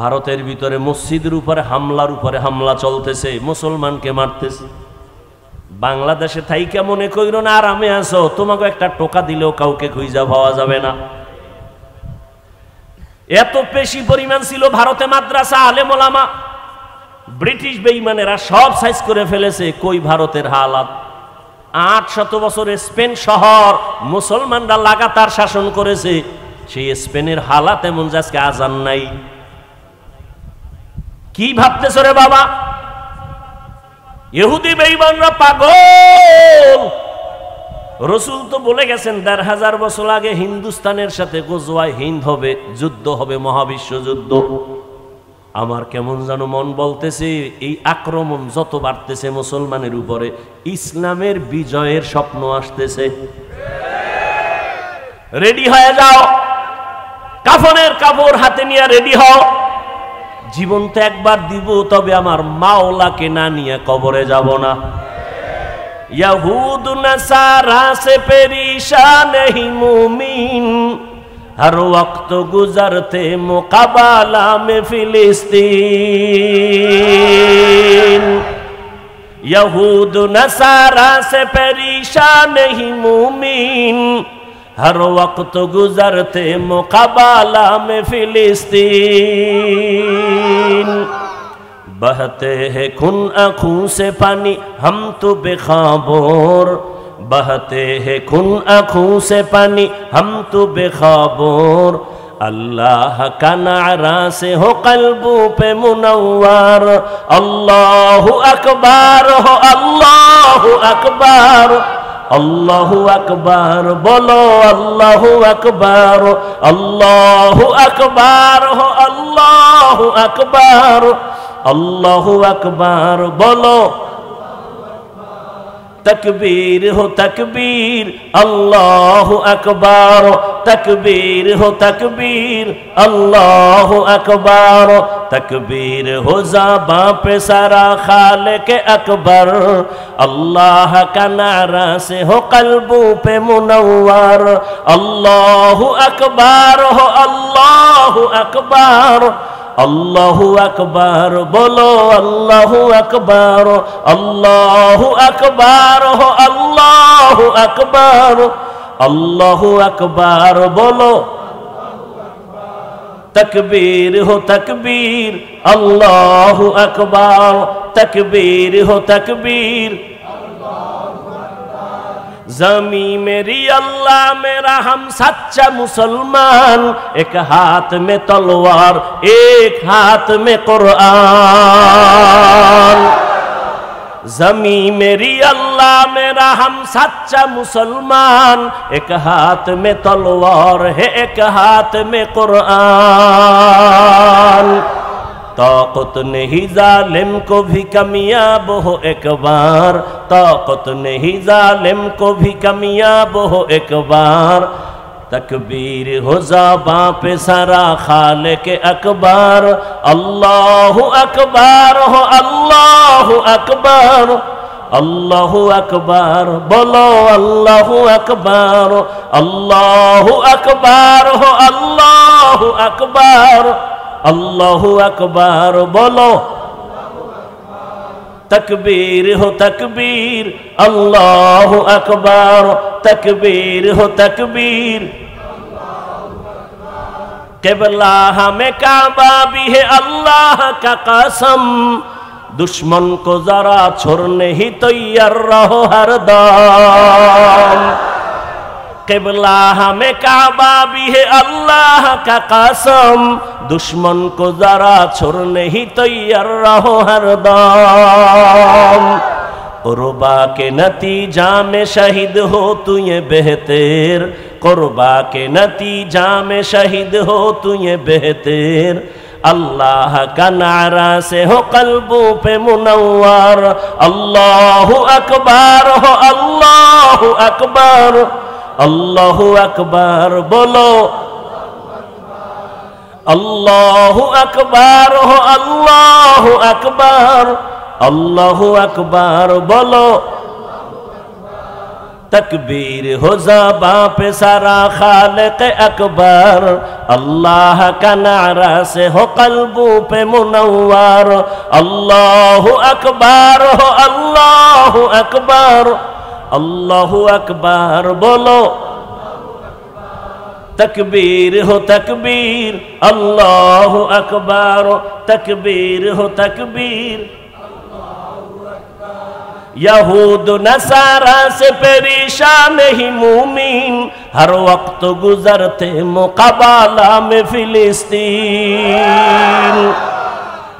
ভারতের ভিতরে মসজিদের উপরে হামলা চলতেছে, মুসলমানকে মারতেছে। বাংলাদেশে থাইকা মনে কইরো না আরামে আছো, তোমাকে একটা টোকা দিলেও কাউকে খুঁজা পাওয়া যাবে না। এত বেশি পরিমাণ ছিল ভারতে মাদ্রাসা, আলেম ওলামা। ব্রিটিশ বেঈমানেরা সব সাইজ করে ফেলেছে। কই ভারতের হালাত? 800 বছরে স্পেন শহর মুসলমানরা লাগাতার শাসন করেছে। সেই স্পেনের হালাত এমন যে আজকে আজান নাই। কি ভাবতেছ রে বাবা? ইহুদি বেঈমানরা পাগল। রসুল তো বলে গেছেন ১৫০০ বছর আগে হিন্দুস্তানের সাথে গজওয়ায়ে হিন্দ হবে, যুদ্ধ হবে, মহাবিশ্ব যুদ্ধ। আমার কেমন যেন মন বলতেছে এই আক্রমণ যত বাড়তেছে মুসলমানের উপরে, ইসলামের বিজয়ের স্বপ্ন আসতেছে। রেডি হয়ে যাও, কাফনের কাপড় হাতে নিয়ে রেডি হও। জীবন তো একবার দিব, তবে আমার মাওলাকে না নিয়ে কবরে যাব না। यहूद नसारा से परेशान ही मुमीन, हर वक्त गुजरते मुकाबला में फिलिस्तीन। यहूद नसारा से परेशान ही मुमीन, हर वक्त गुजरते मुकाबला में फिलिस्तीन। बहते हैं खून आँखों से पानी हम तो बेखबर, बहते हैं खून आँखों से पानी हम तो बेखबर। अल्लाह का नारा से हो कल्बों पे मुनव्वर, अल्लाहु अकबर हो, अल्लाहु अकबर, अल्लाहु अकबर बोलो, अल्लाहु अकबर, अल्लाहु अकबर हो, अल्लाहु अकबर, अल्लाहु अकबर बोलो। तकबीर हो तकबीर, अल्लाहु अकबर, तकबीर हो तकबीर, अल्लाहु अकबर, तकबीर हो ज़बां पे सारा खालिक अकबर। अल्लाह का नारा से हो कल्बों पे मुनव्वर, अल्लाहु अकबर हो, अल्लाहु अकबर, अल्लाहु अकबर बोलो, अल्लाहु अकबर, अल्लाहु अकबर हो, अल्लाहु अकबर, अल्लाहु अकबर बोलो। तकबीर हो तकबीर, अल्लाहु अकबर, तकबीर हो तकबीर। ज़मी मेरी अल्लाह मेरा हम सच्चा मुसलमान, एक हाथ में तलवार एक हाथ में कुरान। ज़मी मेरी अल्लाह मेरा हम सच्चा मुसलमान, एक हाथ में तलवार है एक हाथ में कुरान। ताकत नहीं जालिम को भी कामयाब हो एक बार, ताकत नहीं जालिम को भी कामयाब हो एक बार। तकबीर हो ज़बां पे सारा खालिक अकबर, अल्लाहु अकबर हो, अल्लाहु अकबर, अल्लाहु अकबर बोलो, अल्लाहु अकबर, अल्लाहु अकबर हो, अल्लाहु अकबर, अल्लाहु अकबर बोलो। तकबीर हो तकबीर, अल्लाहु अकबर, तकबीर हो तकबीर। क़िबला हमें काबा भी है अल्लाह का कसम, दुश्मन को जरा छोड़ने ही तैयार रहो हरदम। क़िबला हमें काबा भी है अल्लाह का कसम, दुश्मन को जरा छोड़ने ही तैयार रहो हरदम। कुर्बा के नतीजा में शहीद हो तू ये बेहतर, कुर्बा के नतीजा में शहीद हो तू ये बेहतर। अल्लाह का नारा से हो कल्बों पे मुनव्वर, अल्लाहु अकबर हो, अल्लाहु अकबर, अल्लाहु अकबर बोलो। अल्लाहु अकबर हो, अल्लाहु अकबर, अल्लाहु अकबर बोलो। तकबीर हो ज़बां पे सारा खालिक अकबर, अल्लाह का नारा से हो क़ल्बों पे मुनव्वर। अल्लाहु अकबर हो अल्लाहु अकबर, अल्लाहु अकबर बोलो। तकबीर हो तकबीर, अल्लाहु अकबर, तकबीर हो तकबीर। यहूद नसारा से परेशान ही मूमिन, हर वक्त गुजरते मुकाबला में फिलिस्तीन।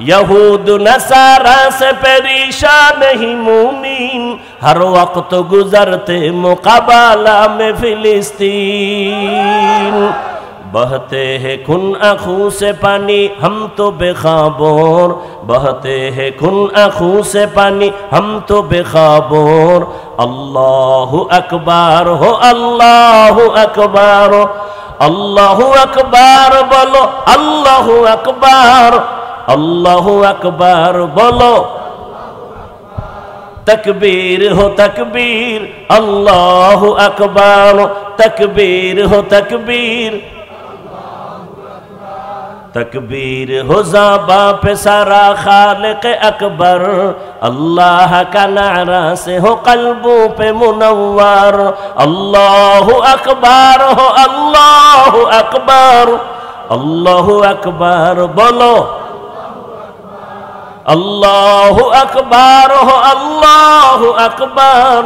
यहूद नसारा से परेशान ही मूमिन, हर वक्त गुजरते मुकाबला में फिलिस्तीन। बहते हैं खून आँखों से पानी हम तो बेखबर, बहते हैं खून आँखों से पानी हम तो बेखबर। अल्लाहु अकबर हो अल्लाहु अकबर, अल्लाहु अकबर बोलो अल्लाहु अकबर, अल्लाहु अकबर बोलो। तकबीर हो तकबीर, अल्लाहु अकबर, तकबीर हो तकबीर। तकबीर हो ज़बां पे सारा खालिक अकबर, अल्लाह का नारा से हो क़ल्बों पे मुनव्वर। अल्लाहु अकबर हो अल्लाहु अकबर, अल्लाहु अकबर बोलो। अल्लाहु अकबर हो अल्लाहु अकबर।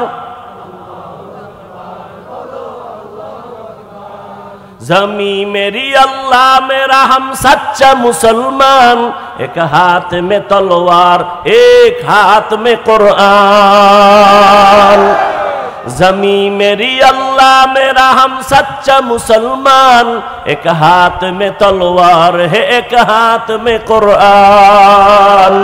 ज़मी मेरी अल्लाह मेरा हम सच्चा मुसलमान, एक हाथ में तलवार एक हाथ में कुरान। ज़मी मेरी अल्लाह मेरा हम सच्चा मुसलमान, एक हाथ में तलवार है एक हाथ में कुरान।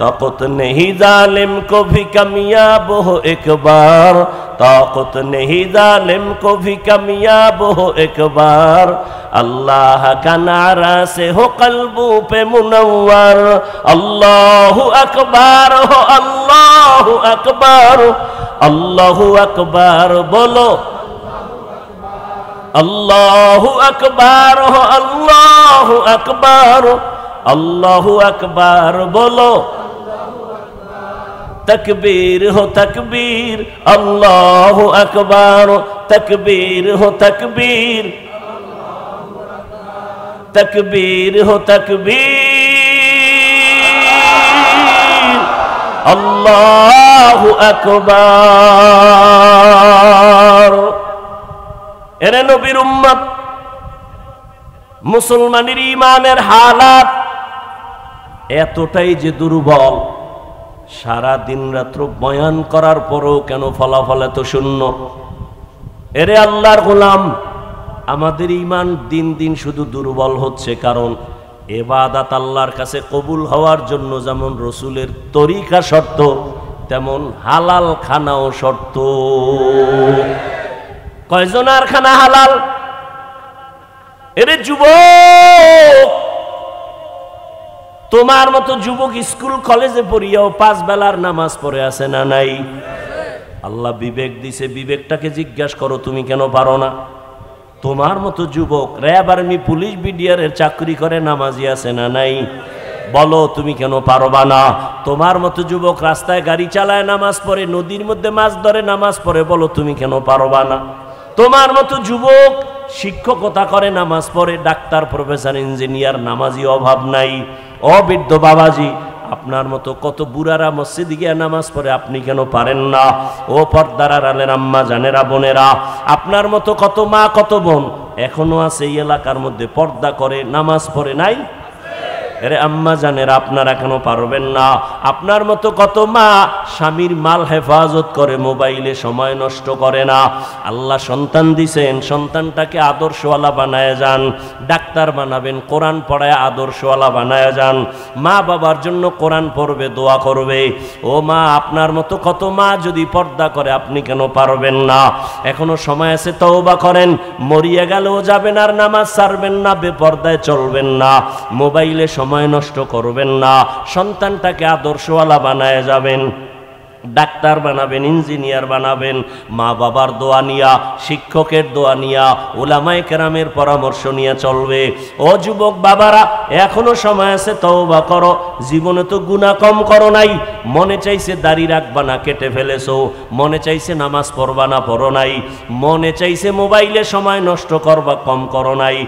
ताकत नहीं जालिम को भी कामयाब हो एक बार, ताकत नहीं जालिम को भी कामयाब हो एक बार। अल्लाह का नारा से हो क़ल्बों पे मुनव्वर। अल्लाहु अकबर हो अल्लाहु अकबर, अल्लाहु अकबर बोलो। अल्लाहु अकबर हो अल्लाहु अकबर, अल्लाहु अकबर बोलो। तकबीर हो तकबीर, अल्लाहु अकबर, तकबीर हो तकबीर। तकबीर हो तकबीर, अल्लाहु अकबर। एरे नबीर उम्मत, मुसलमाনের ইমানের হালাত এতটাই যে দুর্বল, সারা দিন রাত্র বয়ান করার পরও কেন ফলাফল এত শূন্য? এরে আল্লাহর গোলাম, আমাদের ঈমান দিন দিন শুধু দুর্বল হচ্ছে, কারণ ইবাদত আল্লাহর কাছে কবুল হওয়ার জন্য যেমন রসুলের তরিকা শর্ত, তেমন হালাল খানাও শর্ত। কয়জনার খানা হালাল? এরে যুবক, তোমার মতো যুবক স্কুল কলেজে পড়িয়াও 5 বেলার নামাজ পড়ে আছে না নাই? আল্লাহ বিবেক দিছে, বিবেকটাকে জিজ্ঞাসা করো তুমি কেন পারো না? তোমার মতো যুবক র্যাব আর্মি পুলিশ বিডিআরের চাকরি করে নামাজি আছে না নাই? বলো তুমি কেন পারবা না? তোমার মতো যুবক রাস্তায় গাড়ি চালায় নামাজ পড়ে, নদীর মধ্যে মাছ ধরে নামাজ পড়ে, বলো তুমি কেন পারবা না? তোমার মতো যুবক শিক্ষকতা করে নামাজ পড়ে, ডাক্তার প্রফেসর ইঞ্জিনিয়ার নামাজি অভাব নাই। ও বৃদ্ধ বাবাজি, আপনার মতো কত বুড়ারা মসজিদে গিয়ে নামাজ পড়ে, আপনি কেন পারেন না? ও পর্দার আড়ালের আম্মা জানেরা বোনেরা, আপনার মতো কত মা কত বোন এখনো আছে এই এলাকার মধ্যে পর্দা করে নামাজ পড়ে নাই? এরে আম্মা জানেরা, আপনারা কেন পারবেন না? আপনার মতো কত মা স্বামীর মাল হেফাজত করে, মোবাইলে সময় নষ্ট করে না। আল্লাহ সন্তান দিছেন, সন্তানটাকে আদর্শওয়ালা বানায় যান। ডাক্তার বানাবেন, কোরআন পড়ায় আদর্শওয়ালা বানায় যান। মা বাবার জন্য কোরআন পড়বে, দোয়া করবে। ও মা, আপনার মতো কত মা যদি পর্দা করে, আপনি কেন পারবেন না? এখনো সময় আছে, তওবা করেন। মরিয়া গেলেও যাবেন আর নামাজ ছাড়বেন না, বেপর্দায় চলবেন না, মোবাইলে সময় নষ্ট করবেন না, সন্তানটাকে আদর্শওয়ালা বানায় যাবেন। ডাক্তার বানাবেন, ইঞ্জিনিয়ার বানাবেন। মা বাবার দোয়া নিয়া, শিক্ষকের দোয়া নিয়া, উলামায়ে কেরামের পরামর্শ নিয়ে চলবে। ও যুবক বাবারা, এখনো সময় আছে, তওবা করো। জীবনে তো গুনাহ কম করো নাই। মনে চাইছে দাড়ি রাখবা না, কেটে ফেলেছো। মনে চাইছে নামাজ পড়বা না, পড়ো নাই। মনে চাইছে মোবাইলে সময় নষ্ট করবা, কম করো নাই।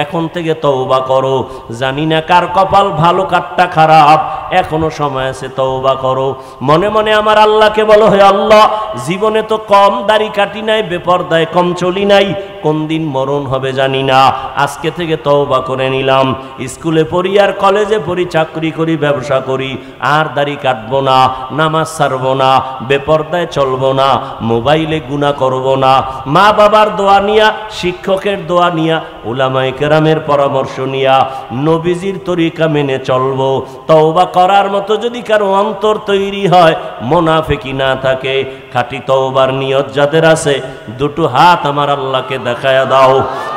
এখন থেকে তওবা করো। জানি না কার কপাল ভালো কারটা খারাপ, এখনো সময় আছে, তওবা করো। মনে মনে আমার আল্লাহকে বলো, হে আল্লাহ, জীবনে তো কম দাড়ি কাটি নাই, বেপরদায় কম চলি নাই, কোন দিন মরণ হবে জানি না। আজকে থেকে তওবা করে নিলাম। স্কুলে পড়ি আর কলেজে পড়ি, চাকরি করি, ব্যবসা করি, আর দাড়ি কাটবো না, নামাজ ছাড়বো না, বেপরদায় চলবো না, মোবাইলে গুনাহ করবো না। মা বাবার দোয়া নিয়া, শিক্ষকের দোয়া নিয়া, উলামায়ে কেরামের পরামর্শ নিয়া, নবীজির তরিকা মেনে চলবো। তওবা করার মতো যদি কারো অন্তর তৈরি হয়, মুনাফিকি না থাকে, খাঁটি তওবার নিয়ত যাদের আছে, দুটো হাত আমার আল্লাহকে দেখায়া দাও।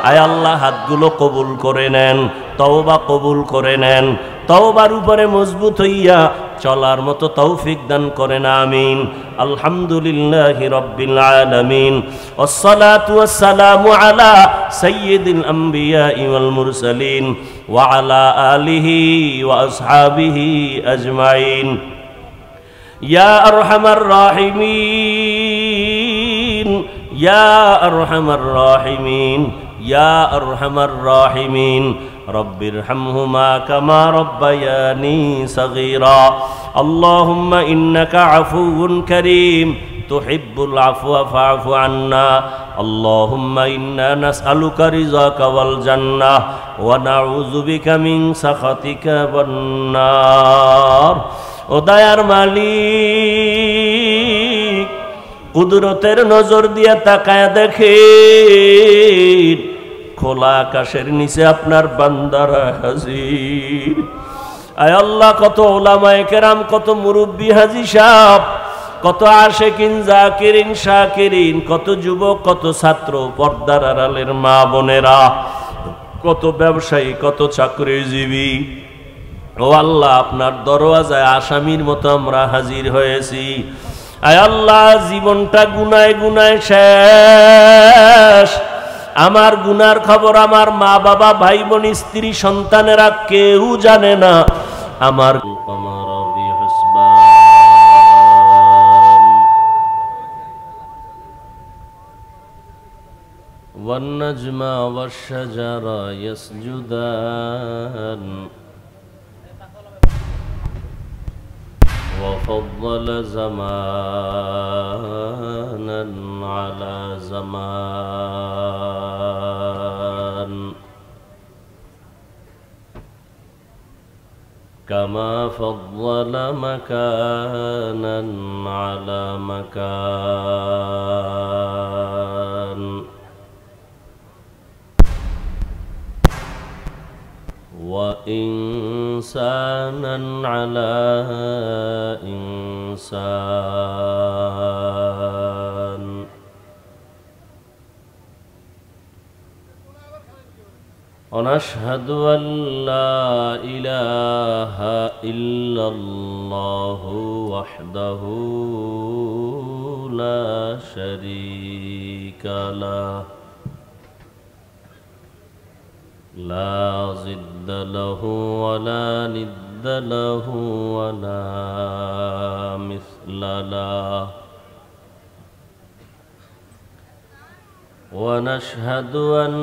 আয় আল্লাহ, হাতগুলো কবুল করে নেন, তওবা কবুল করে নেন। তওবার উপরে মজবুত হইয়া চলার মতো তৌফিক দান করেন, আমিন। আলহামদুলিল্লাহি রাব্বিল আলামিন, ওয়াসসালাতু ওয়াসসালামু আলা সাইয়্যিদিল আমবিয়া ওয়াল মুরসালিন ওয়া আলা আলিহি ওয়া আসহাবিহি আজমাইন। ইয়া আরহামার রাহিমিন, ইয়া আরহামার রাহিমিন, ইয়া আরহামার রাহিমিন। রব্বিরহামহুমা কামা রব্বায়ানি সগীরা। আল্লাহুম্মা ইন্নাকা আফুউন কারীম তুহিব্বুল আফওয়া ফা'ফু আন্না। আল্লাহুম্মা ইন্না নাসআলুকা রিযাকা ওয়াল জান্নাহ ওয়া নাউযু বিকা মিন সাখাতিকা ওয়ান নার। ও দয়ার মালিক, কুদরতের নজর দিয়া তাকায়া দেখেন, খোলা আকাশের নিচে আপনার বান্দারা হাজির। আয় আল্লাহ, কত উলামায়ে কেরাম, কত মুরব্বী হাজী সাহেব, কত আশিকিন, জাকিরিন, শাকিরিন, কত যুবক, কত ছাত্র, পর্দার আড়ালের মা বোনেরা, কত ব্যবসায়ী, কত চাকরিজীবী। ও আল্লাহ, আপনার দরওয়াজায় আসামির মতো আমরা হাজির হয়েছি। আয় আল্লাহ, জীবনটা গুনায় গুনায় শেষ। আমার গুনার খবর আমার মা বাবা, ভাই বোন, স্ত্রী, সন্তানেরা কেউ জানে না। আমার والنجم والشجر يسجدان وفضل زمانا على زمان كما فضل مكانا على مكان وإنسانا على إنسان ونشهد أن لا إله إلا الله وحده لا شريك له لا ضد له ولا ند له ولا مثل له ونشهد أن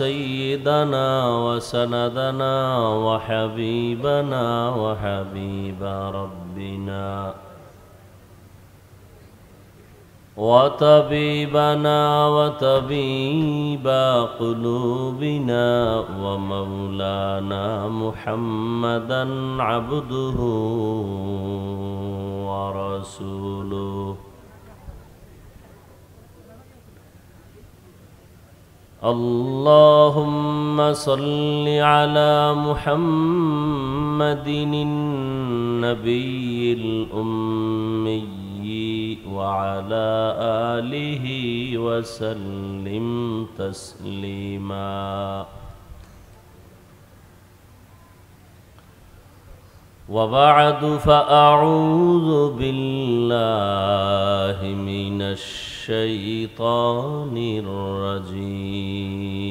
سيدنا وسندنا وحبيبنا وحبيب ربنا وطبيبنا وطبيب قلوبنا ومولانا محمدا عبده ورسوله اللهم صل على محمد النبي الأمي وعلى آله وسلم تسليما وبعد فأعوذ بالله من الشيطان الرجيم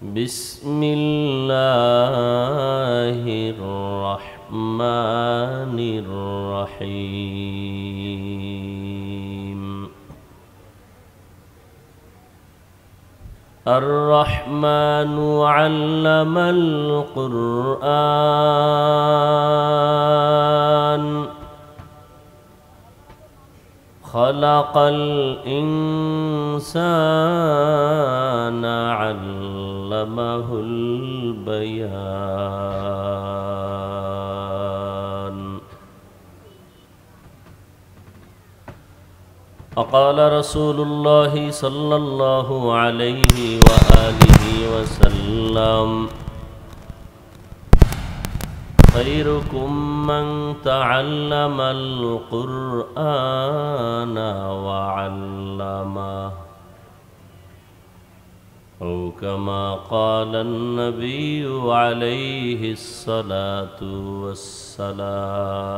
بسم الله الرحمن الرحيم الرحمن علم القرآن خلق الإنسان علمه البيان وقال رسول الله صلى الله عليه وآله وسلم خيركم من تعلم القرآن وعلمه أو كما قال النبي عليه الصلاة والسلام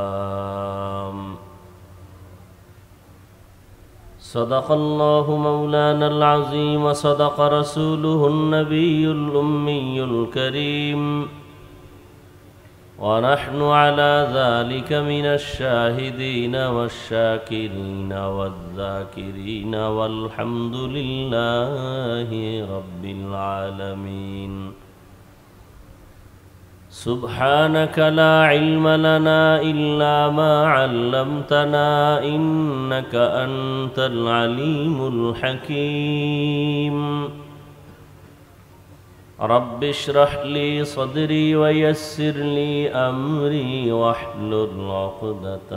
صدق الله مولانا العظيم وصدق رسوله النبي الأمي الكريم ونحن على ذلك من الشاهدين والشاكرين والذاكرين والحمد لله رب العالمين سبحانك لا علم لنا إلا ما علمتنا إنك أنت العليم الحكيم رب اشرح لي صدري ويسر لي أمري واحلل عقدة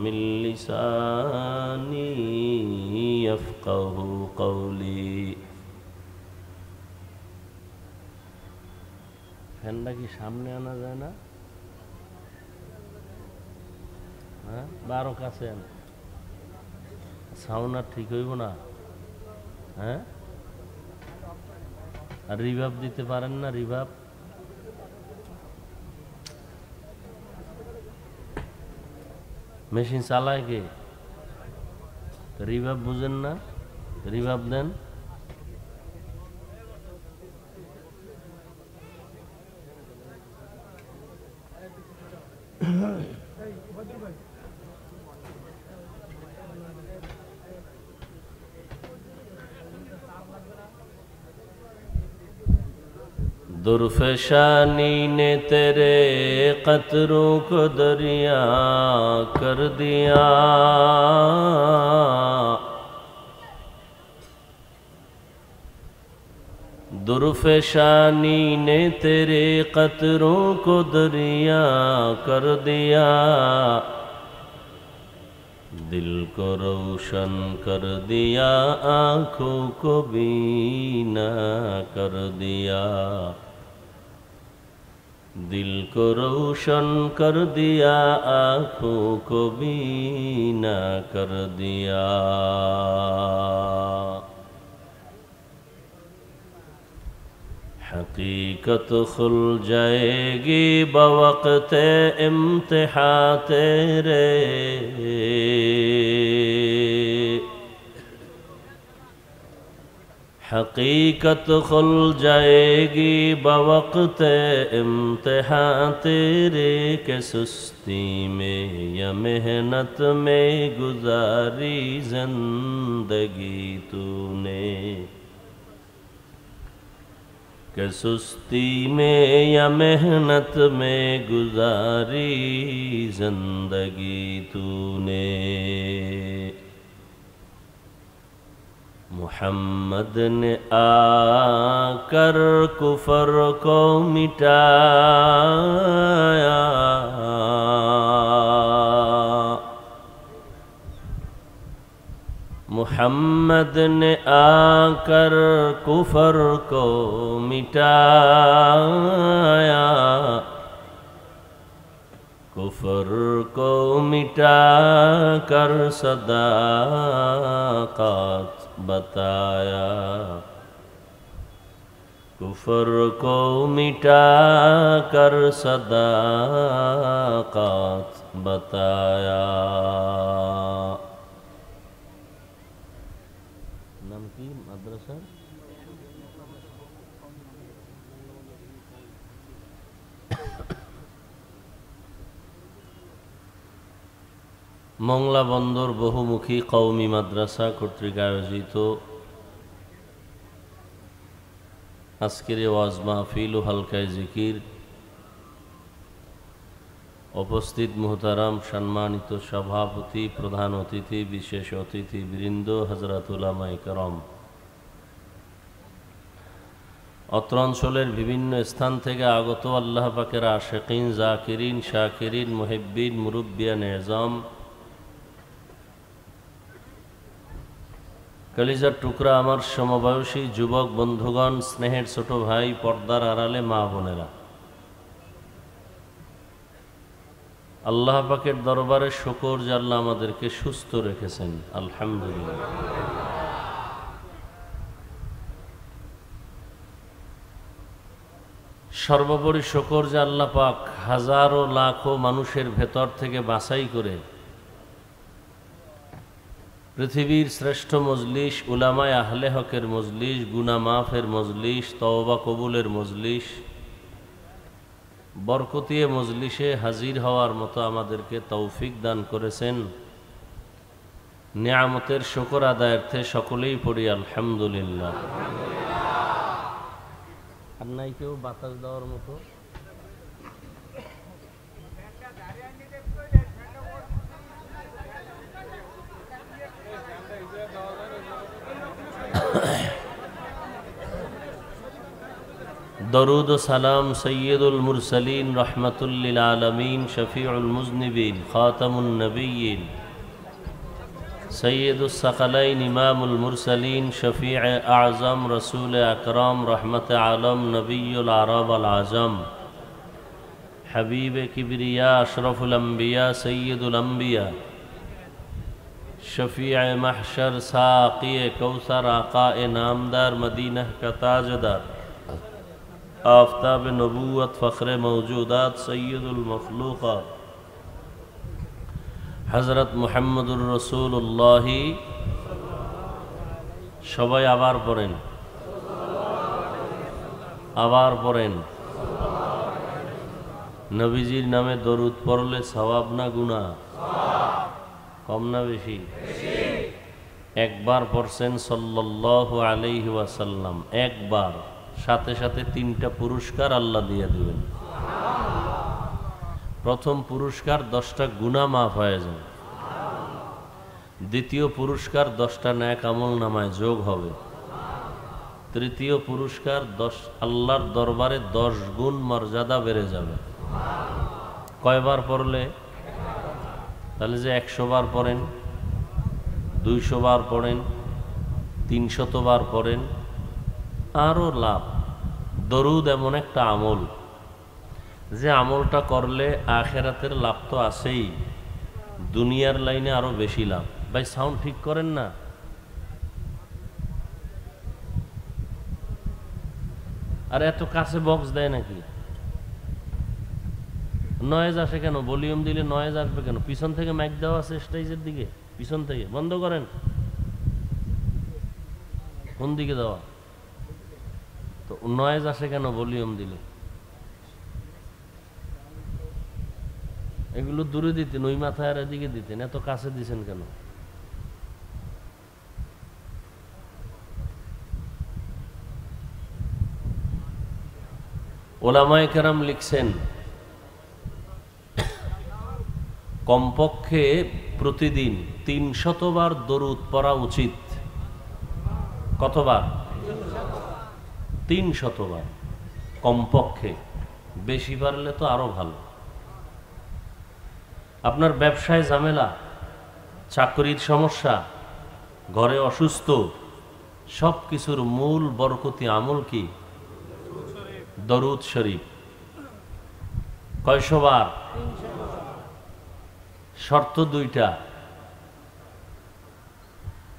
من لساني يفقه قولي ফ্যানটা কি সামনে আনা যায় না? হ্যাঁ, 12 কাছে আন, সাউন্ড আর ঠিক হইব না। হ্যাঁ, আর রিভাব দিতে পারেন না? রিভাব মেশিন চালায় কে? রিভাব বুঝেন না? রিভাব দেন। दुर्फशानी ने तेरे कतरों को दरिया कर दिया, दुर्फशानी ने तेरे कतरों को दरिया कर दिया, दिल को रोशन कर दिया, आँखों को बीना कर दिया, दिल को रोशन कर दिया, आँखों को बीना कर दिया। हकीकत खुल जाएगी बवक़्त इम्तिहान तेरे, हकीकत खुल जाएगी बवक़्त इम्तिहान तेरे, के सुस्ती में या मेहनत में गुजारी ज़िंदगी तूने, के सुस्ती में या मेहनत में गुजारी ज़िंदगी तूने। मुहम्मद ने आकर कुफर को मिटाया, मुहम्मद ने आकर कुफर को मिटाया, कुफर को मिटा कर सदाक़त बताया, कुफर को मिटा कर सदाकत बताया। नाम की माद्रासा মংলা বন্দর বহুমুখী কওমি মাদ্রাসা কর্তৃক আয়োজিত আজকের ওয়াজ মাহফিল ও হালকায় জিকির উপস্থিত মুহতারাম সম্মানিত সভাপতি, প্রধান অতিথি, বিশেষ অতিথি বৃন্দ, হযরত উলামায়ে কেরাম, অত্র অঞ্চলের বিভিন্ন স্থান থেকে আগত আল্লাহ পাকের আশিকিন, জাকিরিন, শাকিরিন, মুহিব্বিন, মুরব্বিয়ান এজাম, কলিজার টুকরা আমার সমবয়সী যুবক বন্ধুগণ, স্নেহের ছোট ভাই, পর্দার আড়ালে মা বোনেরা, আল্লাহ পাকের দরবারে শুকর যে আল্লাহ আমাদেরকে সুস্থ রেখেছেন, আলহামদুলিল্লাহ। সর্বোপরি শুকর যে আল্লাহ পাক হাজারো লাখো মানুষের ভেতর থেকে বাছাই করে পৃথিবীর শ্রেষ্ঠ মজলিস, উলামায়ে আহলে হকের মজলিস, গুনাহ মাফের মজলিস, তওবা কবুলের মজলিস, বরকতিয়ে মজলিসে হাজির হওয়ার মতো আমাদেরকে তৌফিক দান করেছেন। নিয়ামতের শুকর আদায়ার্থে সকলেই পড়ি আলহামদুলিল্লাহ। আর নাই কেউ বাতাস দেওয়ার মতো? दरूद व सलाम सय्यदुल मुरसलीन रहमतुल लिल आलमीन शफीउल मुज़निबीन खातमुन नबिय्यीन सय्यदुस सकलैन इमामुल मुरसलीन शफीअ आज़म रसूल अकरम रहमत आलम नबियुल अरब वल आज़म हबीब किबरिया अशरफुल अंबिया सय्यदुल अंबिया शफीअ महशर साक़ी कौसर आक़ाए नामदार मदीना का ताजदार आफ़ताब नबूवत फ़ख्र मौजूदात सय्यदुल मखलूक़ात हज़रत मुहम्मदुर रसूलुल्लाह। সবাই আবার পড়েন, আবার পড়েন। নবীজির নামে দরুদ পড়লে সওয়াব না গুনাহ? কম না বেশি? একবার পড়ছেন সাল্লাল্লাহু আলাইহি ওয়াসাল্লাম, একবার, সাথে সাথে 3টা পুরস্কার আল্লাহ দিয়ে দিবেন। প্রথম পুরস্কার 10টা গুনাহ মাফ হয়ে যাবে। দ্বিতীয় পুরস্কার 10টা নেক আমল নামায় যোগ হবে। তৃতীয় পুরস্কার আল্লাহর দরবারে 10 গুণ মর্যাদা বেড়ে যাবে। কয়বার পড়লে? তাহলে যে 100 বার পড়েন, 200 বার পড়েন, 300 বার পড়েন, আরও লাভ। দরুদ এমন একটা আমল যে আমলটা করলে আখেরাতের লাভ তো আছেই, দুনিয়ার লাইনে আরো বেশি লাভ। ভাই সাউন্ড ঠিক করেন না। আর এত কাছে বক্স দেয় নাকি? নয়েজ আসে কেন? ভলিউম দিলে নয়েজ আসবে কেন? পিছন থেকে মাইক দেওয়া আছে স্টেজের দিকে, পিছন থেকে বন্ধ করেন। কোন দিকে দেওয়া? তো নয়েজ আসে কেন ভলিউম দিলে? এগুলো দূরে দিতেন, ওই মাথায় আর এদিকে দিতেন, এত কাছে দিছেন কেন? ওলামায়ে কেরাম লিখছেন কমপক্ষে প্রতিদিন 300 বার দরুদ পড়া উচিত। কতবার? 300 বার কমপক্ষে, বেশি পারলে তো আরো ভালো। আপনার ব্যবসায় ঝামেলা, চাকরির সমস্যা, ঘরে অসুস্থ, সব কিছুর মূল বরকতি আমল কি? দরুদ শরীফ। কয়শো বার? শর্ত 2টা।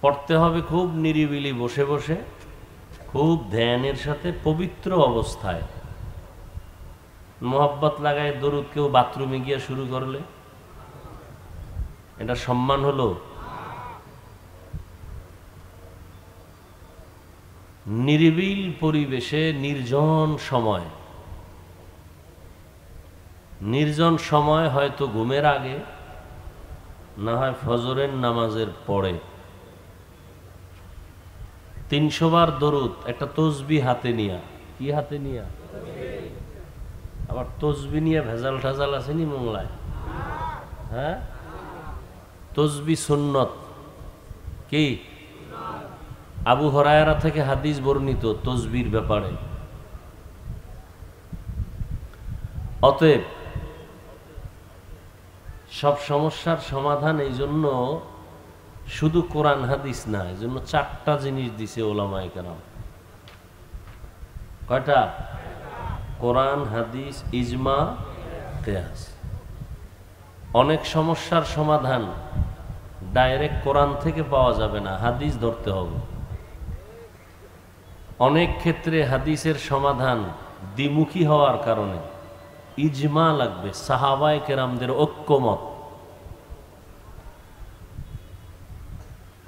পড়তে হবে খুব নিরিবিলি বসে বসে, খুব ধ্যানের সাথে পবিত্র অবস্থায় মোহাব্বত লাগায় দরুদ কেউ বাথরুমে গিয়ে শুরু করলে এটা সম্মান হলো? নিরিবিল পরিবেশে নির্জন সময় হয়তো ঘুমের আগে, না হয় ফজরের নামাজের পরে 300 বার দরুদ, একটা তসবি হাতে নিয়া। কি হাতে নিয়া? আবার তসবি নিয়ে ভেজাল ঠাজাল আসেনি মোংলায়? হ্যাঁ, তসবি সুন্নত। কি? আবু হুরায়রা থেকে হাদিস বর্ণিত তসবির ব্যাপারে। অতএব সব সমস্যার সমাধান এই জন্য শুধু কোরআন হাদিস না, এই জন্য 4টা জিনিস দিছে ওলামায়ে কেরাম। কয়টা? কোরআন, হাদিস, ইজমা, কিয়াস। অনেক সমস্যার সমাধান ডাইরেক্ট কোরআন থেকে পাওয়া যাবে না, হাদিস ধরতে হবে। অনেক ক্ষেত্রে হাদিসের সমাধান দ্বিমুখী হওয়ার কারণে ইজমা লাগবে, সাহাবায়ে কেরামদের ঐক্যমত।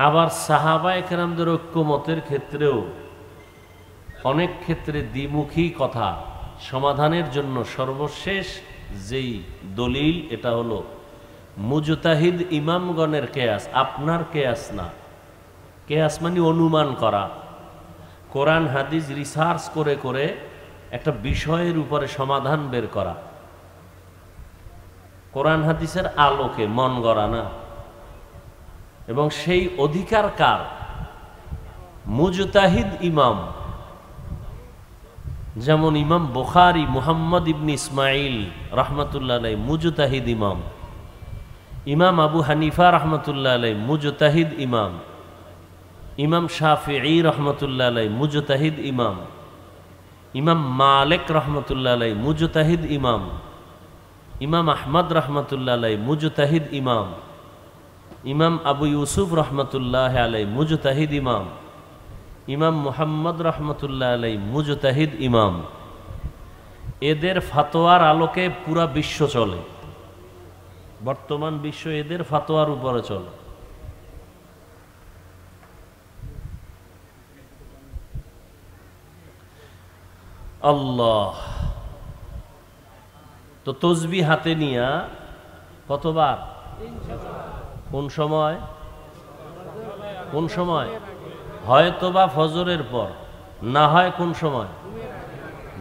আবার সাহাবায়ে কেরামদের ঐক্যমতের ক্ষেত্রেও অনেক ক্ষেত্রে দ্বিমুখী কথা সমাধানের জন্য সর্বশেষ যেই দলিল, এটা হলো মুজতাহিদ ইমামগণের কেয়াস, আপনার কেয়াস না। কেয়াস মানে অনুমান করা, কোরআন হাদিস রিসার্চ করে করে একটা বিষয়ের উপরে সমাধান বের করা, কোরআন হাদিসের আলোকে, মন গড়া না। এবং সেই অধিকার কার? মুজতাহিদ ইমাম। যেমন ইমাম বুখারী মুহাম্মদ ইবনে ইসমাইল রাহমাতুল্লাহ আলাইহি মুজতাহিদ ইমাম, ইমাম আবু হানিফা রাহমাতুল্লাহ আলাইহি মুজতাহিদ ইমাম, ইমাম শাফিঈ রাহমাতুল্লাহ আলাইহি মুজতাহিদ ইমাম, ইমাম মালিক রাহমাতুল্লাহ আলাইহি মুজতাহিদ ইমাম, ইমাম আহমদ রাহমাতুল্লাহ আলাইহি মুজতাহিদ ইমাম, ইমাম আবু ইউসুফ রাহমাতুল্লাহ আলাইহি মুজতাহিদ ইমাম, ইমাম মুহাম্মদ রাহমাতুল্লাহ আলাইহি মুজতাহিদ ইমাম। এদের ফতোয়ার আলোকে পুরা বিশ্ব চলে, বর্তমান বিশ্ব এদের ফতোয়ার উপরে চলে। আল্লাহ। তো তসবি হাতে নিয়া কতবার? কোন সময়? কোন সময়? হয়তোবা ফজরের পর, না হয় কোন সময়?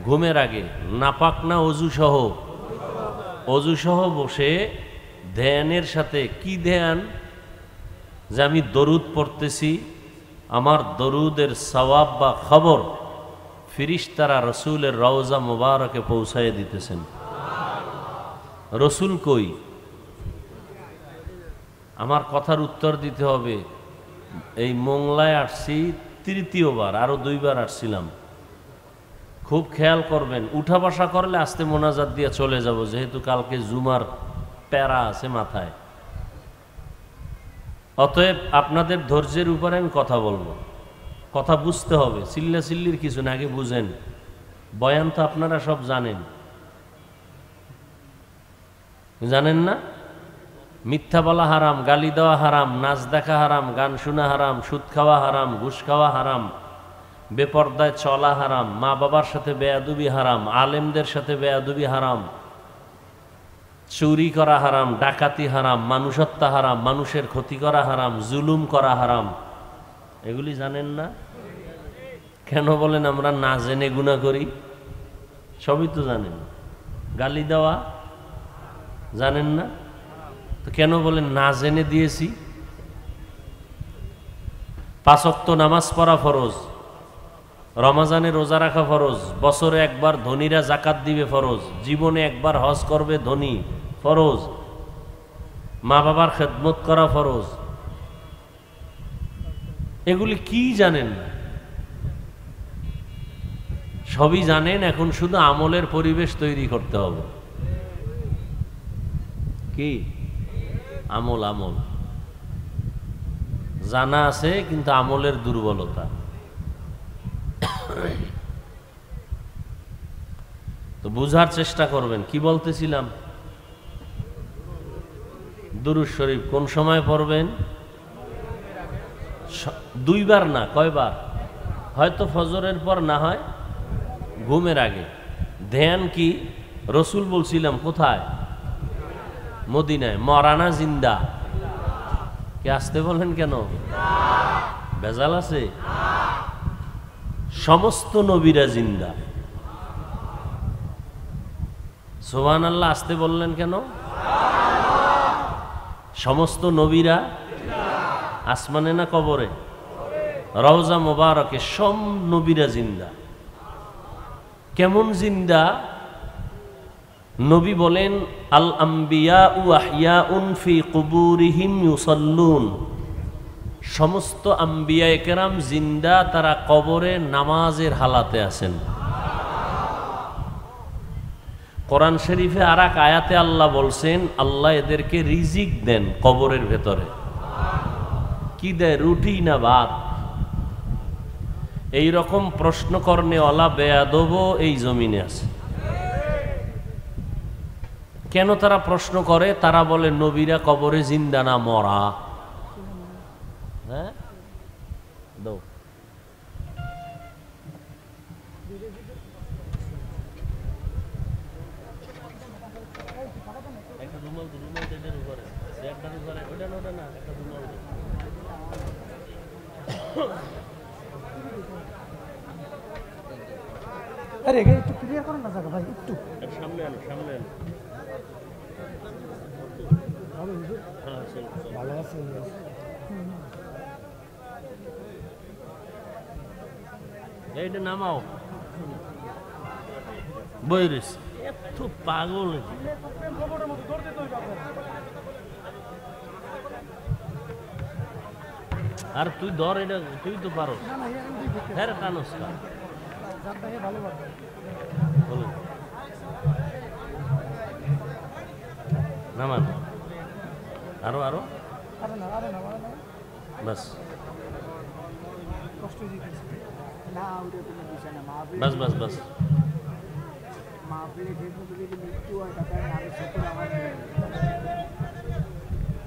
ঘুমের আগে। নাপাক না অজুসহ? অজুসহ বসে ধ্যানের সাথে। কি ধ্যান? যে আমি দরুদ পড়তেছি, আমার দরুদের সওয়াব বা খবর ফিরিস্তারা রসুলের রওজা মুবারকে পৌঁছায় দিতেছেন। রসুল কই? আমার কথার উত্তর দিতে হবে। এই মোংলায় আসছি 3য়-বার, আরো 2বার আসছিলাম। খুব খেয়াল করবেন, উঠা বসা করলে আস্তে মোনাজাত দিয়ে চলে যাব, যেহেতু কালকে জুমার প্যারা আছে মাথায়। অতএব আপনাদের ধৈর্যের উপরে আমি কথা বলবো, কথা বুঝতে হবে। চিল্লা চিল্লির কিছু না, আগে বুঝেন। বয়ান তো আপনারা সব জানেন, জানেন না? মিথ্যা বলা হারাম, গালি দেওয়া হারাম, নাচ দেখা হারাম, গান শোনা হারাম, সুদ খাওয়া হারাম, ঘুষ খাওয়া হারাম, বেপর্দায় চলা হারাম, মা বাবার সাথে বেয়াদবি হারাম, আলেমদের সাথে বেয়াদবি হারাম, চুরি করা হারাম, ডাকাতি হারাম, মানুষ হত্যা হারাম, মানুষের ক্ষতি করা হারাম, জুলুম করা হারাম। এগুলি জানেন না? কেন বলেন আমরা না জেনে গুনাহ করি? সবই তো জানেন। গালি দেওয়া জানেন না? তো কেন বলেন না জেনে দিয়েছি? 5 ওয়াক্ত নামাজ পড়া ফরজ, রমজানে রোজা রাখা ফরজ, বছরে একবার ধনীরা জাকাত দিবে ফরজ, জীবনে একবার হজ করবে ধনী ফরজ, মা বাবার খেদমত করা ফরজ। এগুলি কি জানেন না? সবই জানেন, এখন শুধু আমলের পরিবেশ তৈরি করতে হবে। কি আমল? আমল জানা আছে কিন্তু আমলের দুর্বলতা। তো বুঝার চেষ্টা করবেন। কি বলতেছিলাম? দুরূদ শরীফ কোন সময় পড়বেন? দুইবার না, কয়বার? হয়তো ফজরের পর, না হয় ঘুমের আগে। ধ্যান কি? রসুল বলছিলাম কোথায়? মদিনায়। মরানা জিন্দা? কে আসতে বলেন কেন? ভেজাল আছে? সমস্ত নবীরা জিন্দা। সুবহানাল্লাহ আসতে বললেন কেন? সমস্ত নবীরা আসমানে না কবরে? রওজা মোবারকে সব নবীরা জিন্দা। কেমন জিন্দা? নবী বলেন, আল আম্বিয়াউ আহইয়াউন ফি কুবুরিহিম ইউসাল্লুন। সমস্ত আম্বিয়া কেরাম জিন্দা, তারা কবরে নামাজের হালাতে আছেন। কোরআন শরীফে আর এক আয়াতে আল্লাহ বলছেন, আল্লাহ এদেরকে রিজিক দেন কবরের ভেতরে। কি দেয়? রুটি না ভাত? এই রকম প্রশ্ন করনেওয়ালা বেয়াদব এই জমিনে আছে। কেন তারা প্রশ্ন করে? তারা বলে নবীরা কবরে জিন্দা না মরা? হ্যাঁ, দাও। আরে একটু ক্লিয়ার করুন না জায়গা ভাই, একটু সামনে আনো, সামনে আনো। ভালো আছে। এইটা নামাও। বইরিস এত পাগল। আর তুই ধর, এটা তুই তো পারো। হ্যাঁ টানোস না। বলুন নামান। আরো আরো বাস বাস বাস বাস।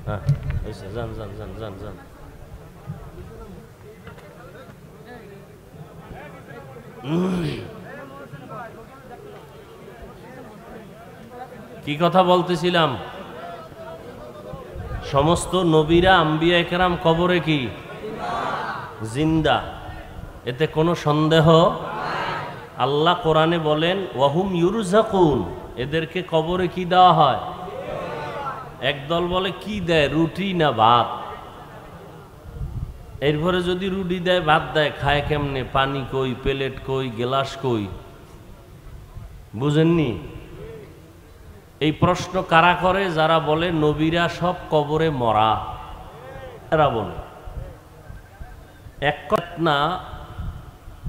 হ্যাঁ যান যান যান যান যান। কি কথা বলতেছিলাম? সমস্ত নবীরা আম্বিয়া কেরাম কবরে কি জিন্দা, এতে কোনো সন্দেহ। আল্লাহ কোরআনে বলেন, ওয়াহুম ইউরজাকুন, এদেরকে কবরে কি দেওয়া হয়? একদল বলে কি দেয়? রুটি না ভাত? এরপরে যদি রুটি দেয়, ভাত দেয়, খায় কেমনে? পানি কই, প্লেট কই, গ্লাস কই? বুঝেননি? এই প্রশ্ন কারা করে? যারা বলে নবীরা সব কবরে মরা। এরা বলে এক কথা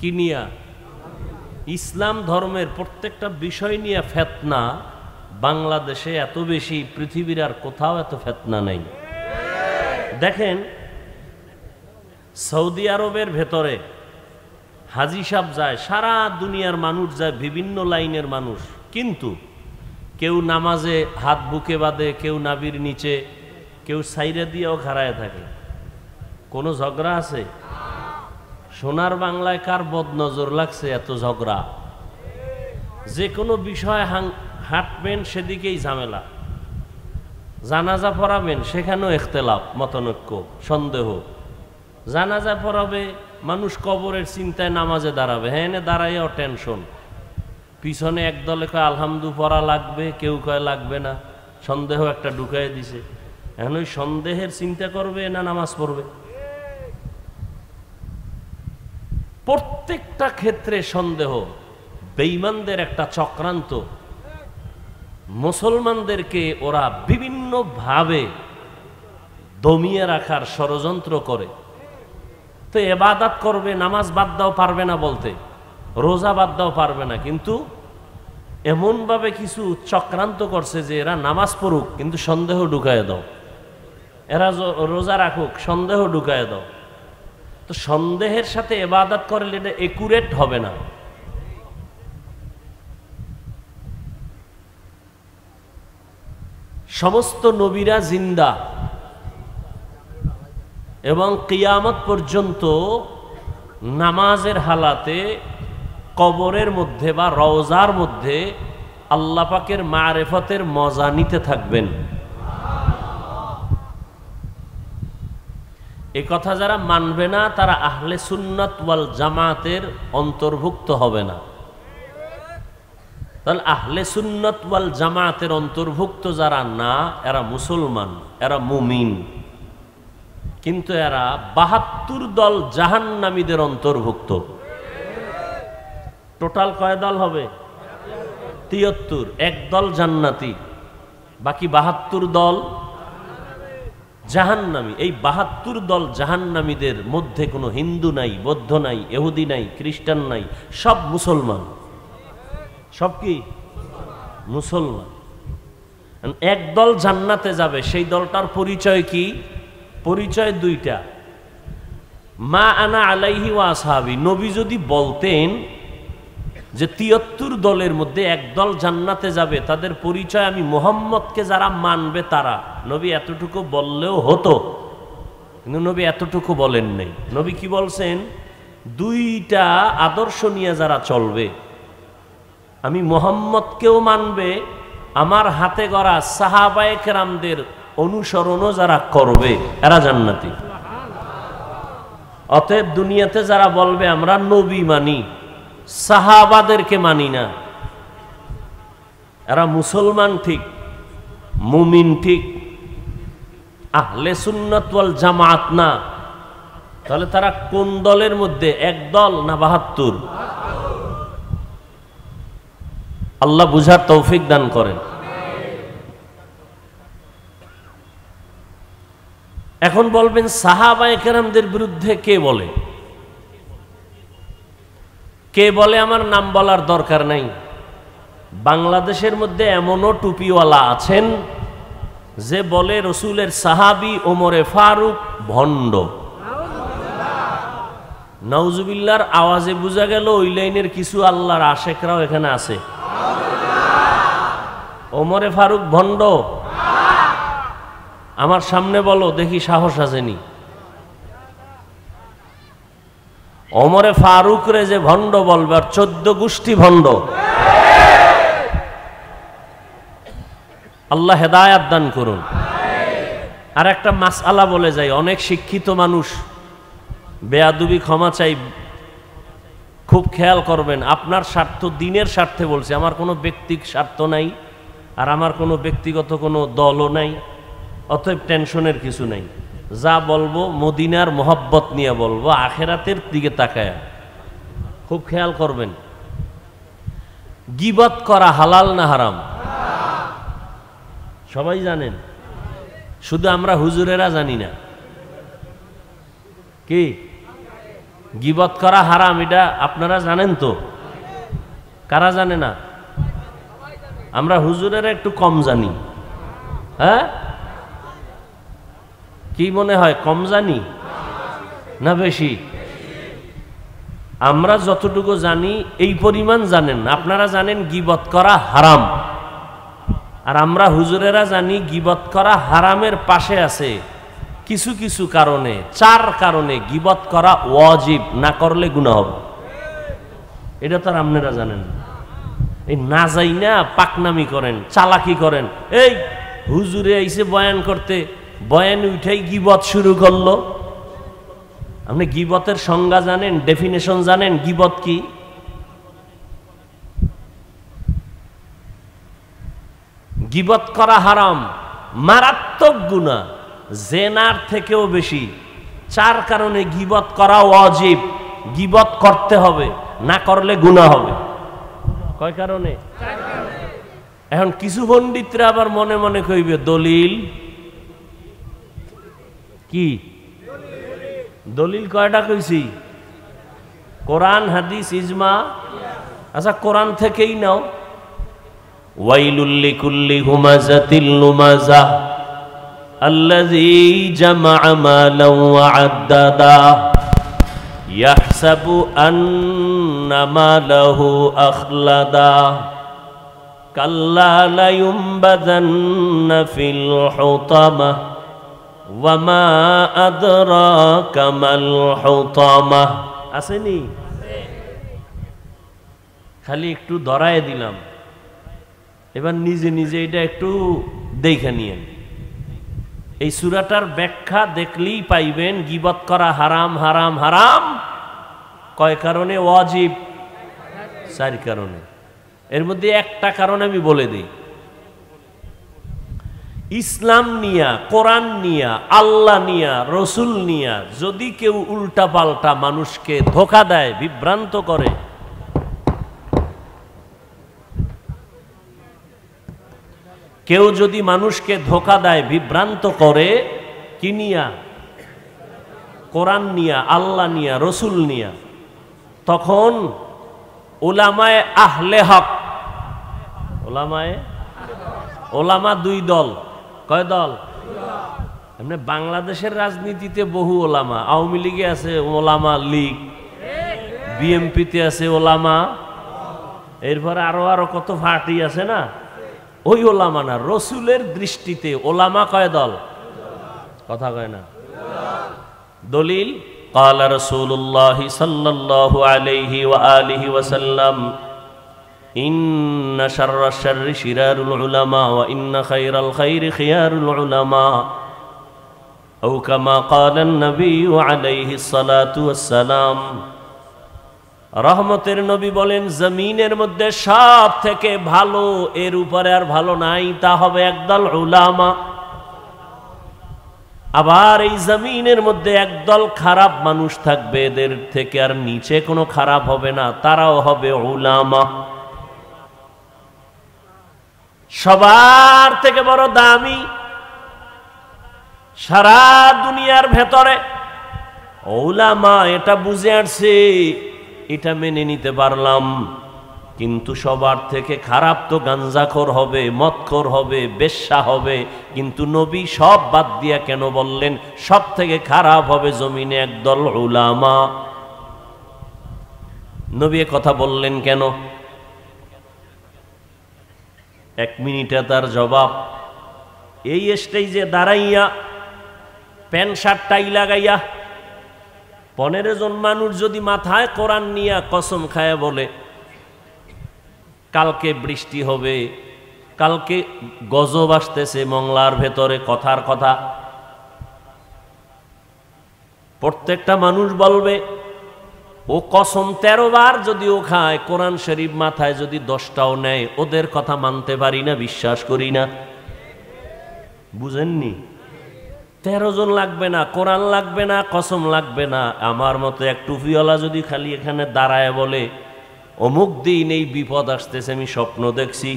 কিনিয়া ইসলাম ধর্মের প্রত্যেকটা বিষয় নিয়ে ফেতনা। বাংলাদেশে এত বেশি, পৃথিবীর আর কোথাও এত ফেতনা নেই। দেখেন, সৌদি আরবের ভেতরে হাজি সাহেব যায়, সারা দুনিয়ার মানুষ যায়, বিভিন্ন লাইনের মানুষ, কিন্তু কেউ নামাজে হাত বুকে বাঁধে, কেউ নাবির নিচে, কেউ সাইরা দিয়েও খাড়ায় থাকে। কোনো ঝগড়া আছে? সোনার বাংলায় কার বদনজর লাগছে এত ঝগড়া? যে কোনো বিষয় হাঁটবেন সেদিকেই ঝামেলা। জানাজা পড়াবেন সেখানেও ইখতিলাফ, মতানৈক্য, সন্দেহ। জানাজা পড়াবে মানুষ, কবরের চিন্তায় নামাজে দাঁড়াবে, হ্যাঁ এনে দাঁড়াইয়াও টেনশন। পিছনে একদলে কয় আলহামদু পড়া লাগবে, কেউ কয় লাগবে না। সন্দেহ একটা ঢুকাই দিছে। এখন ওই সন্দেহের চিন্তা করবে না নামাজ পড়বে? প্রত্যেকটা ক্ষেত্রে সন্দেহ। বেঈমানদের একটা চক্রান্ত। মুসলমানদেরকে ওরা বিভিন্নভাবে দমিয়ে রাখার ষড়যন্ত্র করে। তো ইবাদত করবে, নামাজ বাদ দাও পারবে না বলতে, রোজা বাদ দাও পারবে না, কিন্তু এমনভাবে কিছু চক্রান্ত করছে যে এরা নামাজ পড়ুক কিন্তু সন্দেহ ঢুকায় দাও, এরা রোজা রাখুক সন্দেহ ঢুকায় দাও। তো তো সন্দেহের সাথে ইবাদত করলে এটা একুরেট হবে না। সমস্ত নবীরা জিন্দা এবং কিয়ামত পর্যন্ত নামাজের হালাতে কবরের মধ্যে বা রওজার মধ্যে আল্লাহ পাকের মারেফতের মজা নিতে থাকবেন। এ কথা যারা মানবে না তারা আহলে সুন্নাত ওয়াল জামাতের অন্তর্ভুক্ত হবে না। তাহলে আহলে সুন্নাত ওয়াল জামাতের অন্তর্ভুক্ত যারা না, এরা মুসলমান, এরা মুমিন, কিন্তু এরা ৭২ দল জাহান্নামীদের অন্তর্ভুক্ত। টোটাল কয় দল হবে? ৭৩। এক দল জান্নাতি, বাকি ৭২ দল জাহান্নামী। এই ৭২ দল জাহান্নামীদের মধ্যে কোনো হিন্দু নাই, বৌদ্ধ নাই, ইহুদি নাই, খ্রিস্টান নাই, সব মুসলমান। সব কি মুসলমান। এক দল জান্নাতে যাবে, সেই দলটার পরিচয় কি? পরিচয় দুইটা, মা আনা আলাইহি ওয়া আসহাবি। নবী যদি বলতেন যে ৭৩ দলের মধ্যে এক দল জান্নাতে যাবে, তাদের পরিচয় আমি মুহাম্মদকে যারা মানবে তারা, নবী এতটুকু বললেও হতো, কিন্তু নবী এতটুকু বলেন নাই। নবী কি বলছেন? দুইটা আদর্শ নিয়ে যারা চলবে, আমি মুহাম্মদকেও মানবে, আমার হাতে গড়া সাহাবায়ে কেরামদের অনুসরণও যারা করবে, এরা জান্নাতি। অতএব দুনিয়াতে যারা বলবে আমরা নবী মানি, সাহাবাদেরকে মানি না, এরা মুসলমান ঠিক, মুমিন ঠিক, আহলে সুন্নাত ওয়াল জামাত না। তাহলে তারা কোন দলের মধ্যে? এক দল না ৭২? আল্লাহ বুঝার তৌফিক দান করেন। এখন বলবেন সাহাবায়ে কেরামদের বিরুদ্ধে কে বলে? কে বলে আমার নাম বলার দরকার নাই। বাংলাদেশের মধ্যে এমনও টুপিওয়ালা আছেন যে বলে রসুলের সাহাবী ওমরে ফারুক ভণ্ড। নাউজুবিল্লাহর আওয়াজে বোঝা গেল ওই লাইনের কিছু আল্লাহর আশেকরাও এখানে আছে। ওমরে ফারুক ভণ্ড? আমার সামনে বলো দেখি, সাহস আসেনি। ওমরে ফারুক রে যে ভণ্ড বলবে, আর 14 গোষ্ঠী ভণ্ড। আল্লাহ হেদায়াত দান করুন। আর একটা মাসআলা বলে যাই, অনেক শিক্ষিত মানুষ, বেয়াদবি ক্ষমা চাই, খুব খেয়াল করবেন। আপনার স্বার্থ, দিনের স্বার্থে বলছি, আমার কোনো ব্যক্তিগত স্বার্থ নাই, আর আমার কোনো ব্যক্তিগত কোনো দলও নাই, অতএব টেনশনের কিছু নাই। যা বলবো মদিনার মোহাব্বত নিয়ে বলবো, আখেরাতের দিকে তাকায়। খুব খেয়াল করবেন, গীবত করা হালাল না হারাম? সবাই জানেন, শুধু আমরা হুজুরেরা জানি না। কি গীবত করা হারাম এটা আপনারা জানেন তো? কারা জানে না? আমরা হুজুরেরা একটু কম জানি। হ্যাঁ, কি মনে হয় কম জানি না বেশি? আমরা যতটুকু জানি এই পরিমাণ জানেন। আপনারা জানেন গীবত করা হারাম, আর আমরা হুজুরেরা জানি গীবত করা হারামের পাশে আছে কিছু কিছু কারণে, 4 কারণে গীবত করা ওয়াজিব, না করলে গুনাহ হবে। এটা তো আর আপনারা জানেন না। এই না যাই না পাকনামি করেন, চালাকি করেন। এই হুজুরে আইসে বয়ান করতে, বয়ান উঠাই গীবত শুরু করলো। আপনি গীবতের সংজ্ঞা জানেন, ডেফিনেশন জানেন গীবত কি? গীবত করা হারাম, মারাত্মক গুনাহ, জেনার থেকেও বেশি। 4 কারণে গীবত করা ওয়াজিব, গীবত করতে হবে, না করলে গুনাহ হবে। কয় কারণে? 4 কারণে। এখন কিছু পণ্ডিতরা আবার মনে মনে কইবে দলিল কি? দলিল কয়টা কইছি? কোরআন, হাদিস, ইজমা। আচ্ছা কোরআন থেকেই নাও। ওয়াইলুল লিকুল্লি হুমাযাতিল লুমাযা আল্লাযী জামা'a মালান ওয়া আদ্দাদা। ইয়াহসাবু আন্না মালাহু আখলাদা কাল্লা লায়ুমবাযান্না ফিল হুতামা ওয়া মা আদরাকা মাল হুতামা। আসেনি? খালি একটু ধরায় দিলাম, এবার নিজে নিজে এটা একটু দেখে নিয়েন। এই সূরাটার ব্যাখ্যা দেখলেই পাইবেন গীবত করা হারাম হারাম হারাম। কয় কারণে? ওয়াজিব 4 কারণে। এর মধ্যে একটা কারণ আমি বলে দিই। ইসলাম নিয়া, কোরআন নিয়া, আল্লাহ নিয়া, রসুল নিয়া যদি কেউ উল্টা পাল্টা মানুষকে ধোঁকা দেয়, বিভ্রান্ত করে, কেউ যদি মানুষকে ধোঁকা দেয়, বিভ্রান্ত করে, কি নিয়া? কোরআন নিয়া, আল্লাহ নিয়া, রসুল নিয়া, তখন উলামায়ে আহলে হক, ওলামা 2 দল। কয় দল? এমনি বাংলাদেশের রাজনীতিতে বহু ওলামা। আওয়ামী লীগে আছে ওলামা লীগ, বিএমপিতে আছে ওলামা, এরপরে আরো কত পার্টি আছে না, ওই ওলামা না। রসুলের দৃষ্টিতে ওলামা কয় দল? কথা কয় না। দলিল ক্বালা রাসূলুল্লাহ সাল্লাল্লাহু আলাইহি ওয়া আলিহি ওয়াসাল্লাম ইন্না শাররাশ শাররি শিরারুল উলামা ওয়া ইন্না খায়রাল খায়রি খিয়ারুল উলামা আও কামা ক্বালা an-নবী আলাইহিস সালাতু ওয়াস সালাম। রহমতের নবী বলেন, জমিনের মধ্যে সব থেকে ভালো, এর উপরে আর ভালো নাই, তা হবে একদল উলামা। আবার এই জমিনের মধ্যে একদল খারাপ মানুষ থাকবে, এদের থেকে আর নিচে কোনো খারাপ হবে না, তারাও হবে উলামা। সবার থেকে বড় দামি সারা দুনিয়ার ভেতরে উলামা। এটা বুঝে আসছে, এটা মেনে নিতে পারলাম, কিন্তু সবার থেকে খারাপ তো গাঞ্জাখোর হবে, মদখোর হবে, বেশ্যা হবে। কিন্তু নবী সব বাদ দিয়া কেন বললেন সব থেকে খারাপ হবে জমিনে একদল উলামা? নবী কথা বললেন কেন? 1 মিনিটে তার জবাব। এই স্টেজে দাঁড়াইয়া প্যান্ট শার্ট টাই লাগাইয়া 15 জন মানুষ যদি মাথায় কোরআন নিয়া কসম খায় বলে কালকে বৃষ্টি হবে, কালকে গজব আসতেছে মংলার ভেতরে, কথার কথা, প্রত্যেকটা মানুষ বলবে ও কসম 13 বার যদি ও খায়, কোরআন শরীফ মাথায় যদি 10টাও নেয়, ওদের কথা মানতে পারি না, বিশ্বাস করি না। বুঝেননি? 13 জন লাগবে না, কোরআন লাগবে না, কসম লাগবে না। আমার মতো এক টুপিওয়ালা যদি খালি এখানে দাঁড়ায় বলে অমুক দিন এই বিপদ আসতেছে, আমি স্বপ্ন দেখছি,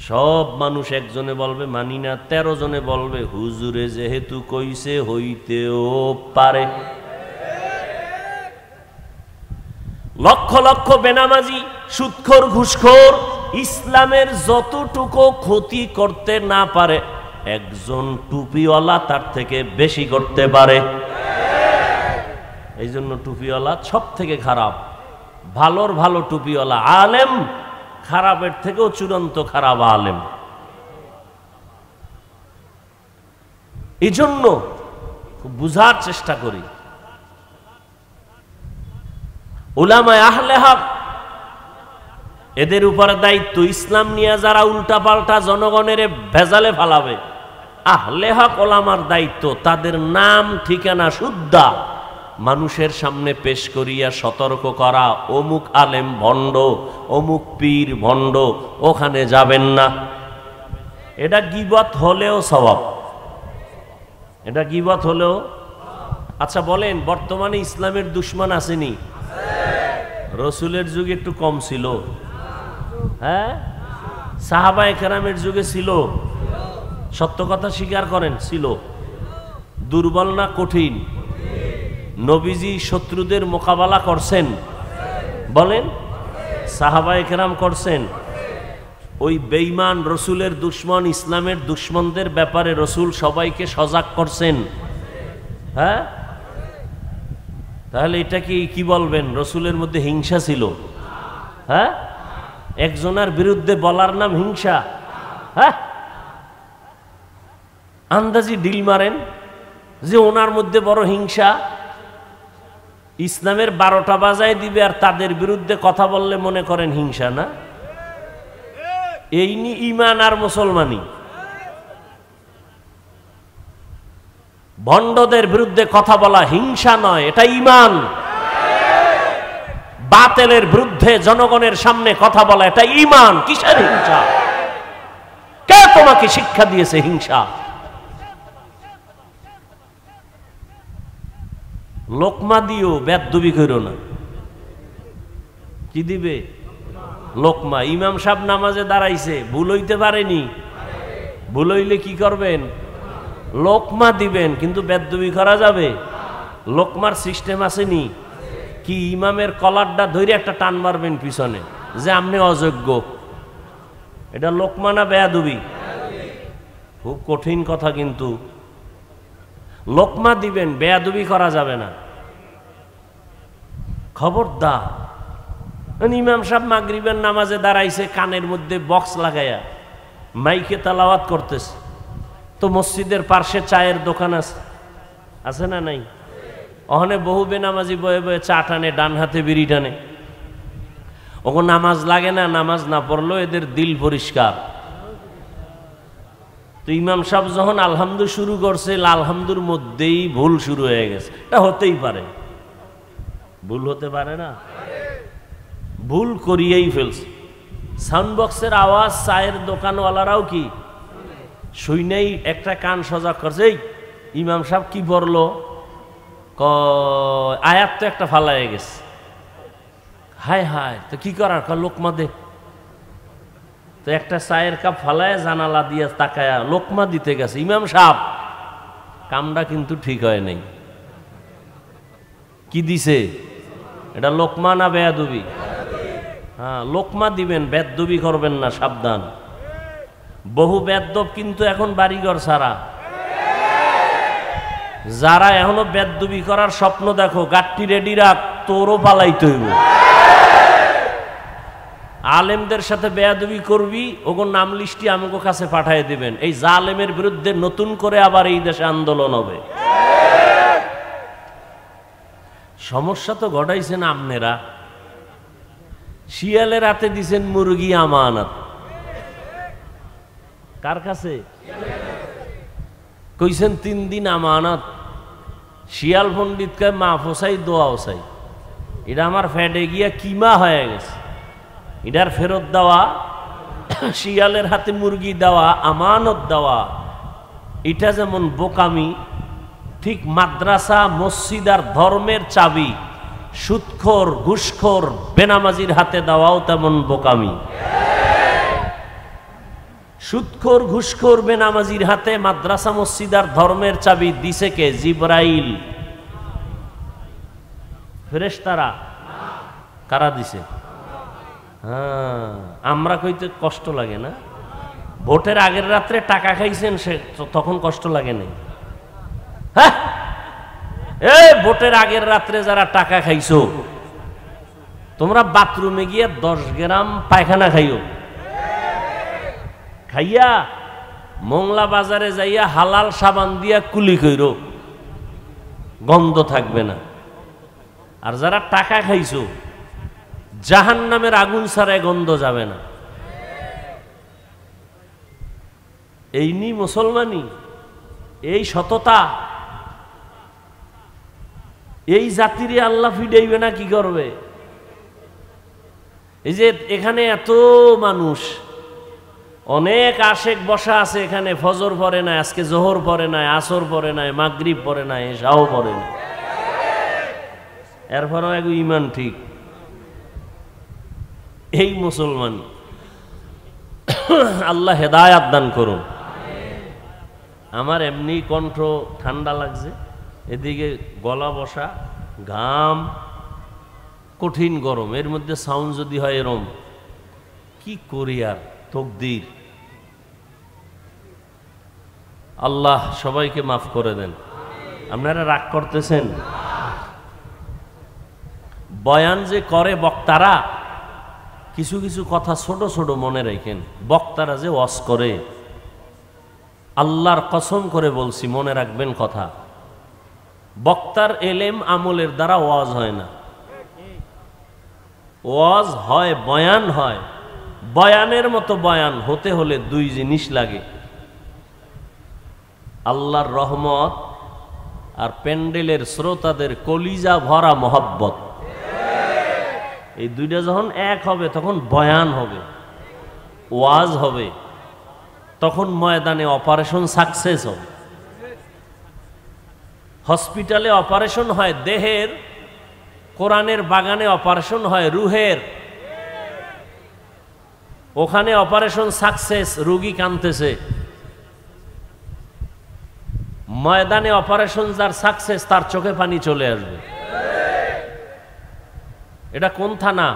সব মানুষ একজনে বলবে মানি না, 13 জনে বলবে হুজুরে যেহেতু কইছে হইতেও পারে। লক্ষ লক্ষ বেনামাজি, সুদখোর, ঘুষখোর ইসলামের যতটুকু ক্ষতি করতে না পারে, একজন টুপিওয়ালা তার থেকে বেশি করতে পারে। এই জন্য টুপিওয়ালা সব থেকে খারাপ। ভালোর ভালো টুপিওয়ালা আলেম, খারাপের থেকেও চূড়ান্ত খারাপ আলেম। এই জন্য বুঝার চেষ্টা করি, উলামায়ে আহলে হক এদের উপরে দায়িত্ব। ইসলাম নিয়ে যারা উল্টা পাল্টা জনগণের ভেজালে ফালাবে, আহলে হক ওলামার দায়িত্ব তাদের নাম ঠিকানা শুদ্ধা মানুষের সামনে পেশ করিয়া সতর্ক করা, অমুক আলেম ভণ্ড, অমুক পীর ভণ্ড, ওখানে যাবেন না। এটা গীবত হলেও সওয়াব, এটা গীবত হলেও। আচ্ছা বলেন, বর্তমানে ইসলামের দুশমন আসেনি? রসুলের যুগে একটু কম ছিল, হ্যাঁ? সাহাবায়ে কেরামের যুগে ছিল, সত্য কথা স্বীকার করেন, ছিল। দুর্বল না কঠিন? নবীজি শত্রুদের মোকাবেলা করছেন, বলেন? সাহাবায়ে কেরাম করছেন। ওই বেঈমান রসুলের দুশমন, ইসলামের দুশমনদের ব্যাপারে রসুল সবাইকে সজাগ করছেন, হ্যাঁ? তাহলে এটা কি বলবেন রসুলের মধ্যে হিংসা ছিল? হ্যাঁ, একজনের বিরুদ্ধে বলার নাম হিংসা? হ্যাঁ, আন্দাজি ডিল মারেন যে ওনার মধ্যে বড় হিংসা। ইসলামের 12টা বাজায় দিবে আর তাদের বিরুদ্ধে কথা বললে মনে করেন হিংসা না? এই নি ঈমান আর মুসলমানি। ভণ্ডদের বিরুদ্ধে কথা বলা হিংসা নয়, এটা ঈমান। বাতিলের বিরুদ্ধে জনগণের সামনে কথা বলা এটা ঈমান। কিসের হিংসা? কে তোমাকে শিক্ষা দিয়েছে হিংসা? লোকমা দিও, বেদবি করো না। কি দিবে? লোকমা। ইমাম সাহেব নামাজে দাঁড়াইছে, ভুল হইতে পারেনি, ভুল হইলে কি করবেন? লোকমা দিবেন, কিন্তু বেদবি করা যাবে? লোকমার সিস্টেম আসেনি কি? ইমামের কলারটা ধরে একটা টান মারবেন পিছনে যে আপনি অযোগ্য। এটা লোকমা না বেয়াদবি? খুব কঠিন কথা, কিন্তু লোকমা দিবেন, বেয়াদবি করা যাবে না। খবরদার। ইমাম সাহেব মাগরিবের নামাজে দাঁড়াইছে, কানের মধ্যে বক্স লাগাইয়া মাইকে তেলাওয়াত করতেছে, তো মসজিদের পার্শ্বে চায়ের দোকান আছে না নাই? ওখানে বহু বেনামাজি বয়ে বয়ে চা টানে, ডান হাতে বিড়ি টানে। ওকে নামাজ লাগে না, নামাজ না পড়লেও এদের দিল পরিষ্কার। তো ইমাম সাহেব যখন আলহামদু শুরু করছে, আলহামদুর মধ্যেই ভুল শুরু হয়ে গেছে। এটা হতেই পারে, ভুল হতে পারে না? ভুল করিয়েই ফেলছে। সাউন্ড বক্সের আওয়াজ চায়ের দোকানওয়ালারাও কি শুনেই একটা কান সজাগ করছে। এই ইমাম সাহেব কি পড়লো? আয়াত তো একটা ফালাইয়া গেছে। হায় হায়, তো কি করার? লোকমা দে। তো একটা চায়ের কাপ ফালায় জানালা দিয়ে তাকায়া লোকমা দিতে গেছে ইমাম সাহেব। কামটা কিন্তু ঠিক হয় নাই। কি দিছে? এটা লোকমা না বেয়াদবি? হ্যাঁ, লোকমা দিবেন, বেদবি করবেন না, সাবধান। বহু বেদব কিন্তু এখন বাড়িঘর ছাড়া। যারা এখনো বেদবি করার স্বপ্ন দেখো, গাট্টি রেডি রাখ, তোরও পালাইতে হইব। আলেমদের সাথে বেয়াদবি করবি, ওগো নাম লিস্টি আমাকে কাছে পাঠিয়ে দিবেন। এই জালেমের বিরুদ্ধে নতুন করে আবার এই দেশে আন্দোলন হবে। সমস্যা তো ঘটাইছেন আপনারা। শিয়ালের হাতে দিছেন মুরগি আমানত। কার কাছে? কইছেন 3 দিন আমানত। শিয়াল পণ্ডিত কয় মা ফসাই দোয়াও চাই। এটা আমার ফ্যাটে গিয়া কিমা হয়ে গেছে, এটার ফেরত দেওয়া। শিয়ালের হাতে মুরগি দেওয়া, আমানত দেওয়া, এটা যেমন বোকামি, ঠিক মাদ্রাসা মসজিদ আর ধর্মের চাবি সুদখোর ঘুষখোর বেনামাজির হাতে দেওয়াও তেমন বোকামি। সুদখোর ঘুষখোর বেনামাজির হাতে মাদ্রাসা মসজিদ আর ধর্মের চাবি দিছে কে? জিবরাইল। ফেরেশতারা? কারা দিছে? হ্যাঁ, আমরা কইতে কষ্ট লাগে না? ভোটের আগের রাত্রে টাকা খাইছেন, সে তখন কষ্ট লাগে নাই? হ্যাঁ, এই ভোটের আগের রাত্রে যারা টাকা খাইছো, তোমরা বাথরুমে গিয়ে 10 গ্রাম পায়খানা খাইও। খাইয়া মোংলা বাজারে যাইয়া হালাল সাবান দিয়া কুলি কইরো, গন্ধ থাকবে না। আর যারা টাকা খাইছো, জাহান্নামের আগুন ছাড়ায় গন্ধ যাবে না। এই নি মুসলমানি, এই সততা। এই জাতিরে আল্লাহ ফিডাইবে না কি করবে? এই যে এখানে এত মানুষ, অনেক আশেক বসা আছে এখানে, ফজর পড়ে নাই, আজকে জোহর পড়ে নাই, আসর পড়ে নাই, মাগরিব পড়ে নাই, এশাও পড়ে নাই, এরপরও এক ইমান ঠিক। এই মুসলমান। আল্লাহ হেদায়াত দান করুন। আমার এমনি কণ্ঠ ঠান্ডা লাগছে, এদিকে গলা বসা, ঘাম, কঠিন গরম, এর মধ্যে সাউন্ড যদি হয় এরম, কি করি আর? তকদির। আল্লাহ সবাইকে মাফ করে দেন। আপনারা রাগ করতেছেন? বয়ান যে করে বক্তারা, কিছু কিছু কথা ছোট ছোট মনে রাখেন। বক্তারা যে ওয়াজ করে, আল্লাহর কসম করে বলছি, মনে রাখবেন কথা, বক্তার এলেম আমলের দ্বারা ওয়াজ হয় না। ওয়াজ হয়, বয়ান হয়। বয়ানের মতো বয়ান হতে হলে দুই জিনিস লাগে, আল্লাহর রহমত আর প্যান্ডেলের শ্রোতাদের কলিজা ভরা মহব্বত। এই দুইটা যখন এক হবে তখন বয়ান হবে, ওয়াজ হবে, তখন ময়দানে অপারেশন সাকসেস হবে। হসপিটালে অপারেশন হয় দেহের, কোরআনের বাগানে অপারেশন হয় রুহের। ওখানে অপারেশন সাকসেস, রুগী কাঁদতেছে। ময়দানে অপারেশন যার সাকসেস, তার চোখে পানি চলে আসবে। এটা কোন থানা?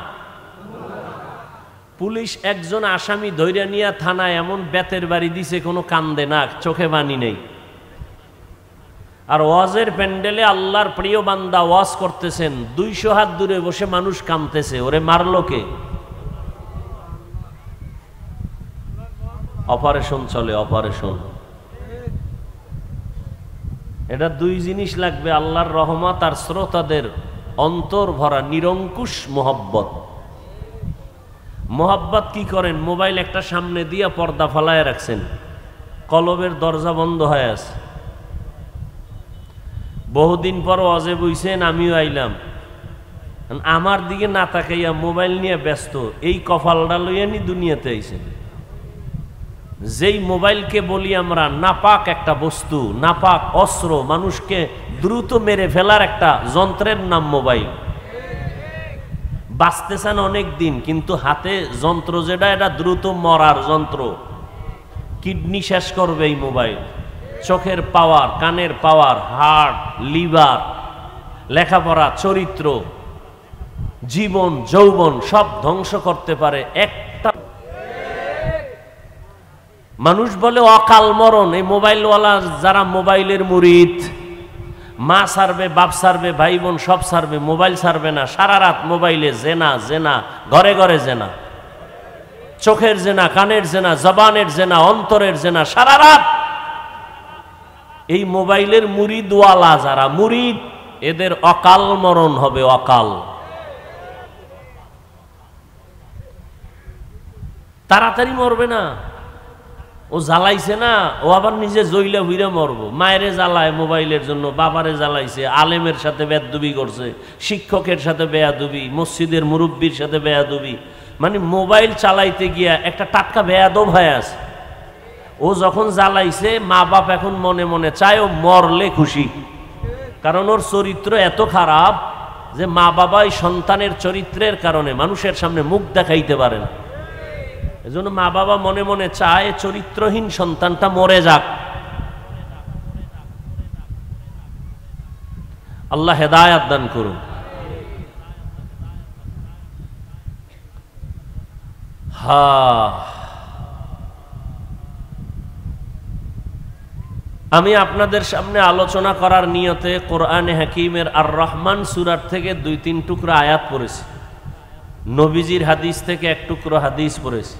পুলিশ একজন আসামি ধৈর্য নিয়ে থানায় এমন বেতের বাড়ি দিছে, কোনো কান্দে না, চোখে পানি নেই। আর ওয়াজের প্যান্ডেলে আল্লাহর প্রিয় বান্দা ওয়াজ করতেছেন, 200 হাত দূরে বসে মানুষ কাঁদতেছে, ওরে মারলো কে? অপারেশন চলে, অপারেশন। এটা দুই জিনিস লাগবে, আল্লাহর রহমত আর শ্রোতাদের অন্তর ভরা নিরঙ্কুশ মোহব্বত। মোহব্বত কি করেন? মোবাইল একটা সামনে দিয়া পর্দা ফালায় রাখছেন, কলবের দরজা বন্ধ হয়ে আছে। বহুদিন পর ওয়াজে বইছেন, আমিও আইলাম, আমার দিকে না তাকাইয়া মোবাইল নিয়ে ব্যস্ত। এই কপালটা লইয়া নি দুনিয়াতে আইছেন। যেই মোবাইলকে বলি আমরা নাপাক একটা বস্তু, নাপাক অস্ত্র, মানুষকে দ্রুত মেরে ফেলার একটা যন্ত্রের নাম মোবাইল। বাঁচতেছেন অনেক দিন, কিন্তু হাতে যন্ত্র যেটা, এটা দ্রুত মরার যন্ত্র। কিডনি শেষ করবে এই মোবাইল। চোখের পাওয়ার, কানের পাওয়ার, হার্ট, লিভার, লেখাপড়া, চরিত্র, জীবন, যৌবন সব ধ্বংস করতে পারে একটা মানুষ। বলে অকাল মরণ। এই মোবাইলওয়ালা যারা মোবাইলের মুরিদ, মা সারবে, বাপ সারবে, ভাই বোন সব সারবে, মোবাইল সারবে না। সারা রাত মোবাইলে জেনা, জেনা, ঘরে ঘরে জেনা, চোখের জেনা, কানের জেনা, জবানের জেনা, অন্তরের জেনা, সারা রাত। এই মোবাইলের মুরিদওয়ালা যারা মুরিদ, এদের অকাল মরণ হবে, অকাল। তাড়াতাড়ি মরবে না, ও জ্বালাইছে না, ও আবার নিজে জইলে হুইরে মরবো। মায়েরে জ্বালায় মোবাইলের জন্য, বাবারে জ্বালাইছে, আলেমের সাথে বেয়াদবি করছে, শিক্ষকের সাথে বেয়াদবি, মসজিদের মুরব্বীর সাথে বেয়াদবি। মানে মোবাইল চালাইতে গিয়া একটা টাটকা বেয়াদব হয়ে আছে। ও যখন জ্বালাইছে, মা বাপ এখন মনে মনে চায় ও মরলে খুশি, কারণ ওর চরিত্র এত খারাপ যে মা বাবা এই সন্তানের চরিত্রের কারণে মানুষের সামনে মুখ দেখাইতে পারে না। এজন্য মা বাবা মনে মনে চায় চরিত্রহীন সন্তানটা মরে যাক। আল্লাহ হেদায়াত দান করুন। আমি আপনাদের সামনে আলোচনা করার নিয়তে কোরআনে হাকিমের আর রহমান সূরার থেকে 2-3 টুকরা আয়াত পড়েছি, নবীজির হাদিস থেকে 1 টুকরো হাদিস পড়েছি।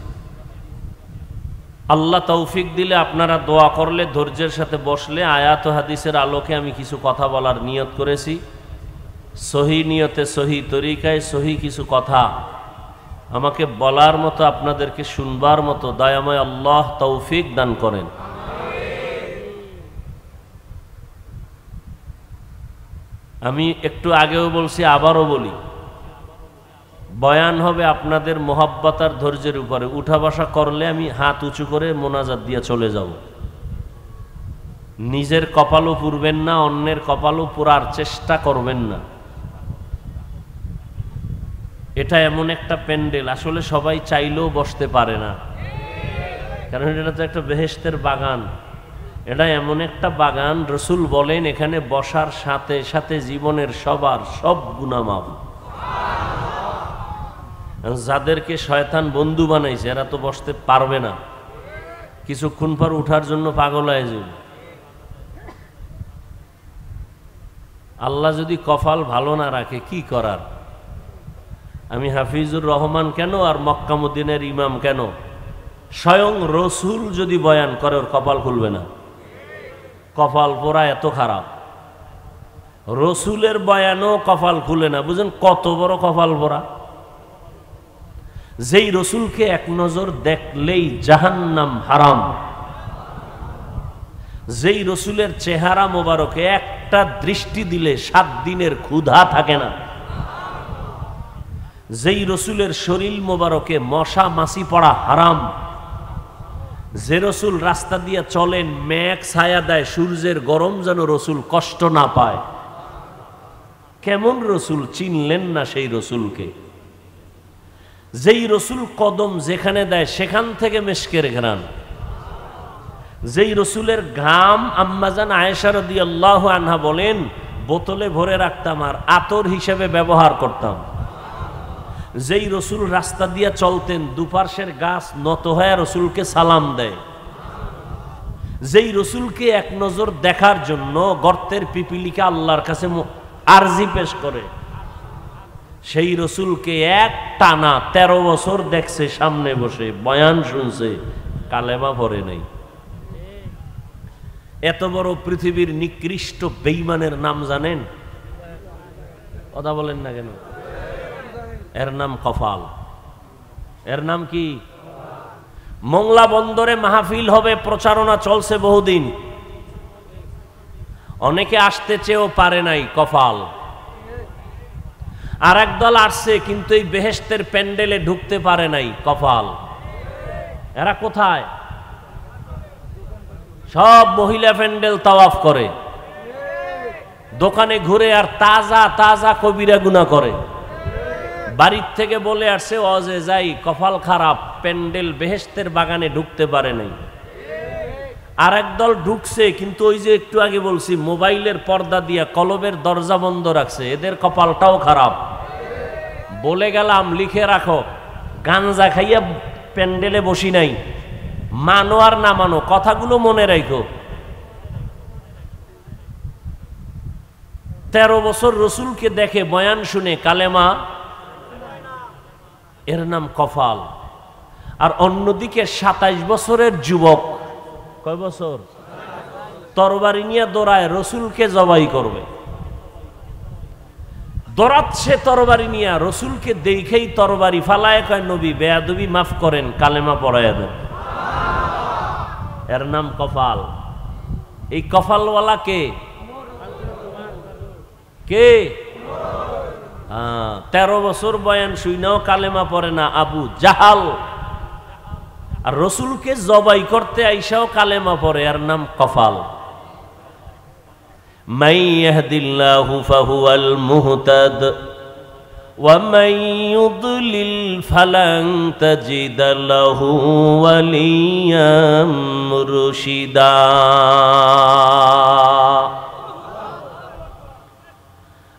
আল্লাহ তৌফিক দিলে আপনারা দোয়া করলে, ধৈর্যের সাথে বসলে আয়াত ও হাদিসের আলোকে আমি কিছু কথা বলার নিয়ত করেছি। সহি নিয়তে, সহি তরিকায়, সহি কিছু কথা আমাকে বলার মতো, আপনাদেরকে শুনবার মতো দয়াময় আল্লাহ তৌফিক দান করেন। আমি একটু আগেও বলছি, আবারও বলি, বয়ান হবে আপনাদের মোহাব্বত আর ধৈর্যের উপরে। উঠা বসা করলে আমি হাত উঁচু করে মোনাজাত দিয়ে চলে যাব। নিজের কপালও পুরবেন না, অন্যের কপালও পুরার চেষ্টা করবেন না। এটা এমন একটা প্যান্ডেল, আসলে সবাই চাইলেও বসতে পারে না, কারণ এটা তো একটা বেহেশতের বাগান। এটা এমন একটা বাগান, রসুল বলেন এখানে বসার সাথে সাথে জীবনের সবার সব গুনাহ মাফ। যাদেরকে শয়তান বন্ধু বানাইছে এরা তো বসতে পারবে না, কিছুক্ষণ পর উঠার জন্য পাগল হয়ে যাবে। আল্লাহ যদি কপাল ভালো না রাখে কি করার? আমি হাফিজুর রহমান কেন আর মক্কা মদিনার ইমাম কেন? স্বয়ং রসুল যদি বয়ান করে ওর কপাল খুলবে না। কপাল পোড়া এত খারাপ, রসুলের বয়ানও কপাল খুলে না। বুঝেন কত বড় কপাল পোড়া? যেই রসুলকে এক নজর দেখলেই জাহান্নাম হারাম, যেই রসুলের চেহারা মোবারকে একটা দৃষ্টি দিলে 7 দিনের ক্ষুধা থাকে না, যেই রসুলের শরীর মোবারকে মশা মাছি পড়া হারাম, যে রসুল রাস্তা দিয়ে চলেন মেঘ ছায়া দেয়, সূর্যের গরম যেন রসুল কষ্ট না পায়। কেমন রসুল চিনলেন না সেই রসুলকে? যেই রসুল কদম যেখানে দেয় সেখান থেকে মেশকের ঘ্রাণ, যেই রসুলের ঘাম আম্মাজান আয়েশা রাদিয়াল্লাহু আনহা বলেন বোতলে ভরে রাখতাম আর আতর হিসেবে ব্যবহার করতাম। যেই রসুল রাস্তা দিয়ে চলতেন দুপার্শ্বের গাছ নত হয়ে রসুলকে সালাম দেয়। যেই রসুলকে এক নজর দেখার জন্য গর্তের পিপিলিকা আল্লাহর কাছে আরজি পেশ করে, সেই রসুলকে এক টানা 13 বছর দেখছে, সামনে বসে বয়ান শুনছে, কালেমা পড়ে নাই। এত বড় পৃথিবীর নিকৃষ্ট বেঈমানের নাম জানেন? কথা বলেন না কেন? এর নাম কপাল। এর নাম কি? মংলা বন্দরে মাহফিল হবে, প্রচারণা চলছে বহুদিন, অনেকে আসতে চেয়েও পারে নাই, কপাল। আর একদল আসছে কিন্তু এই বেহেশতের প্যান্ডেলে ঢুকতে পারে নাই, কপাল। এরা কোথায়? সব মহিলা প্যান্ডেল তাওয়াফ করে, দোকানে ঘুরে আর তাজা তাজা কবিরা গুনাহ করে। বাড়ির থেকে বলে আসছে অজে যাই, কপাল খারাপ, প্যান্ডেল বেহেশতের বাগানে ঢুকতে পারে নাই। আর একদল ঢুকছে কিন্তু ওই যে একটু আগে বলছি মোবাইলের পর্দা দিয়া কলবের দরজা বন্ধ রাখছে, এদের কপালটাও খারাপ। বলে গেলাম লিখে রাখো, গাঞ্জা খাইয়া প্যান্ডেলে বসি নাই, মানো আর না মানো কথাগুলো মনে রাখো। 13 বছর রসুলকে দেখে বয়ান শুনে কালেমা, এর নাম কপাল। আর অন্যদিকে 27 বছরের যুবক, কয় বছর, তরবারি নিয়ে দৌড়ায় রসুলকে জবাই করবে। দৌড়াচ্ছে তরবারি নিয়ে, রসুলকে দেখেই তরবারি ফালায়, কয় নবী বেয়াদবি মাফ করেন, কালেমা পড়াইয়া দেন। এর নাম কপাল। এই কপালওয়ালা কে? কে? 13 বছর বয়ান শুইনাও কালেমা পড়ে না, আবু জাহাল। আর রসুলকে জবাই করতে আইসাও কালেমা পড়ে, এর নাম কপাল। মান ইয়াহদিল্লাহু ফাহুয়াল মুহতাদ ওয়া মান ইউদ্লিল ফালান তাজিদ লাহু ওয়ালিয়াম মুরশিদা।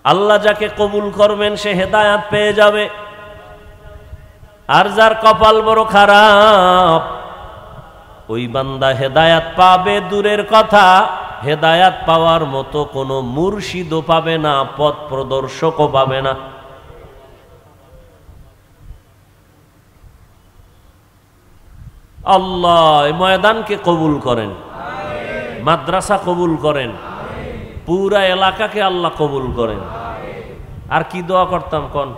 আল্লাহ যাকে কবুল করবেন সে হেদায়াত পেয়ে যাবে, আর যার কপাল বড় খারাপ ওই বান্দা হেদায়াত পাবে দূরের কথা, হেদায়াত পাওয়ার মতো কোনো মুর্শিদও পাবে না, পথ প্রদর্শকও পাবে না। আল্লাহ এই ময়দানকে কবুল করেন, মাদ্রাসা কবুল করেন, পুরা এলাকাকে আল্লাহ কবুল করেন। আর কি দোয়া করতাম কোন?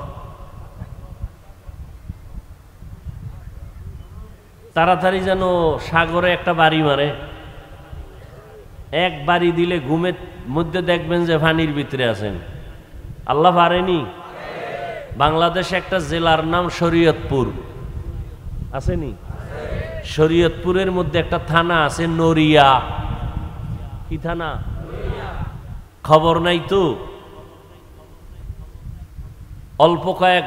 তাড়াতাড়ি যেন সাগরে একটা বাড়ি মারে, এক বাড়ি দিলে ঘুমের মধ্যে দেখবেন যে পানির ভিতরে আছেন। আল্লাহ পারেনি? বাংলাদেশে একটা জেলার নাম শরীয়তপুর, আসেনি? শরীয়তপুরের মধ্যে একটা থানা আছে নড়িয়া। কি থানা? খবর নাই তো? অল্প কয়েক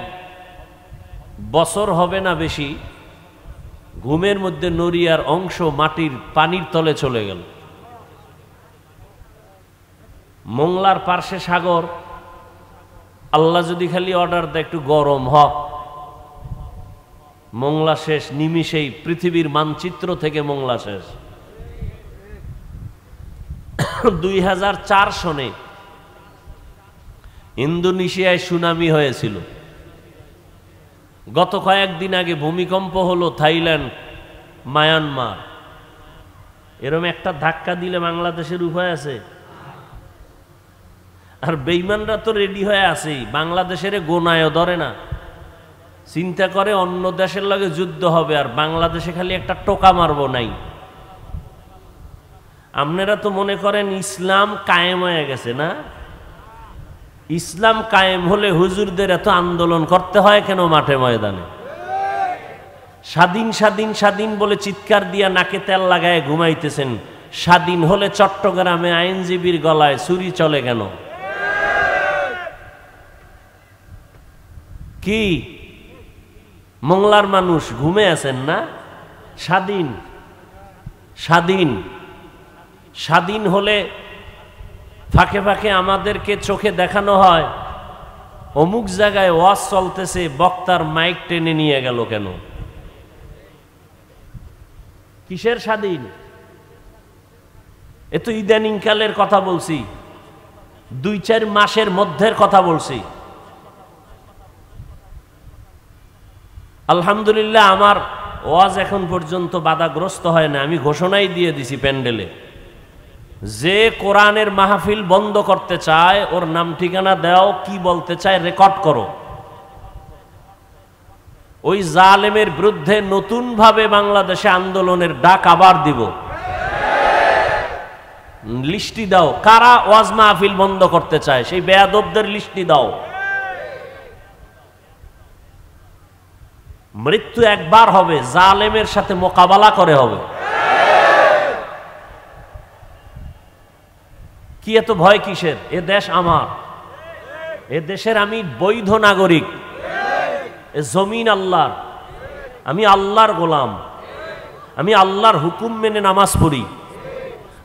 বছর হবে না বেশি, ঘুমের মধ্যে নড়িয়ার অংশ মাটির পানির তলে চলে গেল। মোংলার পার্শ্বে সাগর, আল্লাহ যদি খালি অর্ডার দেয় একটু গরম হ, মোংলা শেষ নিমিষেই, পৃথিবীর মানচিত্র থেকে মোংলা শেষ। 2004 সনে ইন্দোনেশিয়ায় সুনামি হয়েছিল, গত কয়েকদিন আগে ভূমিকম্প হলো থাইল্যান্ড, মায়ানমার। এরকম একটা ধাক্কা দিলে বাংলাদেশের উপায় আছে? আর বেঈমানরা তো রেডি হয়ে আছেই, বাংলাদেশের গোনায়ও ধরে না। চিন্তা করে অন্য দেশের লগে যুদ্ধ হবে আর বাংলাদেশে খালি একটা টোকা মারবো নাই। আপনারা তো মনে করেন ইসলাম কায়েম হয়ে গেছে না? ইসলাম কায়েম হলে হুজুরদের এত আন্দোলন করতে হয় কেন মাঠে ময়দানে? স্বাধীন স্বাধীন স্বাধীন বলে চিৎকার দিয়া নাকে তেল লাগায় ঘুমাইতেছেন, স্বাধীন হলে চট্টগ্রামে আইনজীবীর গলায় ছুরি চলে কেন? কি মংলার মানুষ ঘুমে আছেন না? স্বাধীন স্বাধীন স্বাধীন হলে ফাঁকে ফাঁকে আমাদেরকে চোখে দেখানো হয় অমুক জায়গায় ওয়াজ চলতেছে, বক্তার মাইক টেনে নিয়ে গেল কেন? কিসের স্বাধীন? এ তো ইদানিং কালের কথা বলছি, 2-4 মাসের মধ্যের কথা বলছি। আলহামদুলিল্লাহ আমার ওয়াজ এখন পর্যন্ত বাধাগ্রস্ত হয় না। আমি ঘোষণাই দিয়ে দিছি প্যান্ডেলে, যে কোরআনের মাহফিল বন্ধ করতে চায় ওর নাম ঠিকানা দাও, কি বলতে চায় রেকর্ড করো। ওই জালেমের বিরুদ্ধে নতুন ভাবে বাংলাদেশে আন্দোলনের ডাক আবার দিব। লিস্টি দাও কারা ওয়াজ মাহফিল বন্ধ করতে চায়, সেই বেয়াদবদের লিস্টি দাও। মৃত্যু একবার হবে, জালেমের সাথে মোকাবেলা করে হবে। কি এত ভয় কিসের? এ দেশ আমার, এ দেশের আমি বৈধ নাগরিক, এ জমিন আল্লাহর, আমি আল্লাহর গোলাম, আমি আল্লাহর হুকুম মেনে নামাজ পড়ি,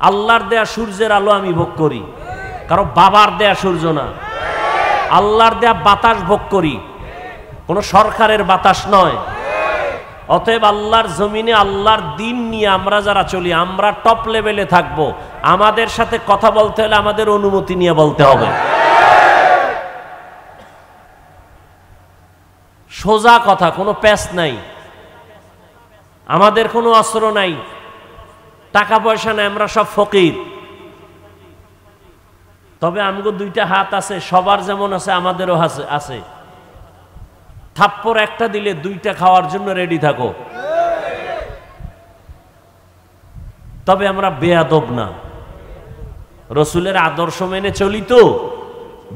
আল্লাহর দেয়া সূর্যের আলো আমি ভোগ করি, কারো বাবার দেয়া সূর্য না, আল্লাহর দেয়া বাতাস ভোগ করি, কোনো সরকারের বাতাস নয়। অতএব আল্লাহর জমিনে আল্লাহর দিন নিয়ে আমরা যারা চলি, আমরা টপ লেভেলে থাকবো। আমাদের সাথে কথা বলতে হলে আমাদের অনুমতি নিয়ে বলতে হবে। সোজা কথা, কোনো প্যাচ নাই, আমাদের কোনো অস্ত্র নাই, টাকা পয়সা নাই, আমরা সব ফকির। তবে আমগো 2টা হাত আছে, সবার যেমন আছে আমাদেরও আছে। থাপ্পড় একটা দিলে 2টা খাওয়ার জন্য রেডি থাকো। তবে আমরা বেয়াদব না, রসুলের আদর্শ মেনে চলি, তো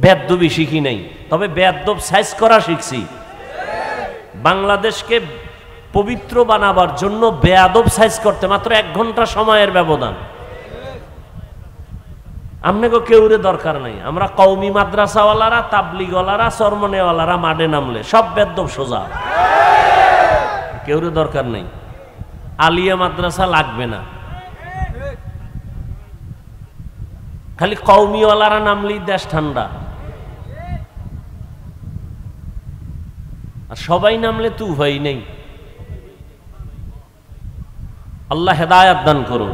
বেয়াদবি শিখি নাই, তবে বেয়াদব সাইজ করা শিখছি। বাংলাদেশকে পবিত্র বানাবার জন্য বেয়াদব সাইজ করতে মাত্র 1 ঘন্টা সময়ের ব্যবধান। আপনাকে কেউরে দরকার নাই, আমরা কওমি মাদ্রাসাওয়ালারা, তাবলিগওয়ালারা, চরমনেওয়ালারা মাঠে নামলে সব বেয়াদব সোজা, কেউরে দরকার নেই। আলিয়া মাদ্রাসা লাগবে না, খালি কওমিওয়ালারা নামলেই দেশ ঠান্ডা। আর সবাই নামলে তো উভয় নেই। আল্লাহ হেদায়াত দান করুন।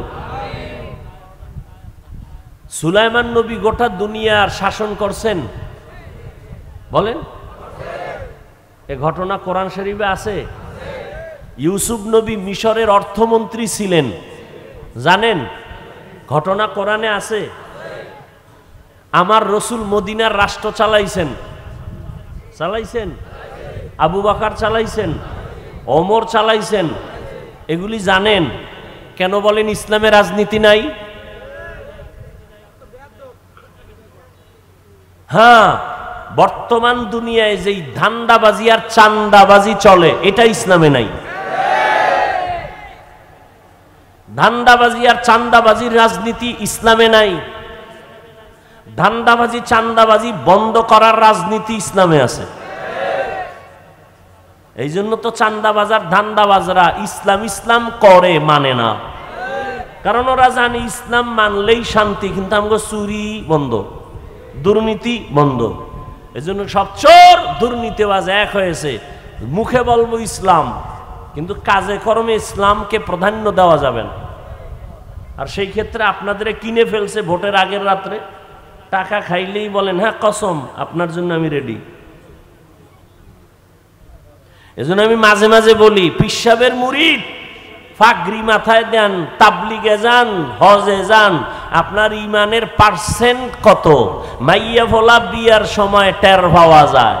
সুলাইমান নবী গোটা দুনিয়ার শাসন করছেন, বলেন? এ ঘটনা কোরআন শরীফে আছে। ইউসুফ নবী মিশরের অর্থমন্ত্রী ছিলেন, জানেন? ঘটনা কোরআনে আছে। আমার রসুল মদিনার রাষ্ট্র চালাইছেন, আবু বকর চালাইছেন, ওমর চালাইছেন, এগুলি জানেন। কেন বলেন ইসলামে রাজনীতি নাই? হ্যাঁ, বর্তমান দুনিয়ায় যেই ধান্দাবাজি আর চান্দাবাজি চলে, এটা ইসলামে নাই। ধান্দাবাজি আর চান্দাবাজির রাজনীতি ইসলামে নাই। ধান্দাবাজি চান্দাবাজি বন্ধ করার রাজনীতি ইসলামে আছে। এই জন্য তো চান্দাবাজার ধান্দাবাজরা ইসলাম করে, মানে না। কারণ ওরা জানে ইসলাম মানলেই শান্তি, কিন্তু আমাকে চুরি বন্ধ, দুর্নীতি বন্ধ। এই জন্য সব চোর দুর্নীতিবাজ এক হয়েছে। মুখে বলবো ইসলাম, কিন্তু কাজে কর্মে ইসলামকে প্রাধান্য দেওয়া যাবে না। আর সেই ক্ষেত্রে আপনাদের কিনে ফেলছে ভোটের আগের রাত্রে, টাকা খাইলেই বলেন হ্যাঁ কসম আপনার জন্য আমি রেডি। এজন্য আমি মাঝে মাঝে বলি, পিসাবের মুরিদ পাগড়ি মাথায় দেন, তাবলিগে যান, হজে যান, আপনার ইমানের পার্সেন্ট কত মাইয়া ফোলা বিয়ার সময় টের পাওয়া যায়?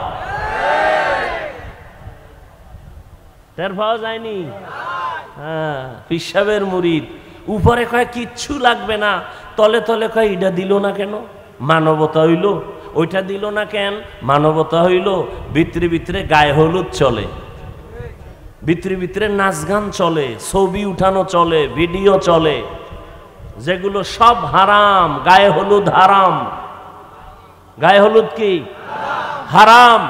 টের পাওয়া যায়নি? হ্যাঁ, পিসাবের মুরিদ উপরে কয় কিচ্ছু লাগবে না, তলে তলে কয় এটা দিল না কেন, মানবতা হইল, ওইটা দিল না কেন, মানবতা হইল। ভিতরে ভিতরে গায়ে হলুদ চলে, ভিতরে ভিতরে নাচ গান চলে, ছবি উঠানো চলে, ভিডিও চলে, যেগুলো সব হারাম। গায়ে হলুদ হারাম। গায়ে হলুদ কি হারাম?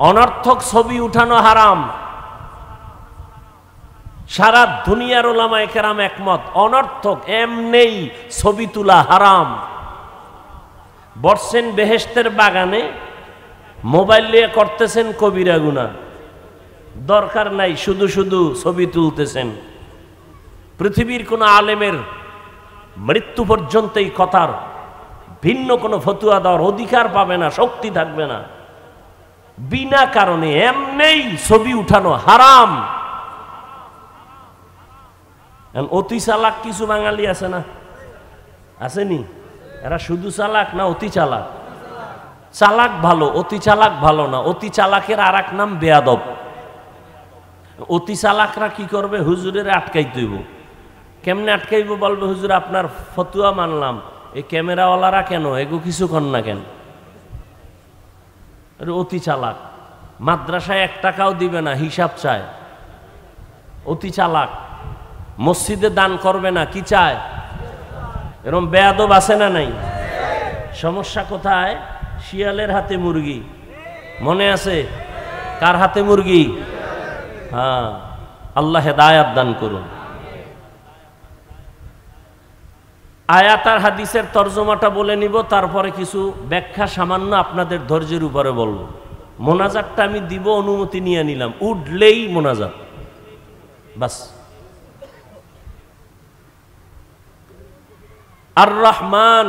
অনর্থক ছবি উঠানো হারাম। সারা দুনিয়ার ওলামায়ে কেরাম একমত, অনর্থক এমনেই ছবি তোলা হারাম। বসছেন বেহেশতের বাগানে, মোবাইল নিয়ে করতেছেন কবিরা গুনাহ, দরকার নাই, শুধু শুধু ছবি তুলতেছেন। পৃথিবীর কোন আলেমের মৃত্যু পর্যন্ত এই কথার ভিন্ন কোনো ফতুয়া দেওয়ার অধিকার পাবে না, শক্তি থাকবে না। বিনা কারণে এমনেই ছবি উঠানো হারাম। অতি চালাক কিছু বাঙালি আছে না, আসেনি? এরা শুধু চালাক না অতি চালাক? চালাক ভালো, অতি চালাক ভালো না। অতি চালাকের আর এক নাম বেয়াদব। অতি চালাকরা কি করবে? হুজুরের আটকাই দিব। কেমনে আটকাইব? বলবে হুজুর আপনার ফতুয়া মানলাম, এই ক্যামেরাওয়ালারা কেন এগো কিছু কর না কেন? অতি চালাক। মাদ্রাসায় 1 টাকাও দিবে না, হিসাব চায়, অতি চালাক। মসজিদে দান করবে না, কি চায়? এরকম বেয়াদব আছে না নাই? সমস্যা কোথায়? শিয়ালের হাতে মুরগি, মনে আছে? কার হাতে মুরগি? হ্যাঁ, আল্লাহ হেদায়াত দান করুন। আয়াত আর হাদিসের তরজমাটা বলে নিব, তারপরে কিছু ব্যাখ্যা সামান্য আপনাদের ধৈর্যের উপরে বলবো। মোনাজাতটা আমি দিব, অনুমতি নিয়ে নিলাম, উঠলেই মোনাজাত বাস। আর রহমান,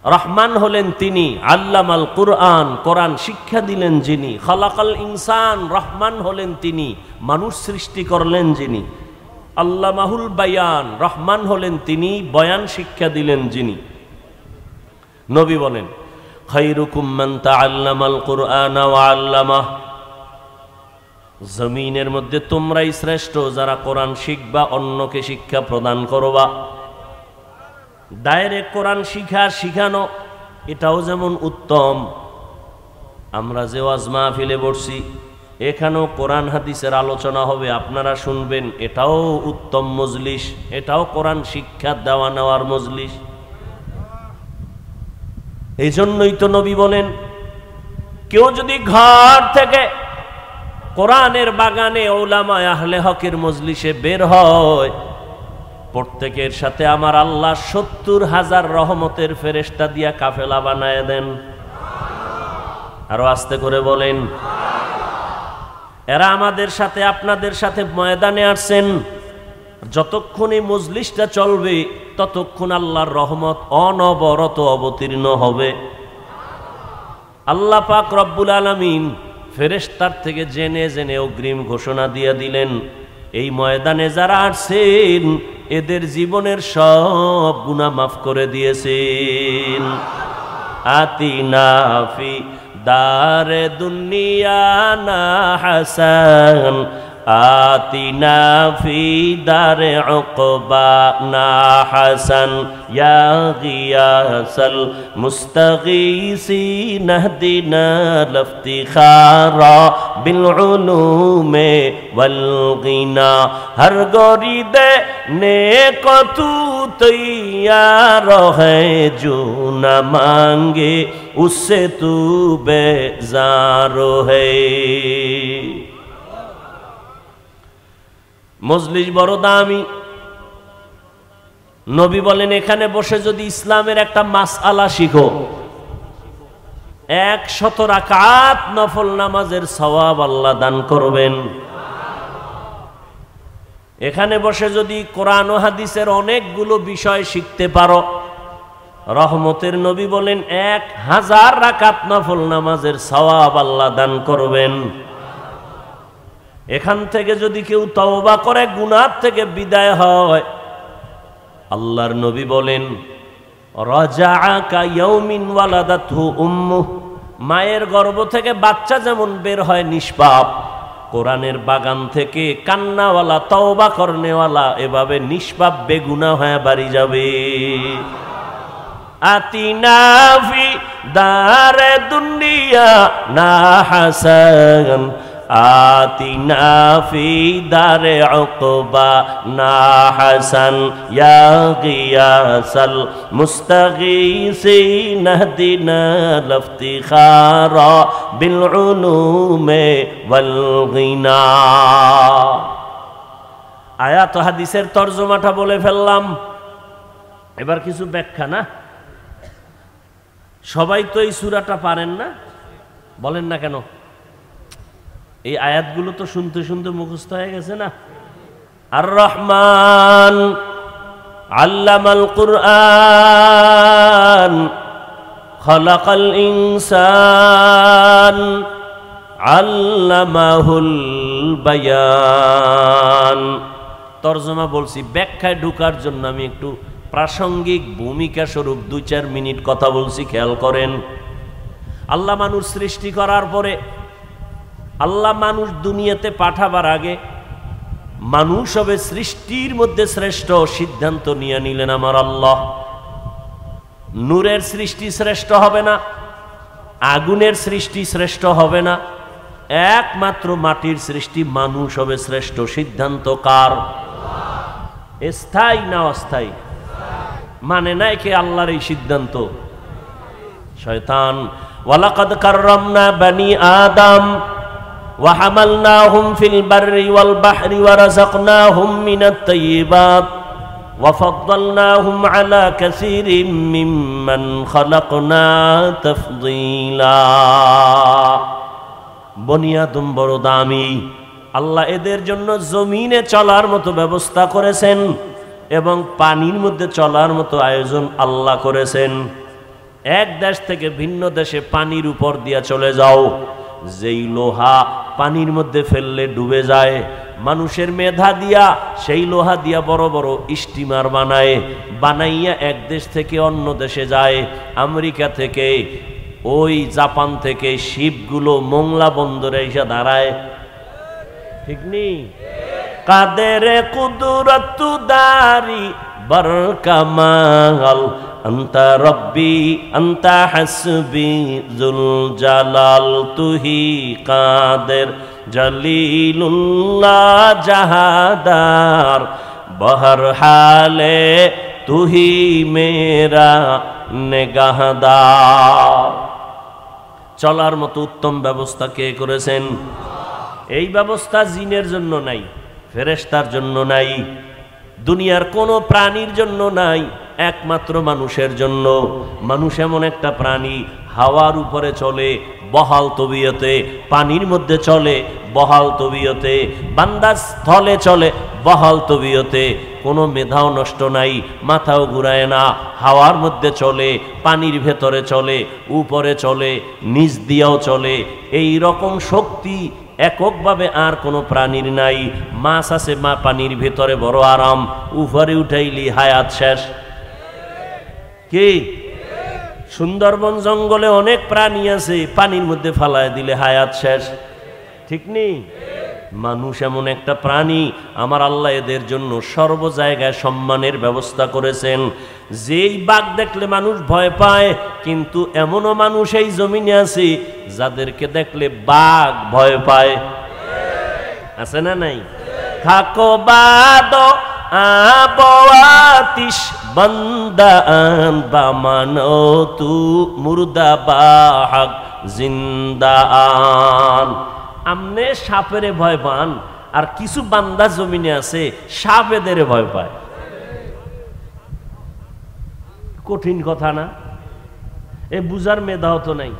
রহমান হলেন তিনি, আল্লামাল কুরআন, কোরআন শিক্ষা দিলেন যিনি। খালাকাল ইনসান, রহমান হলেন তিনি, মানুষ সৃষ্টি করলেন যিনি। আল্লামাহুল বায়ান, রহমান হলেন তিনি, বয়ান শিক্ষা দিলেন যিনি। নবী বলেন, খায়রুকুম মান তাআল্লামাল কুরআন ওয়া আল্লামাহ, জমিনের মধ্যে তোমরাই শ্রেষ্ঠ যারা কোরআন শিখবা, অন্যকে শিক্ষা প্রদান করবা। ডাইরেক্ট কোরআন শিখানো এটাও যেমন উত্তম। আমরা যে ওয়াজ মাহফিলে বসছি, এখানেও কোরআন হাদিসের আলোচনা হবে, আপনারা শুনবেন, এটাও উত্তম মজলিস, এটাও কোরআন শিক্ষা দেওয়া নেওয়ার মজলিস। এই জন্যই তো নবী বলেন, কেউ যদি ঘর থেকে কোরআনের বাগানে উলামায়ে আহলে হকের মজলিসে বের হয়, প্রত্যেকের সাথে আমার আল্লাহ 70,000 রহমতের ফেরেশতা দিয়া কাফেলা বানায় দেন। আরো আস্তে করে বলেন। এরা আমাদের সাথে, আপনাদের সাথে ময়দানে আসছেন, যতক্ষণ এই মজলিসটা চলবে ততক্ষণ আল্লাহর রহমত অনবরত অবতীর্ণ হবে। আল্লাহ পাক রব্বুল আলামিন ফেরেশতার থেকে জেনে জেনে অগ্রিম ঘোষণা দিয়ে দিলেন, এই ময়দানে যারা আসছেন এদের জীবনের সব গুনাহ মাফ করে দিয়েছেন। আতিনা ফি দারে দুনিয়া না হাসান, আতিনা ফি দারে উকবা না হাসান, ইয়া গিয়াসাল মুস্তাগীসিন ইহদিনা লিফতিখারা বিল উলুমে ওয়াল গিনা, হর গরিদে নেক তু তৈয়ার হ্যায় জো না মাঙ্গে উসসে তু বেজার হ্যায়। মজলিস বড় দামি। নবী বলেন, এখানে বসে যদি ইসলামের একটা মাসআলা শিখো, 100 রাকাত নফল নামাজের সওয়াব আল্লাহ দান করবেন। এখানে বসে যদি কোরআন ও হাদিসের অনেকগুলো বিষয় শিখতে পারো, রহমতের নবী বলেন 1000 রাকাত নফল নামাজের সওয়াব আল্লাহ দান করবেন। এখান থেকে যদি কেউ তওবা করে গুনাহ থেকে বিদায় হয়, আল্লাহর নবী বলেন রাজাআকা ইয়াউমিন ওয়ালাদাতহু উম্মুহু, মায়ের গর্ভ থেকে বাচ্চা যেমন বের হয় নিষ্পাপ, কোরআনের বাগান থেকে কান্নাওয়ালা তওবা করনেওয়ালা এভাবে নিষ্পাপ বেগুনাহ হয়ে বাড়ি যাবে। আতিনা ফি দারে দুনিয়া না হাসান, আতিনা ফি দারে উকবা না হাসান, ইয়া গিয়াসাল মুস্তাগীসিন ইহদিনা লিফতিখারা বিল উলুমি ওয়াল গিনা। আয়াত হাদিসের তরজমাটা বলে ফেললাম, এবার কিছু ব্যাখ্যা। না সবাই তো এই সূরাটা পারেন না, বলেন না কেন? এই আয়াতগুলো তো শুনতে শুনতে মুখস্থ হয়ে গেছে না? আর রহমান আল্লামাল কুরআন খালাকাল ইনসান আল্লামাহুল বায়ান। তরজমা বলছি, ব্যাখ্যায় ঢোকার জন্য আমি একটু প্রাসঙ্গিক ভূমিকা স্বরূপ 2-4 মিনিট কথা বলছি, খেয়াল করেন। আল্লাহ মানুষ সৃষ্টি করার পরে, আল্লাহ মানুষ দুনিয়াতে পাঠাবার আগে মানুষ হবে সৃষ্টির মধ্যে শ্রেষ্ঠ সিদ্ধান্ত নিয়ে নিলেন আমার আল্লাহ। নূরের সৃষ্টি শ্রেষ্ঠ হবে না, আগুনের সৃষ্টি শ্রেষ্ঠ হবে না, একমাত্র মাটির সৃষ্টি মানুষ হবে শ্রেষ্ঠ। সিদ্ধান্ত কার? স্থায়ী না অস্থায়ী? মানে নাই কে আল্লাহর এই সিদ্ধান্ত? শয়তান। ওয়ালাকাদ কাররামনা বানি আদম ওয়া হামালনাহুম ফিল বাররি ওয়াল বাহরি ওয়া রাযাকনাহুম মিনাত তাইয়্যিবাত ওয়া ফাদ্দালনাহুম আলা কাসীরিম মিম্মান খালাকনা তাফদীলা। বনি আদম বড় দামি, আল্লাহ এদের জন্য জমিনে চলার মতো ব্যবস্থা করেছেন এবং পানির মধ্যে চলার মতো আয়োজন আল্লাহ করেছেন। এক দেশ থেকে ভিন্ন দেশে পানির উপর দিয়া চলে যাও, যেই লোহা পানির মধ্যে ফেললে ডুবে যায়, মানুষের মেধা দিয়া সেই লোহা দিয়া বড় বড় স্টিমার বানায়, বানাইয়া এক দেশ থেকে অন্য দেশে যায়। আমেরিকা থেকে, ওই জাপান থেকে শিপগুলো মোংলা বন্দরে এসে দাঁড়ায়, ঠিক নেই? কাদের কুদরত দারি বরকামাল আন্তা রব্বি আন্তা হাসবি জুল জালাল তুহি কাদের জলিলুল্লাহ জাহাদার বহর হালে তুহি মেরা নেগাহদার। চলার মতো উত্তম ব্যবস্থা কে করেছেন? এই ব্যবস্থা জিনের জন্য নাই, ফেরেশতার জন্য নাই, দুনিয়ার কোনো প্রাণীর জন্য নাই, একমাত্র মানুষের জন্য। মানুষ এমন একটা প্রাণী, হাওয়ার উপরে চলে বহাল তবিয়তে, পানির মধ্যে চলে বহাল তবিয়তে, বান্দা স্থলে চলে বহাল তবিয়তে, কোনো মেধাও নষ্ট নাই, মাথাও ঘুরায় না, হাওয়ার মধ্যে চলে, পানির ভেতরে চলে, উপরে চলে, নিচ দিয়েও চলে। এই রকম শক্তি এককভাবে আর কোনো প্রাণীর নাই। মাছ আছে মা পানির ভেতরে বড় আরাম, উপরে উঠাইলি হায়াত শেষ। কি সুন্দরবন জঙ্গলে অনেক প্রাণী আছে, পানির মধ্যে ফালায় দিলে হায়াত শেষ, ঠিক নেই? মানুষ এমন একটা প্রাণী, আমার আল্লাহ এদের জন্য সর্ব জায়গায় সম্মানের ব্যবস্থা করেছেন। যেই বাঘ দেখলে মানুষ ভয় পায়, কিন্তু এমনও মানুষ এই জমিনে আছে যাদেরকে দেখলে বাঘ ভয় পায়, আছে না নাই? খাকো বাদ আবওয়াতিশ বান্দান বামানো তু মুর্দা বাহাক জিন্দান। আমনে সাপেরে ভয় পান, আর কিছু বান্দা জমিনে আছে সাপ এদের ভয় পায়। কঠিন কথা না? এ বুঝার মেধাও তো নাই,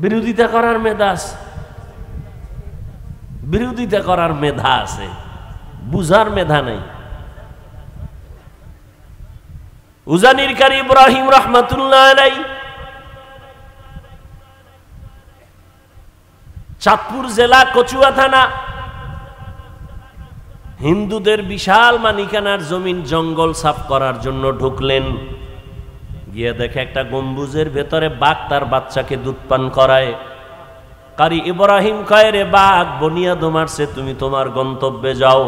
বিরোধিতা করার মেধা আছে, বিরোধিতা করার মেধা আছে, বুঝার মেধা নাই। উজানির কারি ইব্রাহিম রহমাতুল্লাহ আলাইহি চাঁদপুর জেলা কচুয়া থানা, হিন্দুদের বিশাল মালিকানার জমিন জঙ্গল সাফ করার জন্য ঢুকলেন। গিয়ে দেখে একটা গম্বুজের ভেতরে বাঘ তার বাচ্চাকে দুধ পান করায়। কারি ইব্রাহিম কয়, রে বাঘ বনিয়াদ মারছে, তুমি তোমার গন্তব্যে যাও।